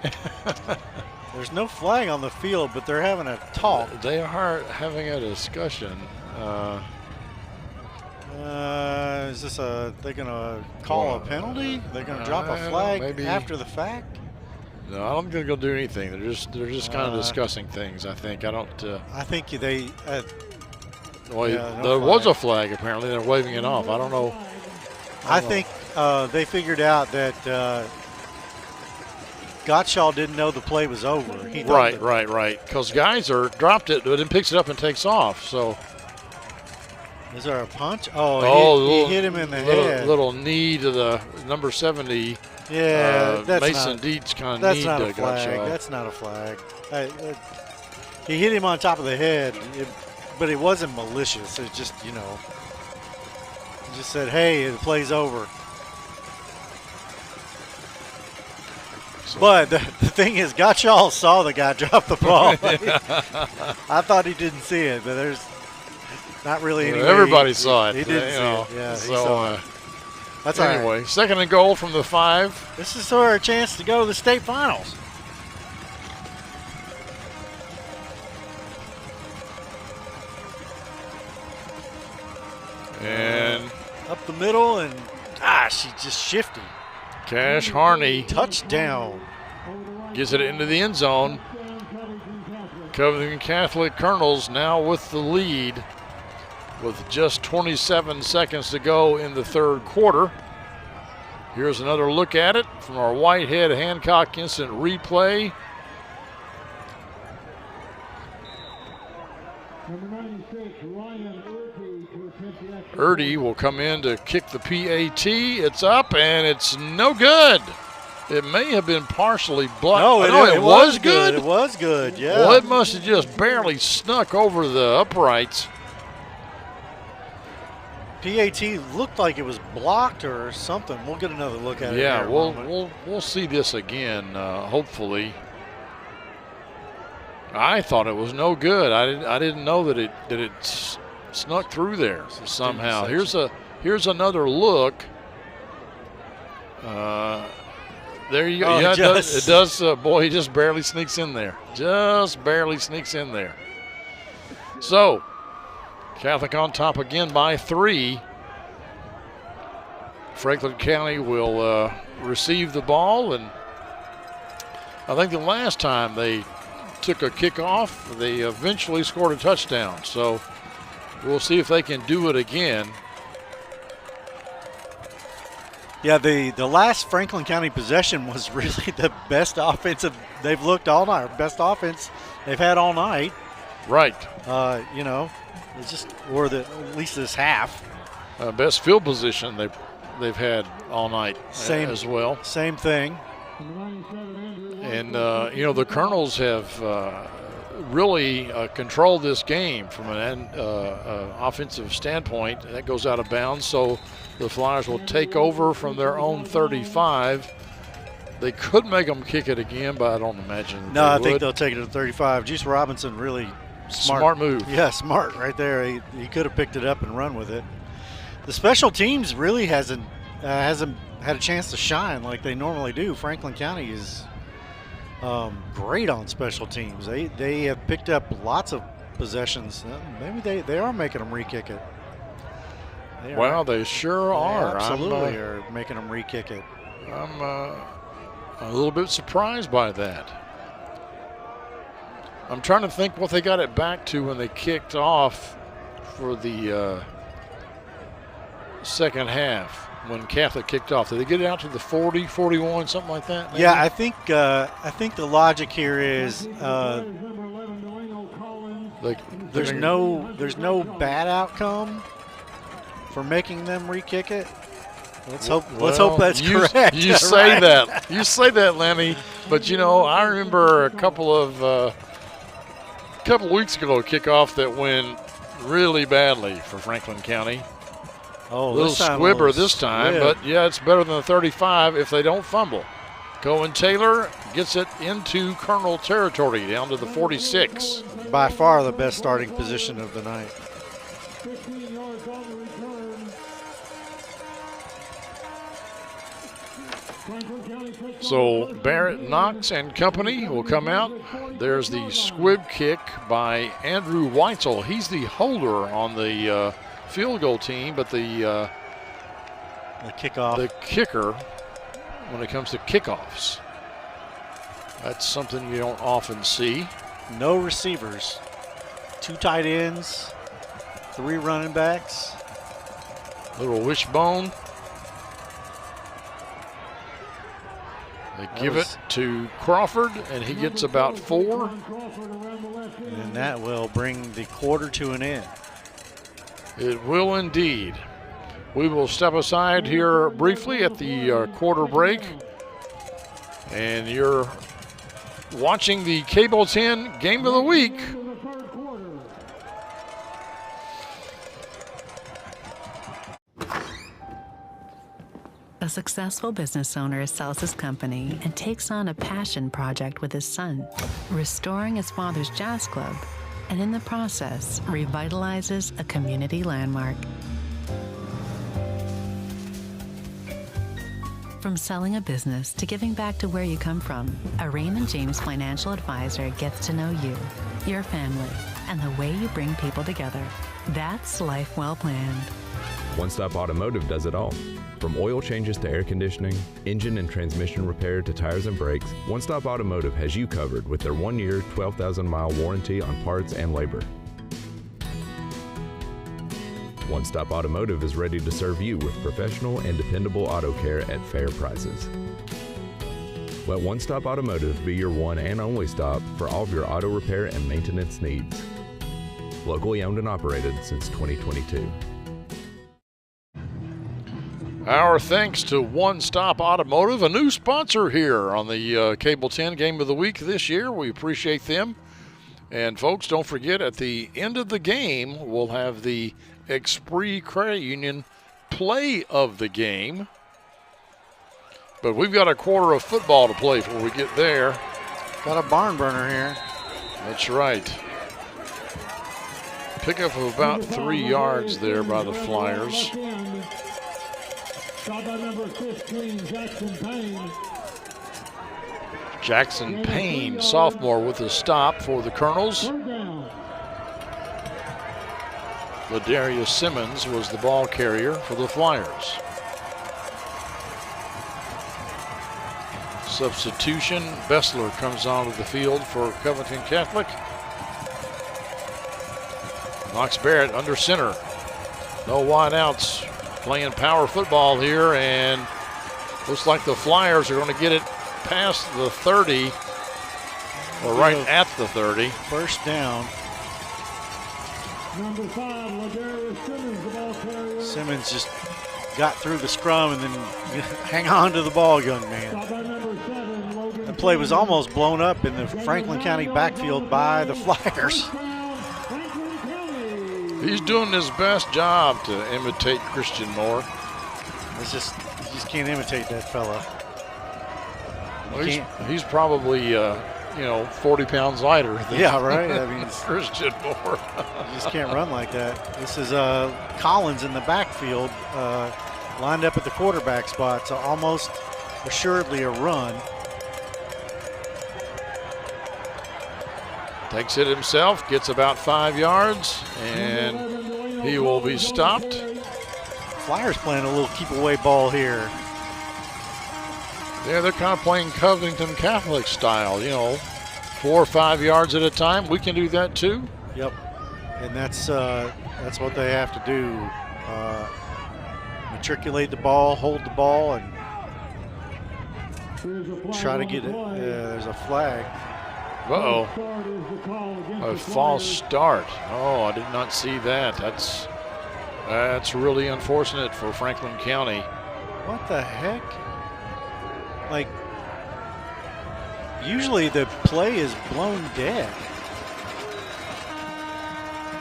Speaker 6: There's no flag on the field, but they're having a talk.
Speaker 1: They are having a discussion.
Speaker 6: Is this they're going to call a penalty? They're going to drop a flag after the fact?
Speaker 1: No, I don't think they'll do anything. They're just kind of discussing things. I think.
Speaker 6: I think they.
Speaker 1: There was a flag apparently. They're waving it off. I don't know.
Speaker 6: I think they figured out that Gottschall didn't know the play was over.
Speaker 1: Right. Because Geyser dropped it, but then picks it up and takes off. So.
Speaker 6: Is there a punch? He hit him in the head.
Speaker 1: Little knee to the number 70.
Speaker 6: Yeah, that's
Speaker 1: Mason
Speaker 6: not,
Speaker 1: Dietz kind of
Speaker 6: that's
Speaker 1: knee
Speaker 6: not
Speaker 1: to
Speaker 6: a flag.
Speaker 1: Gottschall.
Speaker 6: That's not a flag. He hit him on top of the head, but it wasn't malicious. It just, he just said, hey, the play's over. But the thing is, Gottschall saw the guy drop the ball. I thought he didn't see it, but there's not really any way.
Speaker 1: Everybody saw it.
Speaker 6: He didn't see it. Yeah,
Speaker 1: so,
Speaker 6: he saw it. That's
Speaker 1: anyway,
Speaker 6: right.
Speaker 1: 2nd and goal from the 5.
Speaker 6: This is our chance to go to the state finals.
Speaker 1: And
Speaker 6: up the middle, and she's just shifty.
Speaker 1: Cash Harney.
Speaker 6: Touchdown.
Speaker 1: Gets it into the end zone. Covington Catholic Colonels now with the lead. with just 27 seconds to go in the third quarter. Here's another look at it from our Whitehead Hancock instant replay.
Speaker 9: Number 96, Ryan Urty to attempt the extra.
Speaker 1: Urdy will come in to kick the PAT. It's up and it's no good. It may have been partially blocked.
Speaker 6: No, it was good. It was good, yeah.
Speaker 1: Well, it must have just barely snuck over the uprights.
Speaker 6: PAT looked like it was blocked or something. We'll get another look at it.
Speaker 1: Yeah, we'll see this again, hopefully. I thought it was no good. I didn't know that it snuck through there somehow. Here's another look. There you go.
Speaker 6: Oh,
Speaker 1: yeah, it does. Boy, he just barely sneaks in there. Just barely sneaks in there. So, Catholic on top again by 3. Franklin County will receive the ball, and I think the last time they took a kickoff, they eventually scored a touchdown. So we'll see if they can do it again.
Speaker 6: Yeah, the last Franklin County possession was really the best offensive they've looked all night, best offense they've had all night.
Speaker 1: Right.
Speaker 6: It's just at least this half.
Speaker 1: Best field position they've had all night as well.
Speaker 6: Same thing.
Speaker 1: And the Colonels have really controlled this game from an offensive standpoint. That goes out of bounds, so the Flyers will take over from their own 35. They could make them kick it again, but I don't imagine.
Speaker 6: No, I think they'll take it to 35. Juice Robinson really
Speaker 1: smart move.
Speaker 6: Yeah, smart right there. He could have picked it up and run with it. The special teams really hasn't had a chance to shine like they normally do. Franklin County is great on special teams. They have picked up lots of possessions. Maybe they are making them re-kick it.
Speaker 1: They sure are.
Speaker 6: Absolutely are making them re-kick it.
Speaker 1: I'm a little bit surprised by that. I'm trying to think what they got it back to when they kicked off for the second half. When Catholic kicked off, did they get it out to the 40, 41, something like that? Maybe?
Speaker 6: Yeah, I think the logic here is there's no bad outcome for making them re-kick it. Let's hope that's correct.
Speaker 1: You say that. You say that, Lenny. But I remember a couple weeks ago a kickoff that went really badly for Franklin County.
Speaker 6: Oh,
Speaker 1: a little squibber this time, but yeah, it's better than the 35 if they don't fumble. Cohen Taylor gets it into Colonel territory down to the 46.
Speaker 6: By far the best starting position of the night.
Speaker 9: 15 yards on the return.
Speaker 1: So Barrett, Knox, and company will come out. There's the squib kick by Andrew Weitzel. He's the holder on the field goal team, but the
Speaker 6: kickoff,
Speaker 1: the kicker when it comes to kickoffs. That's something you don't often see.
Speaker 6: No receivers, 2 tight ends, 3 running backs.
Speaker 1: Little wishbone. They give it to Crawford, and he gets about 4.
Speaker 6: And that will bring the quarter to an end.
Speaker 1: It will indeed. We will step aside here briefly at the quarter break. And you're watching the Cable 10 Game of the Week.
Speaker 12: A successful business owner sells his company and takes on a passion project with his son, restoring his father's jazz club, and in the process, revitalizes a community landmark. From selling a business to giving back to where you come from, a Raymond James financial advisor gets to know you, your family, and the way you bring people together. That's life well planned.
Speaker 13: One Stop Automotive does it all. From oil changes to air conditioning, engine and transmission repair to tires and brakes, One Stop Automotive has you covered with their 1-year, 12,000-mile warranty on parts and labor. One Stop Automotive is ready to serve you with professional and dependable auto care at fair prices. Let One Stop Automotive be your one and only stop for all of your auto repair and maintenance needs. Locally owned and operated since 2022.
Speaker 1: Our thanks to One Stop Automotive, a new sponsor here on the Cable 10 Game of the Week this year. We appreciate them. And folks, don't forget, at the end of the game, we'll have the Esprit Credit Union play of the game. But we've got a quarter of football to play before we get there.
Speaker 6: Got a barn burner here.
Speaker 1: That's right. Pickup of about 3 yards there by the Flyers.
Speaker 9: Shot by number 15, Jackson Payne.
Speaker 1: Jackson Payne, sophomore, with a stop for the Colonels. Ladarius Simmons was the ball carrier for the Flyers. Substitution, Bessler comes onto the field for Covington Catholic. Knox Barrett under center. No wideouts, playing power football here, and looks like the Flyers are going to get it past the 30, or right at the 30.
Speaker 6: First down.
Speaker 9: Number 5, Ladarius Simmons, the ball carrier.
Speaker 6: Simmons just got through the scrum and then hang on to the ball, young man. The play was almost blown up in the Franklin County backfield by the Flyers.
Speaker 1: He's doing his best job to imitate Christian Moore.
Speaker 6: You just can't imitate that fella.
Speaker 1: Well, he's probably 40 pounds lighter than
Speaker 6: right. I mean,
Speaker 1: Christian Moore.
Speaker 6: You just can't run like that. This is Collins in the backfield, lined up at the quarterback spot, so almost assuredly a run.
Speaker 1: Takes it himself, gets about 5 yards, and he will be stopped.
Speaker 6: Flyers playing a little keep-away ball here.
Speaker 1: Yeah, they're kind of playing Covington Catholic style, 4 or 5 yards at a time. We can do that too.
Speaker 6: Yep, and that's what they have to do. Matriculate the ball, hold the ball, and try to get it. There's a flag.
Speaker 1: Uh-oh. A false start. Oh, I did not see that. That's really unfortunate for Franklin County.
Speaker 6: What the heck? Like, usually the play is blown dead.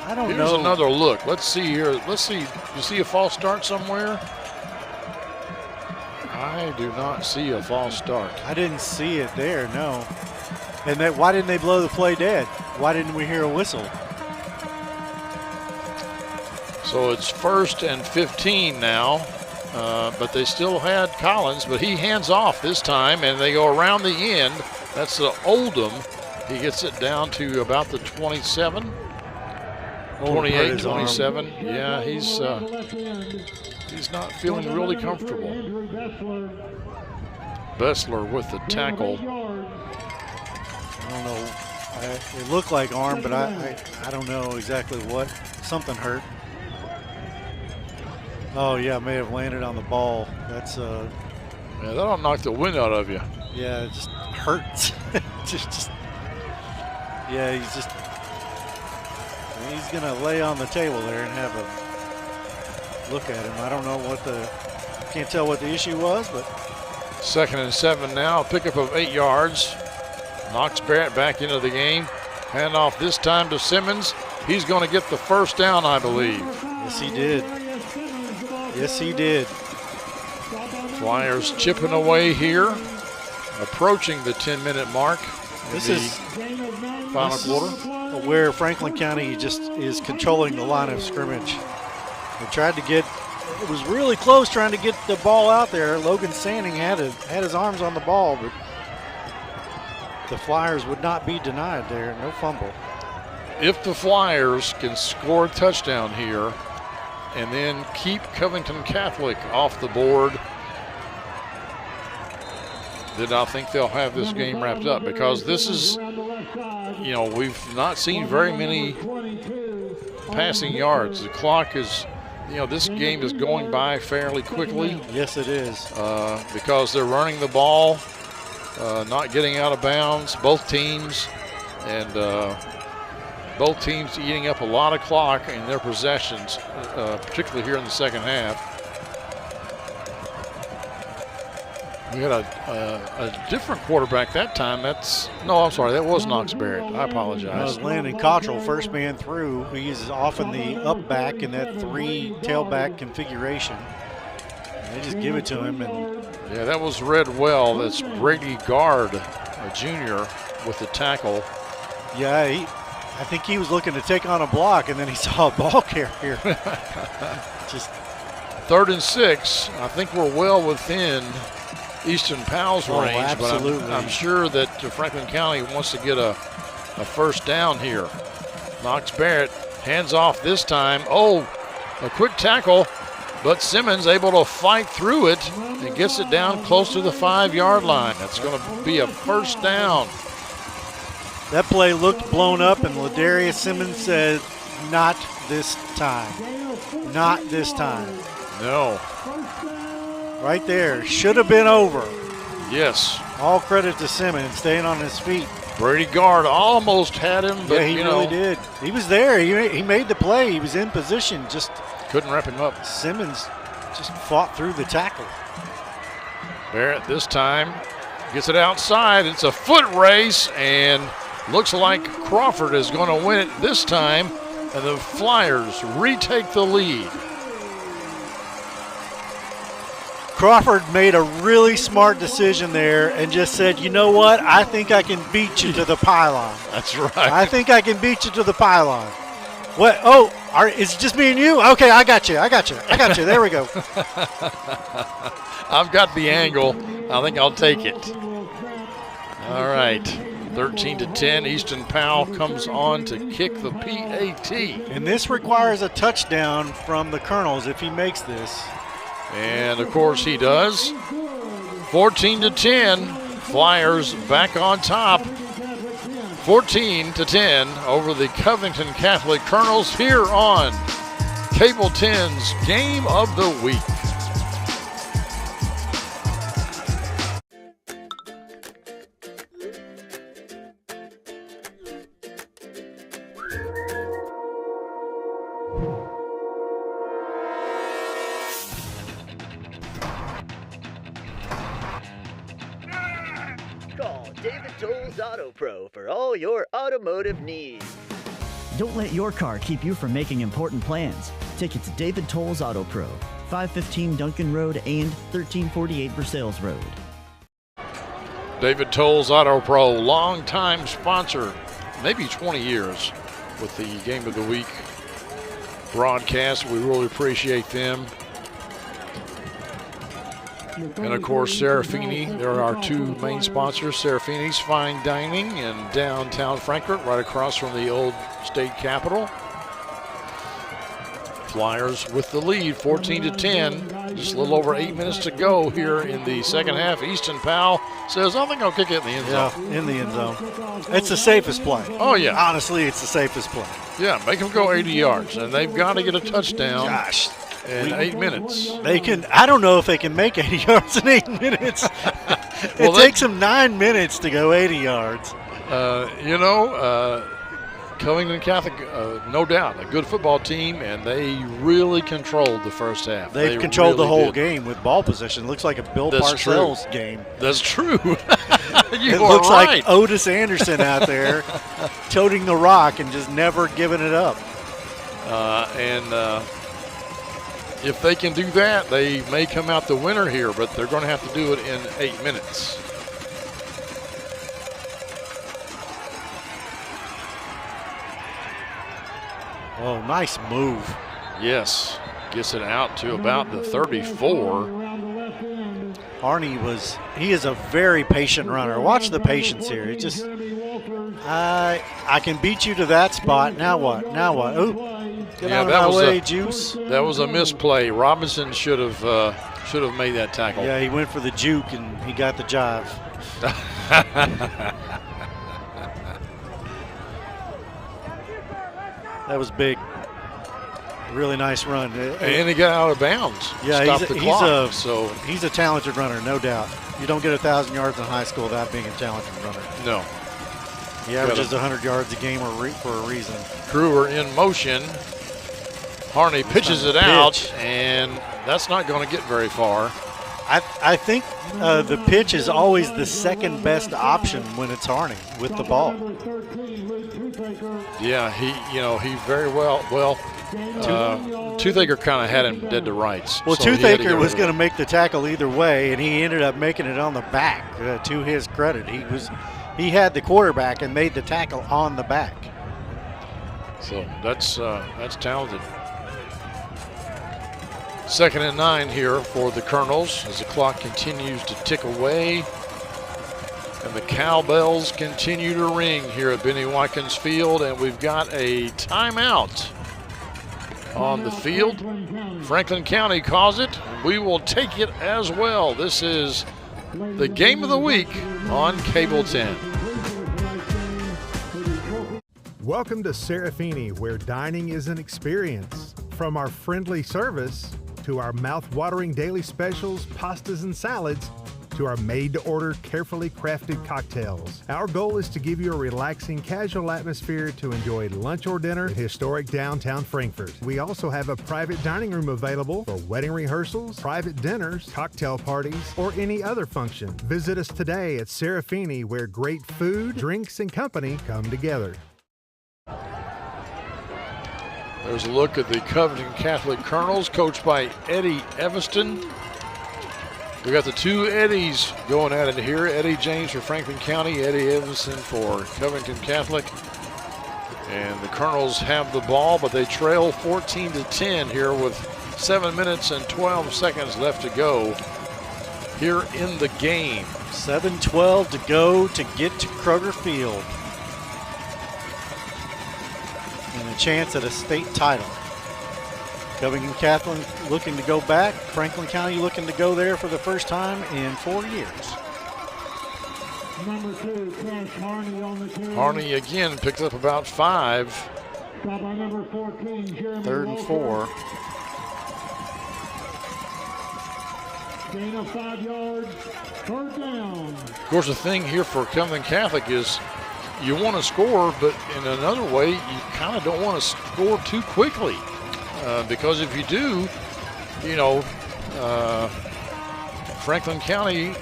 Speaker 6: I don't know.
Speaker 1: Here's another look. Let's see here. Let's see. You see a false start somewhere? I do not see a false start.
Speaker 6: I didn't see it there, no. And why didn't they blow the play dead? Why didn't we hear a whistle?
Speaker 1: So it's 1st and 15 now, but they still had Collins, but he hands off this time, and they go around the end. That's the Oldham. He gets it down to about the 27, 28, 27. Yeah, he's not feeling really comfortable. Bessler with the tackle.
Speaker 6: I don't know. It looked like arm, but I don't know exactly what. Something hurt. Oh yeah, may have landed on the ball. That's
Speaker 1: yeah, that'll knock the wind out of you.
Speaker 6: Yeah, it just hurts. Yeah, he's gonna lay on the table there and have a look at him. I don't know can't tell what the issue was, but
Speaker 1: 2nd and 7 now. Pickup of 8 yards. Knox Barrett back into the game. Handoff this time to Simmons. He's going to get the first down, I believe.
Speaker 6: Yes, he did. Yes, he did.
Speaker 1: Flyers chipping away here, approaching the 10-minute mark.
Speaker 6: This is
Speaker 1: final quarter.
Speaker 6: Where Franklin County just is controlling the line of scrimmage. They tried to get, it was really close trying to get the ball out there. Logan Sanning had his arms on the ball, but the Flyers would not be denied there. No fumble.
Speaker 1: If the Flyers can score a touchdown here and then keep Covington Catholic off the board, then I think they'll have this game wrapped up, because this is, we've not seen very many passing yards. The clock is you know, this game is going by fairly quickly.
Speaker 6: Yes, it is.
Speaker 1: Because they're running the ball, not getting out of bounds, both teams, and both teams eating up a lot of clock in their possessions, particularly here in the second half. We had a different quarterback that time. I'm sorry, that was Knox Barrett. I apologize.
Speaker 6: That was Landon Cottrell, first man through. He's often the up back in that 3 tailback configuration. And they just give it to him. And
Speaker 1: yeah, that was read well. That's Brady Gard, a junior, with the tackle.
Speaker 6: Yeah, I think he was looking to take on a block, and then he saw a ball carrier. Just
Speaker 1: 3rd and 6. I think we're well within Easton Powell's range,
Speaker 6: absolutely.
Speaker 1: But I'm sure that Franklin County wants to get a first down here. Knox Barrett hands off this time. Oh, a quick tackle, but Simmons able to fight through it and gets it down close to the 5-yard line. That's going to be a first down.
Speaker 6: That play looked blown up, and Ladarius Simmons said, "Not this time. Not this time."
Speaker 1: No.
Speaker 6: Right there. Should have been over.
Speaker 1: Yes.
Speaker 6: All credit to Simmons staying on his feet.
Speaker 1: Brady Gard almost had him, but
Speaker 6: yeah, he really did. He was there. He made the play. He was in position. Just
Speaker 1: couldn't wrap him up.
Speaker 6: Simmons just fought through the tackle.
Speaker 1: Barrett this time gets it outside. It's a foot race, and looks like Crawford is going to win it this time, and the Flyers retake the lead.
Speaker 6: Crawford made a really smart decision there and just said, you know what, I think I can beat you to the pylon.
Speaker 1: That's right.
Speaker 6: I think I can beat you to the pylon. What? Oh, is it just me and you? Okay, I got you. There we go.
Speaker 1: I've got the angle. I think I'll take it. All right. 13-10, Easton Powell comes on to kick the PAT.
Speaker 6: And this requires a touchdown from the Colonels if he makes this.
Speaker 1: And, of course, he does. 14-10, Flyers back on top. 14-10 over the Covington Catholic Colonels here on Cable 10's Game of the Week.
Speaker 4: Call David Tolles Auto Pro for all your automotive needs. Don't let your car keep you from making important plans. Take it to David Tolles Auto Pro, 515 Duncan Road and 1348 Versailles Road.
Speaker 1: David Tolles Auto Pro, longtime sponsor, maybe 20 years with the Game of the Week broadcast. We really appreciate them. And of course, Serafini, they're our two main sponsors. Serafini's Fine Dining in downtown Frankfort, right across from the old state capitol. Flyers with the lead, 14-10. Just a little over 8 minutes to go here in the second half. Easton Powell says, I think I'll kick it in the end zone.
Speaker 6: Yeah, in the end zone. It's the safest play.
Speaker 1: Oh, yeah.
Speaker 6: Honestly, it's the safest play.
Speaker 1: Yeah, make them go 80 yards, and they've got to get a touchdown.
Speaker 6: Gosh.
Speaker 1: In 8 minutes.
Speaker 6: They can. I don't know if they can make 80 yards in 8 minutes. It takes them 9 minutes to go 80 yards.
Speaker 1: Covington Catholic, no doubt, a good football team, and they really controlled the first half.
Speaker 6: They've controlled the whole game with ball possession. Looks like a Bill Parcells game.
Speaker 1: That's true.
Speaker 6: It looks like Otis Anderson out there toting the rock and just never giving it up.
Speaker 1: If they can do that, they may come out the winner here, but they're going to have to do it in 8 minutes.
Speaker 6: Oh, nice move.
Speaker 1: Yes. Gets it out to about the 34.
Speaker 6: Arnie he is a very patient runner. Watch the patience here. It just, I can beat you to that spot. Now what? Ooh. Get out of my way, Juice.
Speaker 1: That was a misplay. Robinson should have made that tackle.
Speaker 6: Yeah, he went for the juke and he got the jive. That was big. Really nice run.
Speaker 1: And he got out of bounds.
Speaker 6: Yeah,
Speaker 1: Stopped the clock.
Speaker 6: He's a talented runner, no doubt. You don't get 1,000 yards in high school without being a talented runner.
Speaker 1: No.
Speaker 6: He averages 100 yards a game for a reason.
Speaker 1: Crewer in motion. Harney pitches it out, and that's not going to get very far.
Speaker 6: I think the pitch is always the second best option when it's Harney with the ball.
Speaker 1: Yeah, he very well. Toothaker kind of had him dead to rights.
Speaker 6: Well,
Speaker 1: so
Speaker 6: Toothaker was going to make the tackle either way, and he ended up making it on the back. To his credit, he had the quarterback and made the tackle on the back.
Speaker 1: So that's talented. 2nd and 9 here for the Colonels as the clock continues to tick away. And the cowbells continue to ring here at Benny Watkins Field, and we've got a timeout on the field. Franklin County calls it. We will take it as well. This is the game of the week on Cable 10.
Speaker 5: Welcome to Serafini, where dining is an experience. From our friendly service to our mouth-watering daily specials, pastas and salads, to our made-to-order, carefully crafted cocktails. Our goal is to give you a relaxing, casual atmosphere to enjoy lunch or dinner in historic downtown Frankfort. We also have a private dining room available for wedding rehearsals, private dinners, cocktail parties, or any other function. Visit us today at Serafini, where great food, drinks, and company come together.
Speaker 1: There's a look at the Covington Catholic Colonels, coached by Eddie Evanston. We got the two Eddies going at it here. Eddie James for Franklin County, Eddie Evanston for Covington Catholic. And the Colonels have the ball, but they trail 14-10 here with 7 minutes and 12 seconds left to go here in the game.
Speaker 6: 7:12 to go to get to Kroger Field. And a chance at a state title. Covington Catholic looking to go back. Franklin County looking to go there for the first time in 4 years.
Speaker 9: Number 2, Cash Harney on the carry.
Speaker 1: Harney again picks up about 5.
Speaker 9: Stop by number 14, Jeremy
Speaker 6: 3rd and 4.
Speaker 9: Gain of 5 yards. 3rd down.
Speaker 1: Of course, the thing here for Covington Catholic is you want to score, but in another way, you kind of don't want to score too quickly. Because if you do, Franklin County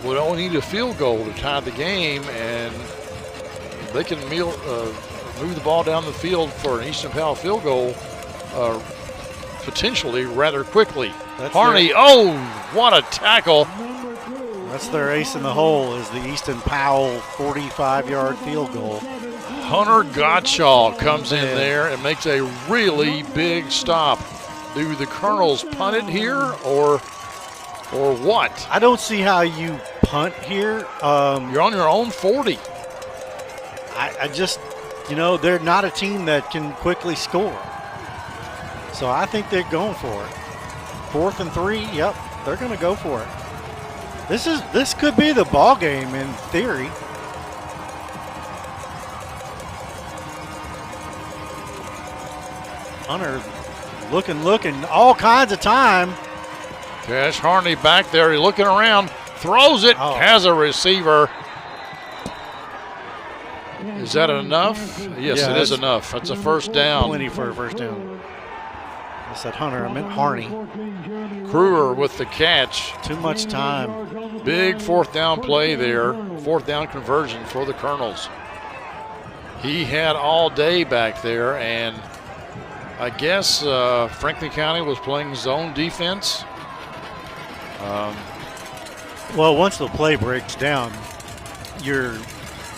Speaker 1: would only need a field goal to tie the game, and they can move the ball down the field for an Eastern Powell field goal potentially rather quickly. Harney, what a tackle.
Speaker 6: That's their ace in the hole, is the Easton Powell 45-yard field goal.
Speaker 1: Hunter Gottschall comes in there and makes a really big stop. Do the Colonels punt it here or what?
Speaker 6: I don't see how you punt here.
Speaker 1: You're on your own 40.
Speaker 6: I just, they're not a team that can quickly score. So I think they're going for it. 4th and 3, yep, they're going to go for it. This could be the ball game in theory. Hunter looking all kinds of time.
Speaker 1: Cash Harney back there, he's looking around, throws it, has a receiver. Is that enough? Yes, it is enough. That's a first down.
Speaker 6: Plenty for a first down. I said Hunter, I meant Harney.
Speaker 1: Crewer with the catch.
Speaker 6: Too much time.
Speaker 1: Big 4th down play there. 4th down conversion for the Colonels. He had all day back there, and I guess Franklin County was playing zone defense.
Speaker 6: Well, once the play breaks down, your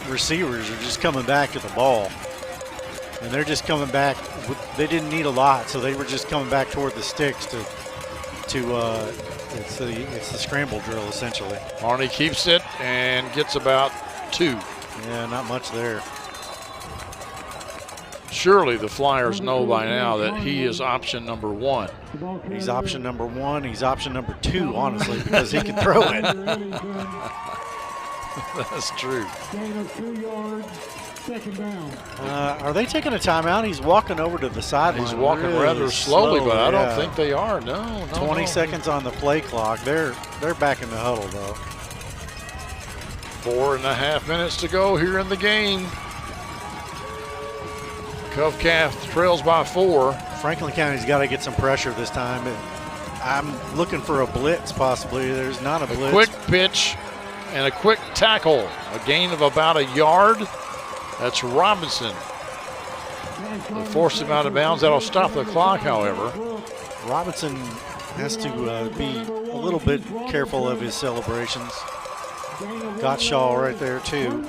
Speaker 6: receivers are just coming back to the ball. And they're just coming back. They didn't need a lot, so they were just coming back toward the sticks it's the scramble drill, essentially.
Speaker 1: Harney keeps it and gets about 2.
Speaker 6: Yeah, not much there.
Speaker 1: Surely the Flyers know by now that he is option number 1.
Speaker 6: He's option number 1. He's option number 2, honestly, because he can throw it.
Speaker 1: That's true.
Speaker 9: Gain of 2 yards, second down.
Speaker 6: Are they taking a timeout? He's walking over to the sideline.
Speaker 1: He's walking
Speaker 6: really
Speaker 1: rather slowly, but I don't
Speaker 6: yeah.
Speaker 1: think they are. No,
Speaker 6: 20 seconds on the play clock. They're back in the huddle, though.
Speaker 1: 4.5 minutes to go here in the game. Covcath trails by 4.
Speaker 6: Franklin County's got to get some pressure this time. I'm looking for a blitz, possibly. There's not a blitz.
Speaker 1: A quick pitch and a quick tackle. A gain of about a yard. That's Robinson. They forced him out of bounds. That'll stop the clock, however.
Speaker 6: Robinson has to be a little bit careful of his celebrations. Got Shaw right there, too.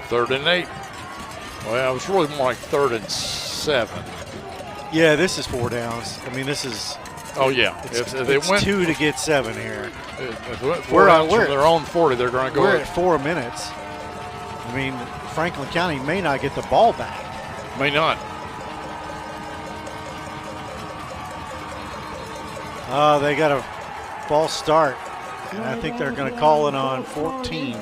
Speaker 1: Third and 8. Well, it was really more like 3rd and 7.
Speaker 6: Yeah, this is 4 downs. I mean, this is.
Speaker 1: Oh yeah,
Speaker 6: It's 2 to get 7 here.
Speaker 1: If they went 4 downs from their own 40, they're going to go.
Speaker 6: We're at 4 minutes. I mean, Franklin County may not get the ball back.
Speaker 1: May not.
Speaker 6: They got a false start. And I think they're going to call it on 14.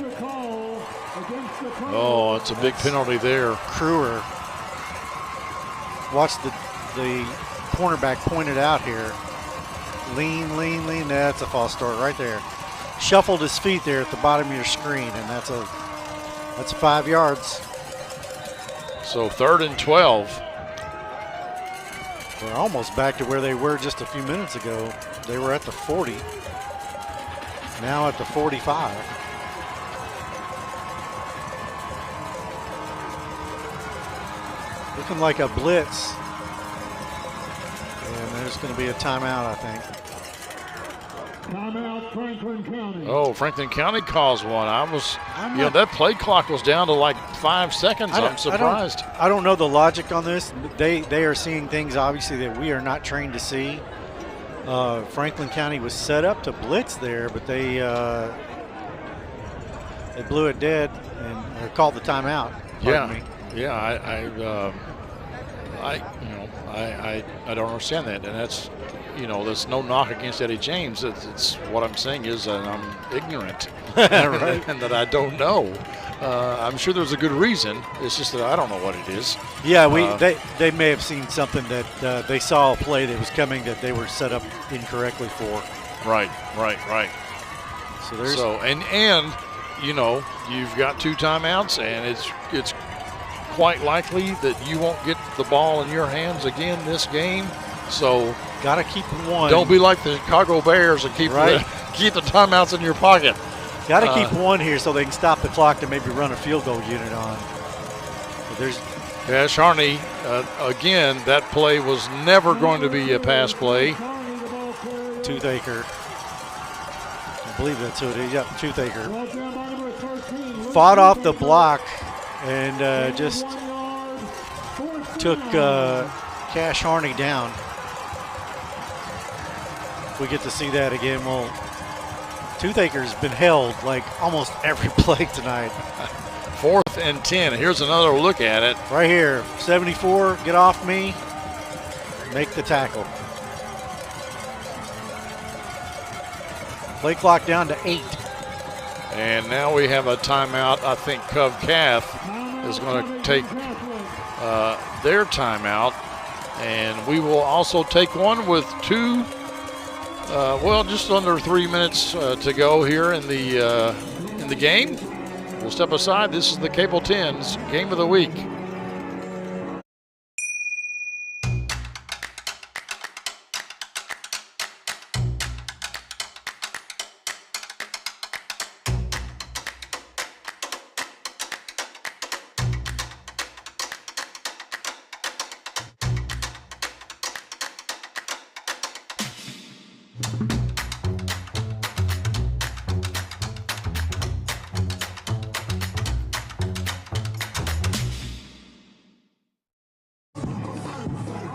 Speaker 1: Oh, it's a big penalty there.
Speaker 6: Crewer. Watch the cornerback pointed out here. Lean. That's a false start right there. Shuffled his feet there at the bottom of your screen, and that's 5 yards.
Speaker 1: So 3rd and 12.
Speaker 6: We're almost back to where they were just a few minutes ago. They were at the 40. Now at the 45. Looking like a blitz. And there's going to be a timeout, I think.
Speaker 9: Timeout, Franklin County.
Speaker 1: Oh, Franklin County calls one. That play clock was down to like 5 seconds. I'm surprised.
Speaker 6: I don't know the logic on this. They are seeing things, obviously, that we are not trained to see. Franklin County was set up to blitz there, but they blew it dead and called the timeout. Pardon me.
Speaker 1: Yeah. I don't understand that, and that's no knock against Eddie James. It's what I'm saying is that I'm ignorant,
Speaker 6: right.
Speaker 1: and that I don't know. I'm sure there's a good reason. It's just that I don't know what it is.
Speaker 6: Yeah, they may have seen something that they saw a play that was coming that they were set up incorrectly for.
Speaker 1: Right.
Speaker 6: So
Speaker 1: and you've got 2 timeouts, and it's quite likely that you won't get the ball in your hands again this game. So
Speaker 6: got to keep one.
Speaker 1: Don't be like the Chicago Bears and keep the timeouts in your pocket.
Speaker 6: Got to keep one here so they can stop the clock to maybe run a field goal unit on. But there's
Speaker 1: Cash Harney, again, that play was never going to be a pass play.
Speaker 6: Toothaker. I believe that's who it is. Yep, Toothaker. Fought off the block and just took Cash Harney down. If we get to see that again, Toothaker's been held like almost every play tonight.
Speaker 1: 4th and 10. Here's another look at it.
Speaker 6: Right here, 74, get off me, make the tackle. Play clock down to 8.
Speaker 1: And now we have a timeout. I think Covcath is going to take their timeout. And we will also take one with just under 3 minutes to go here in the game. We'll step aside. This is the Cable 10's Game of the Week.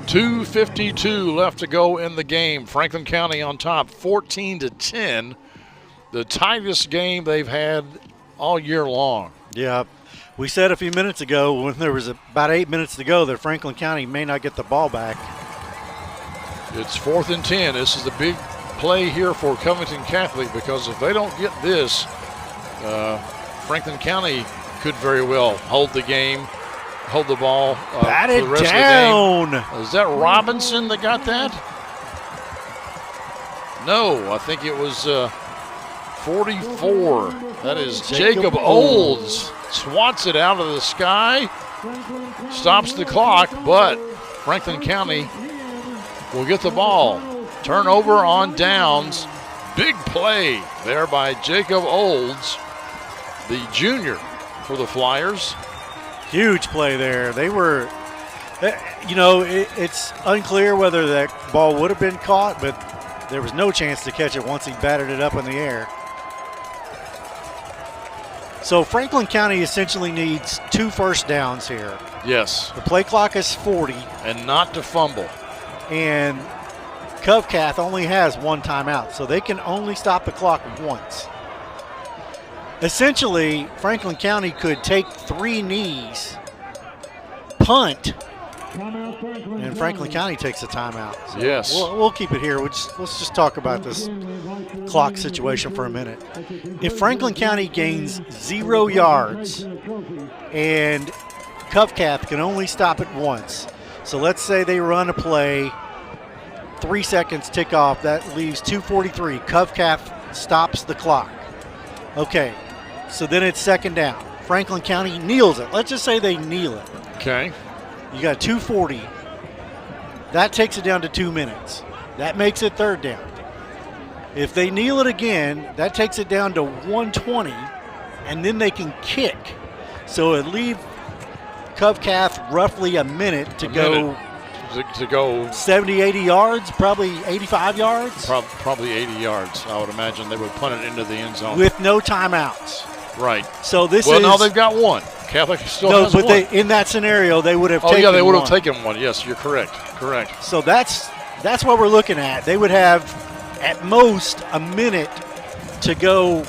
Speaker 1: .252 left to go in the game. Franklin County on top, 14-10. The tightest game they've had all year long.
Speaker 6: Yeah, we said a few minutes ago when there was about 8 minutes to go that Franklin County may not get the ball back.
Speaker 1: It's 4th and 10. This is the big play here for Covington Catholic, because if they don't get this, Franklin County could very well hold the game, hold the ball for the rest
Speaker 6: down.
Speaker 1: of the game. Is that Robinson that got that? No, I think it was 44. That is Jacob Olds. Swats it out of the sky, stops the clock, but Franklin County will get the ball. Turnover on downs. Big play there by Jacob Olds, the junior for the Flyers.
Speaker 6: Huge play there. They were, it's unclear whether that ball would have been caught, but there was no chance to catch it once he batted it up in the air. So Franklin County essentially needs 2 first downs here.
Speaker 1: Yes.
Speaker 6: The play clock is 40.
Speaker 1: And not to fumble.
Speaker 6: And Covcath only has 1 timeout, so they can only stop the clock once. Essentially, Franklin County could take 3 knees, punt, and Franklin County takes a timeout. So
Speaker 1: yes.
Speaker 6: We'll keep it here. Let's just talk about this clock situation for a minute. If Franklin County gains 0 yards and Covcath can only stop it once, so let's say they run a play, 3 seconds tick off, that leaves 2:43. Covcath stops the clock. Okay, so then it's second down. Franklin County kneels it. Let's just say they kneel it.
Speaker 1: Okay.
Speaker 6: You got 2:40. That takes it down to 2 minutes. That makes it third down. If they kneel it again, that takes it down to 1:20, and then they can kick. So it leaves Covcath roughly a minute to go.
Speaker 1: To go
Speaker 6: 70, 80 yards, probably 85 yards?
Speaker 1: Probably 80 yards. I would imagine they would punt it into the end zone.
Speaker 6: With no timeouts.
Speaker 1: Right.
Speaker 6: So this
Speaker 1: well, now they've got 1. Catholic still has 1.
Speaker 6: But in that scenario, they would have taken 1.
Speaker 1: Oh, yeah, they would have taken 1. Yes, you're correct. Correct.
Speaker 6: So that's what we're looking at. They would have, at most, a minute to go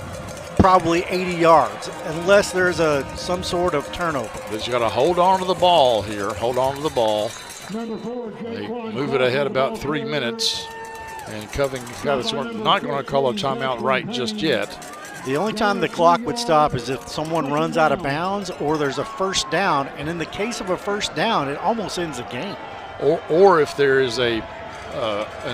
Speaker 6: probably 80 yards, unless there's some sort of turnover.
Speaker 1: But you got to hold on to the ball here. Hold on to the ball. They move it ahead about 3 minutes, and Covington's not going to call a timeout right just yet.
Speaker 6: The only time the clock would stop is if someone runs out of bounds or there's a first down, and in the case of a first down, it almost ends the game.
Speaker 1: Or if there is an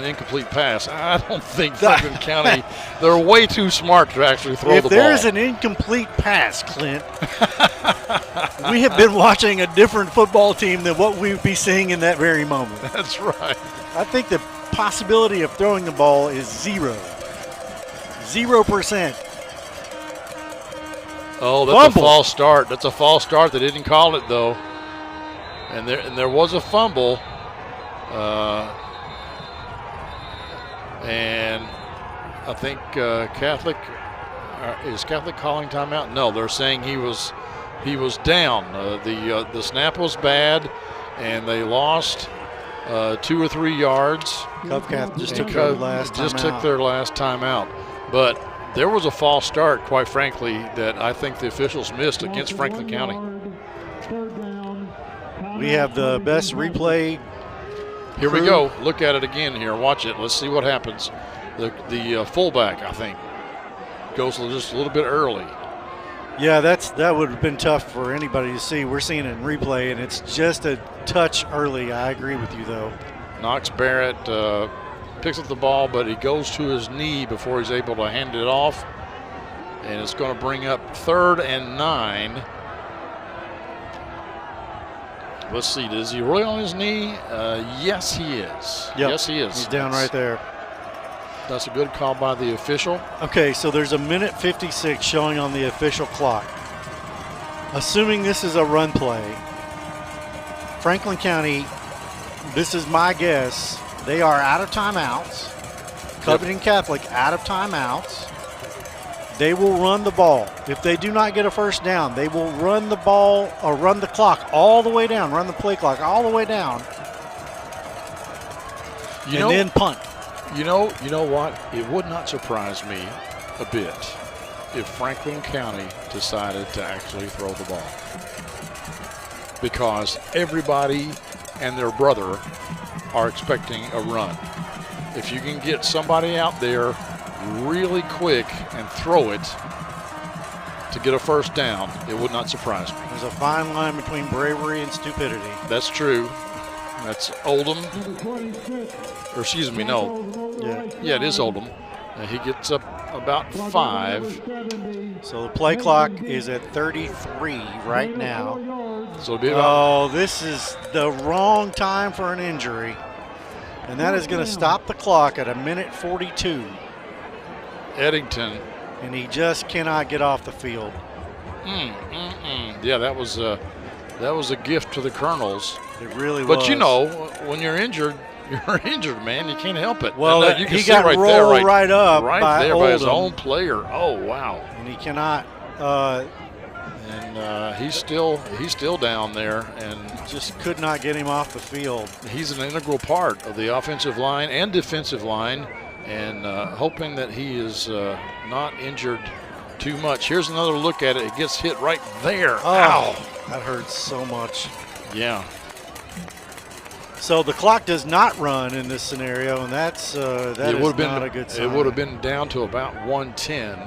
Speaker 1: incomplete pass. I don't think Franklin County, they're way too smart to actually throw the ball.
Speaker 6: If there's an incomplete pass, Clint, we have been watching a different football team than what we would be seeing in that very moment.
Speaker 1: That's right.
Speaker 6: I think the possibility of throwing the ball is 0%.
Speaker 1: Oh, that's a false start. That's a false start. They didn't call it, though. And there was a fumble. And I think Catholic is Catholic calling timeout? No, they're saying he was down. The snap was bad, and they lost 2 or 3 yards.
Speaker 6: Covcath just took their last
Speaker 1: timeout. But there was a false start, quite frankly, that I think the officials missed against Franklin County.
Speaker 6: We have the best replay.
Speaker 1: Here we go. Look at it again here. Watch it. Let's see what happens. The fullback, I think, goes just a little bit early.
Speaker 6: Yeah, that would have been tough for anybody to see. We're seeing it in replay, and it's just a touch early. I agree with you, though.
Speaker 1: Knox Barrett picks up the ball, but he goes to his knee before he's able to hand it off. And it's going to bring up 3rd and 9. Let's see, is he really on his knee? Yes, he is.
Speaker 6: Yep.
Speaker 1: Yes, he is.
Speaker 6: He's down right there.
Speaker 1: That's a good call by the official.
Speaker 6: Okay, so there's a minute 56 showing on the official clock. Assuming this is a run play, Franklin County, this is my guess, they are out of timeouts. Covington Catholic out of timeouts. They will run the ball. If they do not get a first down, they will run the ball or run the clock all the way down, run the play clock all the way down, and then punt.
Speaker 1: You know what? It would not surprise me a bit if Franklin County decided to actually throw the ball, because everybody and their brother are expecting a run. if you can get somebody out there really quick and throw it to get a first down, it would not surprise me.
Speaker 6: There's a fine line between bravery and stupidity.
Speaker 1: That's true. That's Oldham. Or excuse me, no. Yeah, it is Oldham. And he gets up about 5.
Speaker 6: So the play clock is at 33 right now.
Speaker 1: So it'll be about
Speaker 6: this is the wrong time for an injury. And that is going to stop the clock at 1:42.
Speaker 1: Eddington.
Speaker 6: And he just cannot get off the field.
Speaker 1: Yeah, that was a gift to the Colonels.
Speaker 6: It really was.
Speaker 1: But you know, when you're injured, you're injured, man. You can't help it.
Speaker 6: Well,
Speaker 1: you can
Speaker 6: he
Speaker 1: see
Speaker 6: got
Speaker 1: right
Speaker 6: rolled
Speaker 1: there,
Speaker 6: right up
Speaker 1: right
Speaker 6: by
Speaker 1: there by his
Speaker 6: Oldham.
Speaker 1: own player. Oh wow!
Speaker 6: And he cannot.
Speaker 1: He's still down there, and
Speaker 6: just could not get him off the field.
Speaker 1: He's an integral part of the offensive line and defensive line, and hoping that he is not injured too much. Here's another look at it. It gets hit right there.
Speaker 6: Oh,
Speaker 1: ow!
Speaker 6: That hurts so much.
Speaker 1: Yeah.
Speaker 6: So the clock does not run in this scenario, and that is not a good sign.
Speaker 1: It would have been down to about 110.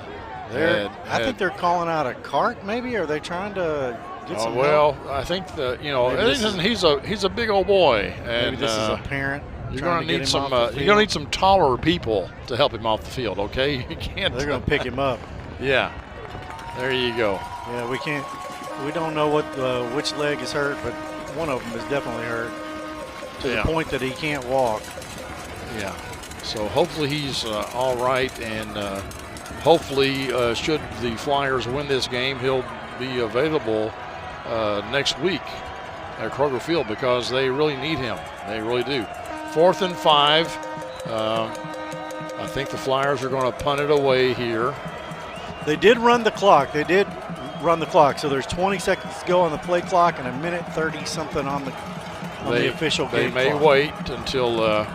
Speaker 6: I think they're calling out a cart. Maybe are they trying to get some
Speaker 1: help?
Speaker 6: help?
Speaker 1: I think he's a big old boy, and
Speaker 6: maybe this is a parent.
Speaker 1: You're going to need some. You're going to need some taller people to help him off the field. Okay, you can't.
Speaker 6: They're going to pick him up.
Speaker 1: Yeah, there you go.
Speaker 6: Yeah, we can't. We don't know which leg is hurt, but one of them is definitely hurt to the point that he can't walk.
Speaker 1: Yeah. So hopefully he's all right, and hopefully should the Flyers win this game, he'll be available next week at Kroger Field because they really need him. They really do. 4th and 5. I think the Flyers are going to punt it away here.
Speaker 6: They did run the clock. So there's 20 seconds to go on the play clock and 1:30 something on the official game clock.
Speaker 1: They may wait until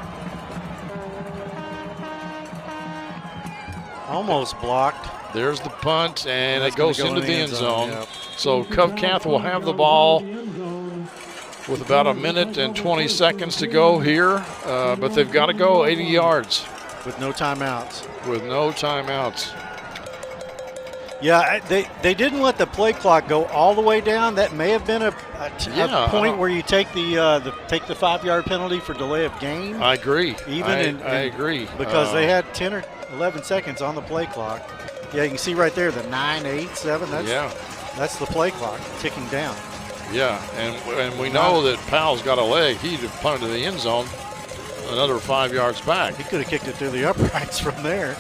Speaker 6: almost blocked.
Speaker 1: There's the punt, and it goes into the end zone. Yep. So Covington will have the ball with about 1:20 to go here, but they've got to go 80 yards.
Speaker 6: With no timeouts. Yeah, they didn't let the play clock go all the way down. That may have been a point where you take the 5-yard penalty for delay of game.
Speaker 1: I agree.
Speaker 6: I agree because they had 10 or 11 seconds on the play clock. Yeah, you can see right there the 9, 8, 7. That's the play clock ticking down.
Speaker 1: Yeah, and we know that Powell's got a leg. He'd have punted to the end zone another 5 yards back.
Speaker 6: He could have kicked it through the uprights from there.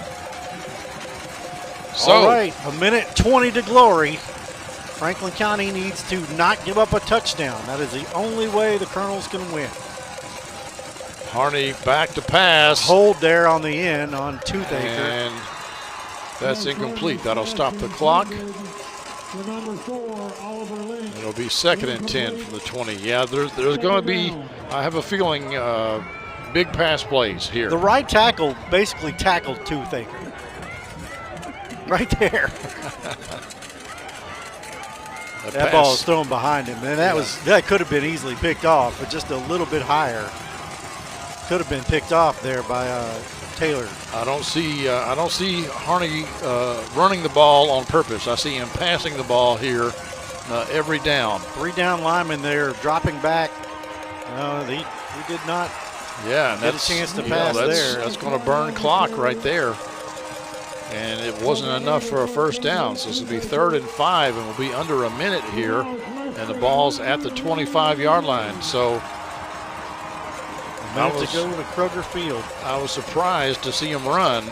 Speaker 1: So,
Speaker 6: all right, 1:20 to glory. Franklin County needs to not give up a touchdown. That is the only way the Colonels can win.
Speaker 1: Harney back to pass.
Speaker 6: Hold there on the end on Toothaker.
Speaker 1: And that's incomplete. That'll stop the clock. It'll be 2nd and 10 from the 20. Yeah, there's going to be, I have a feeling, big pass plays here.
Speaker 6: The right tackle basically tackled Toothaker. Right there. That ball is thrown behind him, and that could have been easily picked off, but just a little bit higher. Could have been picked off there by Taylor.
Speaker 1: I don't see Harney running the ball on purpose. I see him passing the ball here every down.
Speaker 6: 3 down linemen there dropping back. He did not get a chance to pass there.
Speaker 1: That's going to burn clock right there. And it wasn't enough for a first down. So this will be 3rd and 5, and we'll be under a minute here. And the ball's at the 25-yard line. So
Speaker 6: a minute to go to Kroger Field.
Speaker 1: I was surprised to see him run.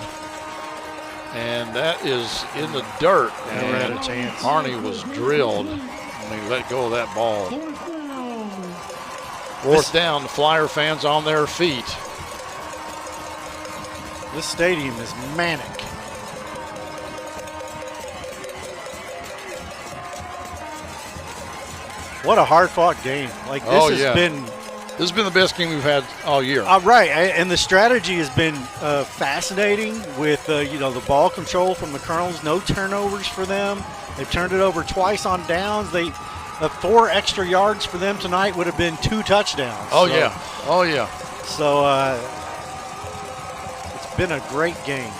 Speaker 1: And that is in the dirt.
Speaker 6: Never had a chance.
Speaker 1: Harney was drilled when he let go of that ball. 4th down, the Flyer fans on their feet.
Speaker 6: This stadium is manic. What a hard-fought game! This has been
Speaker 1: the best game we've had all year.
Speaker 6: Right, and the strategy has been fascinating with the ball control from the Colonels. No turnovers for them. They've turned it over twice on downs. 4 extra yards for them tonight would have been 2 touchdowns.
Speaker 1: Oh yeah.
Speaker 6: So been a great game.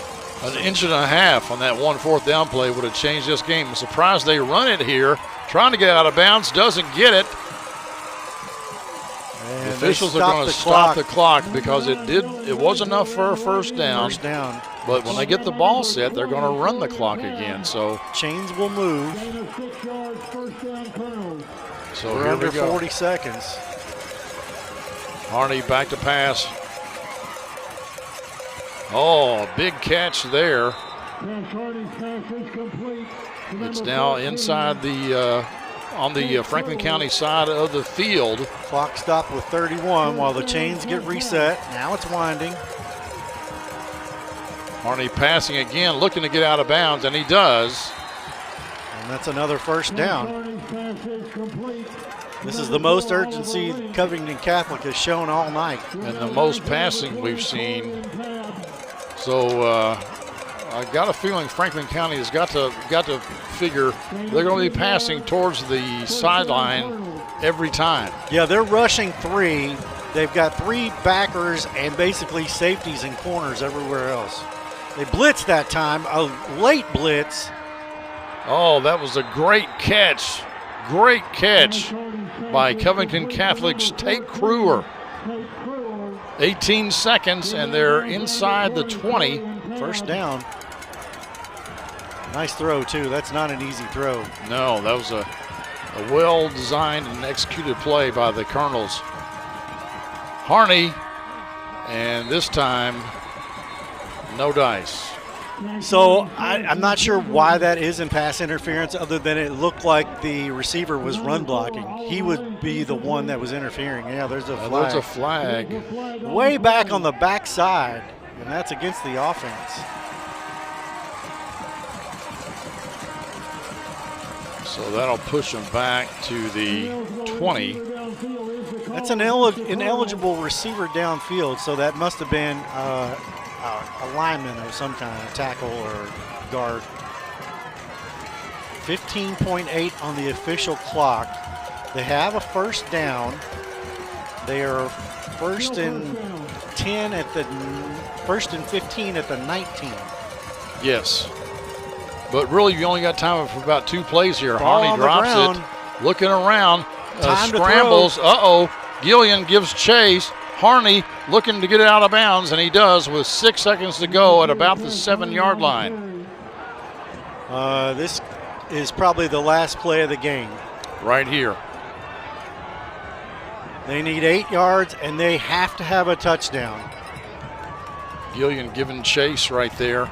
Speaker 1: An inch and a half on that 1 4th down play would have changed this game. I'm surprised they run it here. Trying to get out of bounds, doesn't get it.
Speaker 6: And
Speaker 1: the officials are going to stop the clock because it was enough for a first down.
Speaker 6: First down.
Speaker 1: But when they get the ball set, they're going to run the clock again. So
Speaker 6: chains will move.
Speaker 1: So
Speaker 6: we're under 40 seconds.
Speaker 1: Harney back to pass. Oh, big catch there. It's now inside the on the Franklin County side of the field.
Speaker 6: Clock stopped with 31 while the chains get reset. Now it's winding.
Speaker 1: Harney passing again, looking to get out of bounds, and he does.
Speaker 6: And that's another first down. This is the most urgency Covington Catholic has shown all night.
Speaker 1: And the most passing we've seen. So I got a feeling Franklin County has got to figure they're going to be passing towards the sideline every time.
Speaker 6: Yeah, they're rushing 3. They've got 3 backers and basically safeties and corners everywhere else. They blitzed that time, a late blitz.
Speaker 1: Oh, that was a great catch. Great catch by Covington Catholic's Tate Crewer. 18 seconds, and they're inside the 20.
Speaker 6: First down. Nice throw, too. That's not an easy throw.
Speaker 1: No, that was a well-designed and executed play by the Colonels. Harney, and this time, no dice.
Speaker 6: So I'm not sure why that isn't pass interference other than it looked like the receiver was run blocking. He would be the one that was interfering. Yeah, there's a flag.
Speaker 1: There's a flag.
Speaker 6: Way back on the backside, and that's against the offense.
Speaker 1: So that'll push them back to the 20.
Speaker 6: That's an ineligible receiver downfield, so that must have been a lineman of some kind, a tackle or guard. 15.8 on the official clock. They have a first down. They are first and 15 at the 19.
Speaker 1: Yes. But really, you only got time for about 2 plays here.
Speaker 6: Ball
Speaker 1: Harney drops it, looking around, scrambles. Uh-oh. Gillian gives chase. Harney looking to get it out of bounds, and he does with 6 seconds to go at about the 7-yard line.
Speaker 6: This is probably the last play of the game.
Speaker 1: Right here.
Speaker 6: They need 8 yards, and they have to have a touchdown.
Speaker 1: Gillian giving chase right there.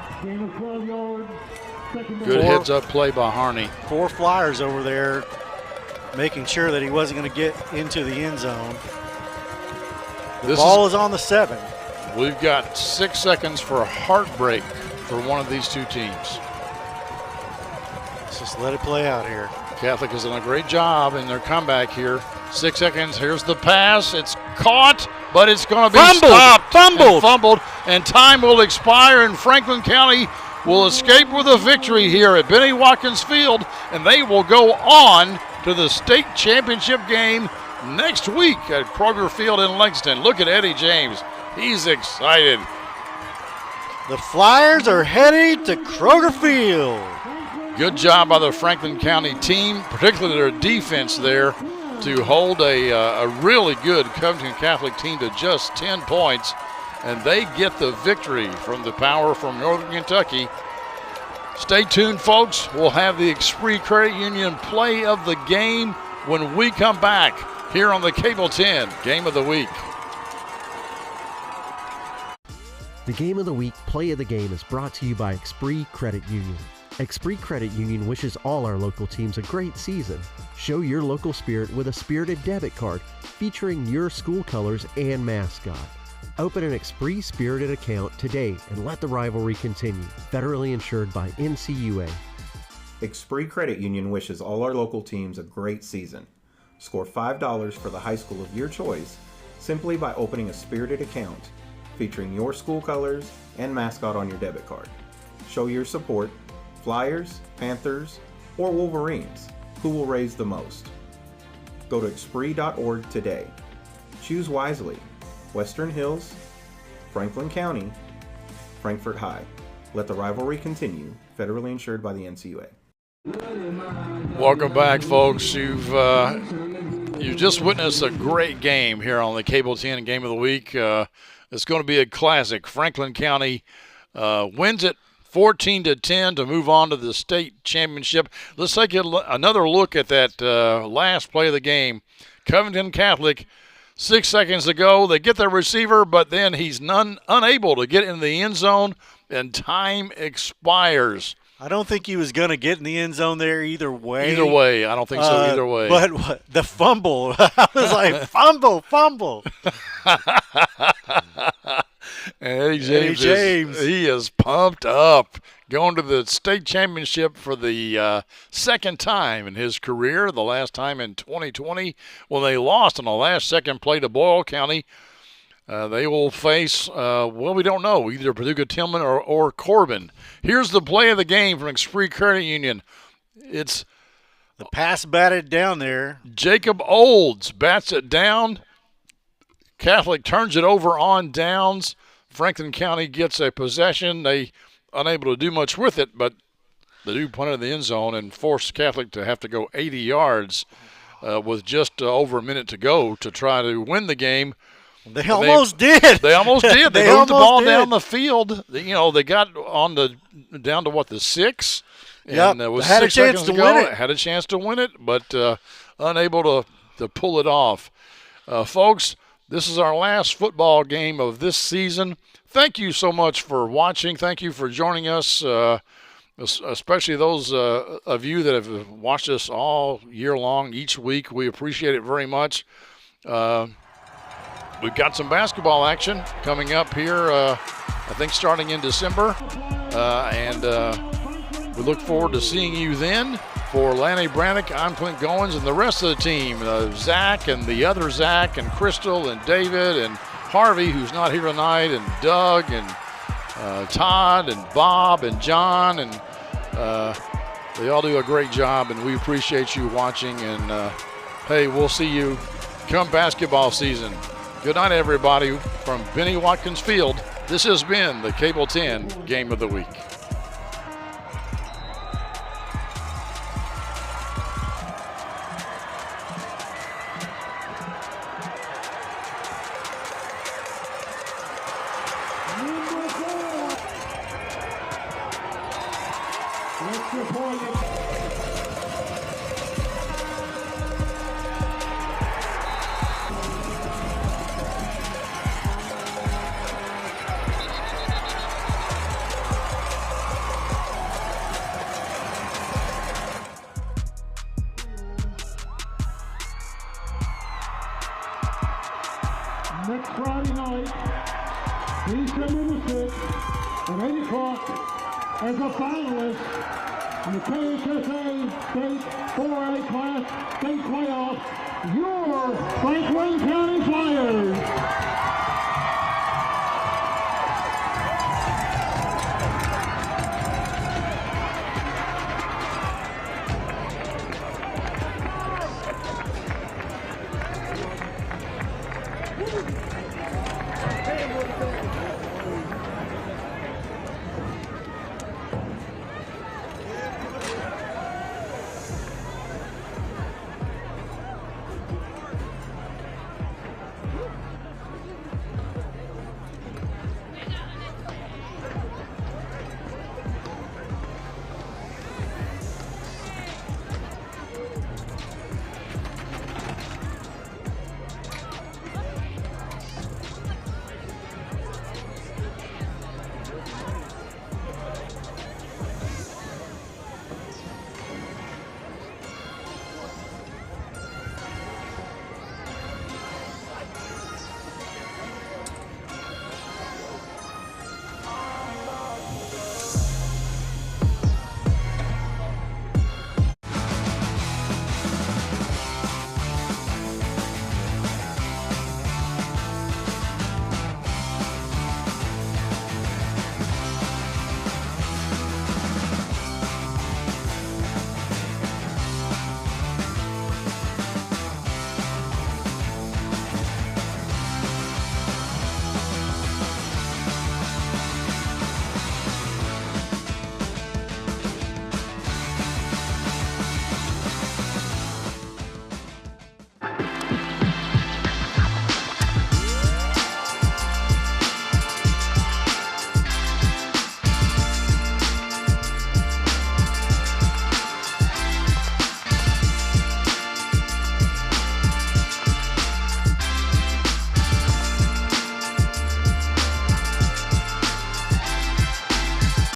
Speaker 1: Good heads-up play by Harney.
Speaker 6: 4 Flyers over there making sure that he wasn't going to get into the end zone. The ball is on the 7.
Speaker 1: We've got 6 seconds for a heartbreak for one of these two teams.
Speaker 6: Let's just let it play out here.
Speaker 1: Catholic has done a great job in their comeback here. 6 seconds. Here's the pass. It's caught, but it's going to be stopped. Fumbled. And time will expire, and Franklin County will escape with a victory here at Benny Watkins Field, and they will go on to the state championship game next week at Kroger Field in Lexington. Look at Eddie James. He's excited.
Speaker 6: The Flyers are heading to Kroger Field.
Speaker 1: Good job by the Franklin County team, particularly their defense there, to hold a really good Covington Catholic team to just 10 points. And they get the victory from the power from Northern Kentucky. Stay tuned, folks. We'll have the Esprit Credit Union play of the game when we come back here on the Cable 10 Game of the Week.
Speaker 11: The Game of the Week Play of the Game is brought to you by Esprit Credit Union. Esprit Credit Union wishes all our local teams a great season. Show your local spirit with a spirited debit card featuring your school colors and mascot. Open an Esprit Spirited account today and let the rivalry continue. Federally insured by NCUA.
Speaker 14: Esprit Credit Union wishes all our local teams a great season. Score $5 for the high school of your choice simply by opening a spirited account featuring your school colors and mascot on your debit card. Show your support. Flyers, Panthers, or Wolverines. Who will raise the most? Go to Esprit.org today. Choose wisely. Western Hills, Franklin County, Frankfort High. Let the rivalry continue. Federally insured by the NCUA.
Speaker 1: Welcome back, folks. You've just witnessed a great game here on the Cable 10 Game of the Week. It's going to be a classic. Franklin County wins it 14-10 to move on to the state championship. Let's take another look at that last play of the game. Covington Catholic, 6 seconds to go. They get their receiver, but then he's unable to get in the end zone, and time expires.
Speaker 6: I don't think he was going to get in the end zone there either way.
Speaker 1: Either way. I don't think so either way.
Speaker 6: But the fumble, I was like, fumble.
Speaker 1: And Eddie James. He is pumped up. Going to the state championship for the second time in his career, the last time in 2020 when they lost on the last second play to Boyle County. They will face, we don't know, either Paducah Tillman or Corbin. Here's the play of the game from Express Credit Union. It's
Speaker 6: the pass batted down there.
Speaker 1: Jacob Olds bats it down. Catholic turns it over on downs. Franklin County gets a possession. They unable to do much with it, but they do punt it in the end zone and force Catholic to have to go 80 yards with just over a minute to go to try to win the game.
Speaker 6: They almost did.
Speaker 1: They almost did. They moved the ball down the field. They got down to the 6. And
Speaker 6: yep.
Speaker 1: Was
Speaker 6: had
Speaker 1: 6
Speaker 6: a chance
Speaker 1: seconds
Speaker 6: to
Speaker 1: to go.
Speaker 6: win it.
Speaker 1: Had a chance to win it, but unable to pull it off. Folks, this is our last football game of this season. Thank you so much for watching. Thank you for joining us, especially those of you that have watched us all year long, each week. We appreciate it very much. We've got some basketball action coming up here, I think starting in December. And we look forward to seeing you then. For Lanny Brannick, I'm Clint Goins, and the rest of the team, Zach and the other Zach and Crystal and David and Harvey, who's not here tonight, and Doug and Todd and Bob and John, and they all do a great job, and we appreciate you watching. And hey, we'll see you come basketball season. Good night, everybody, from Benny Watkins Field. This has been the Cable 10 Game of the Week.
Speaker 9: Next Friday night, December the 6th at 8 o'clock, as a finalist in the KHSAA State 4A Class State Playoff, your Franklin County Flyers.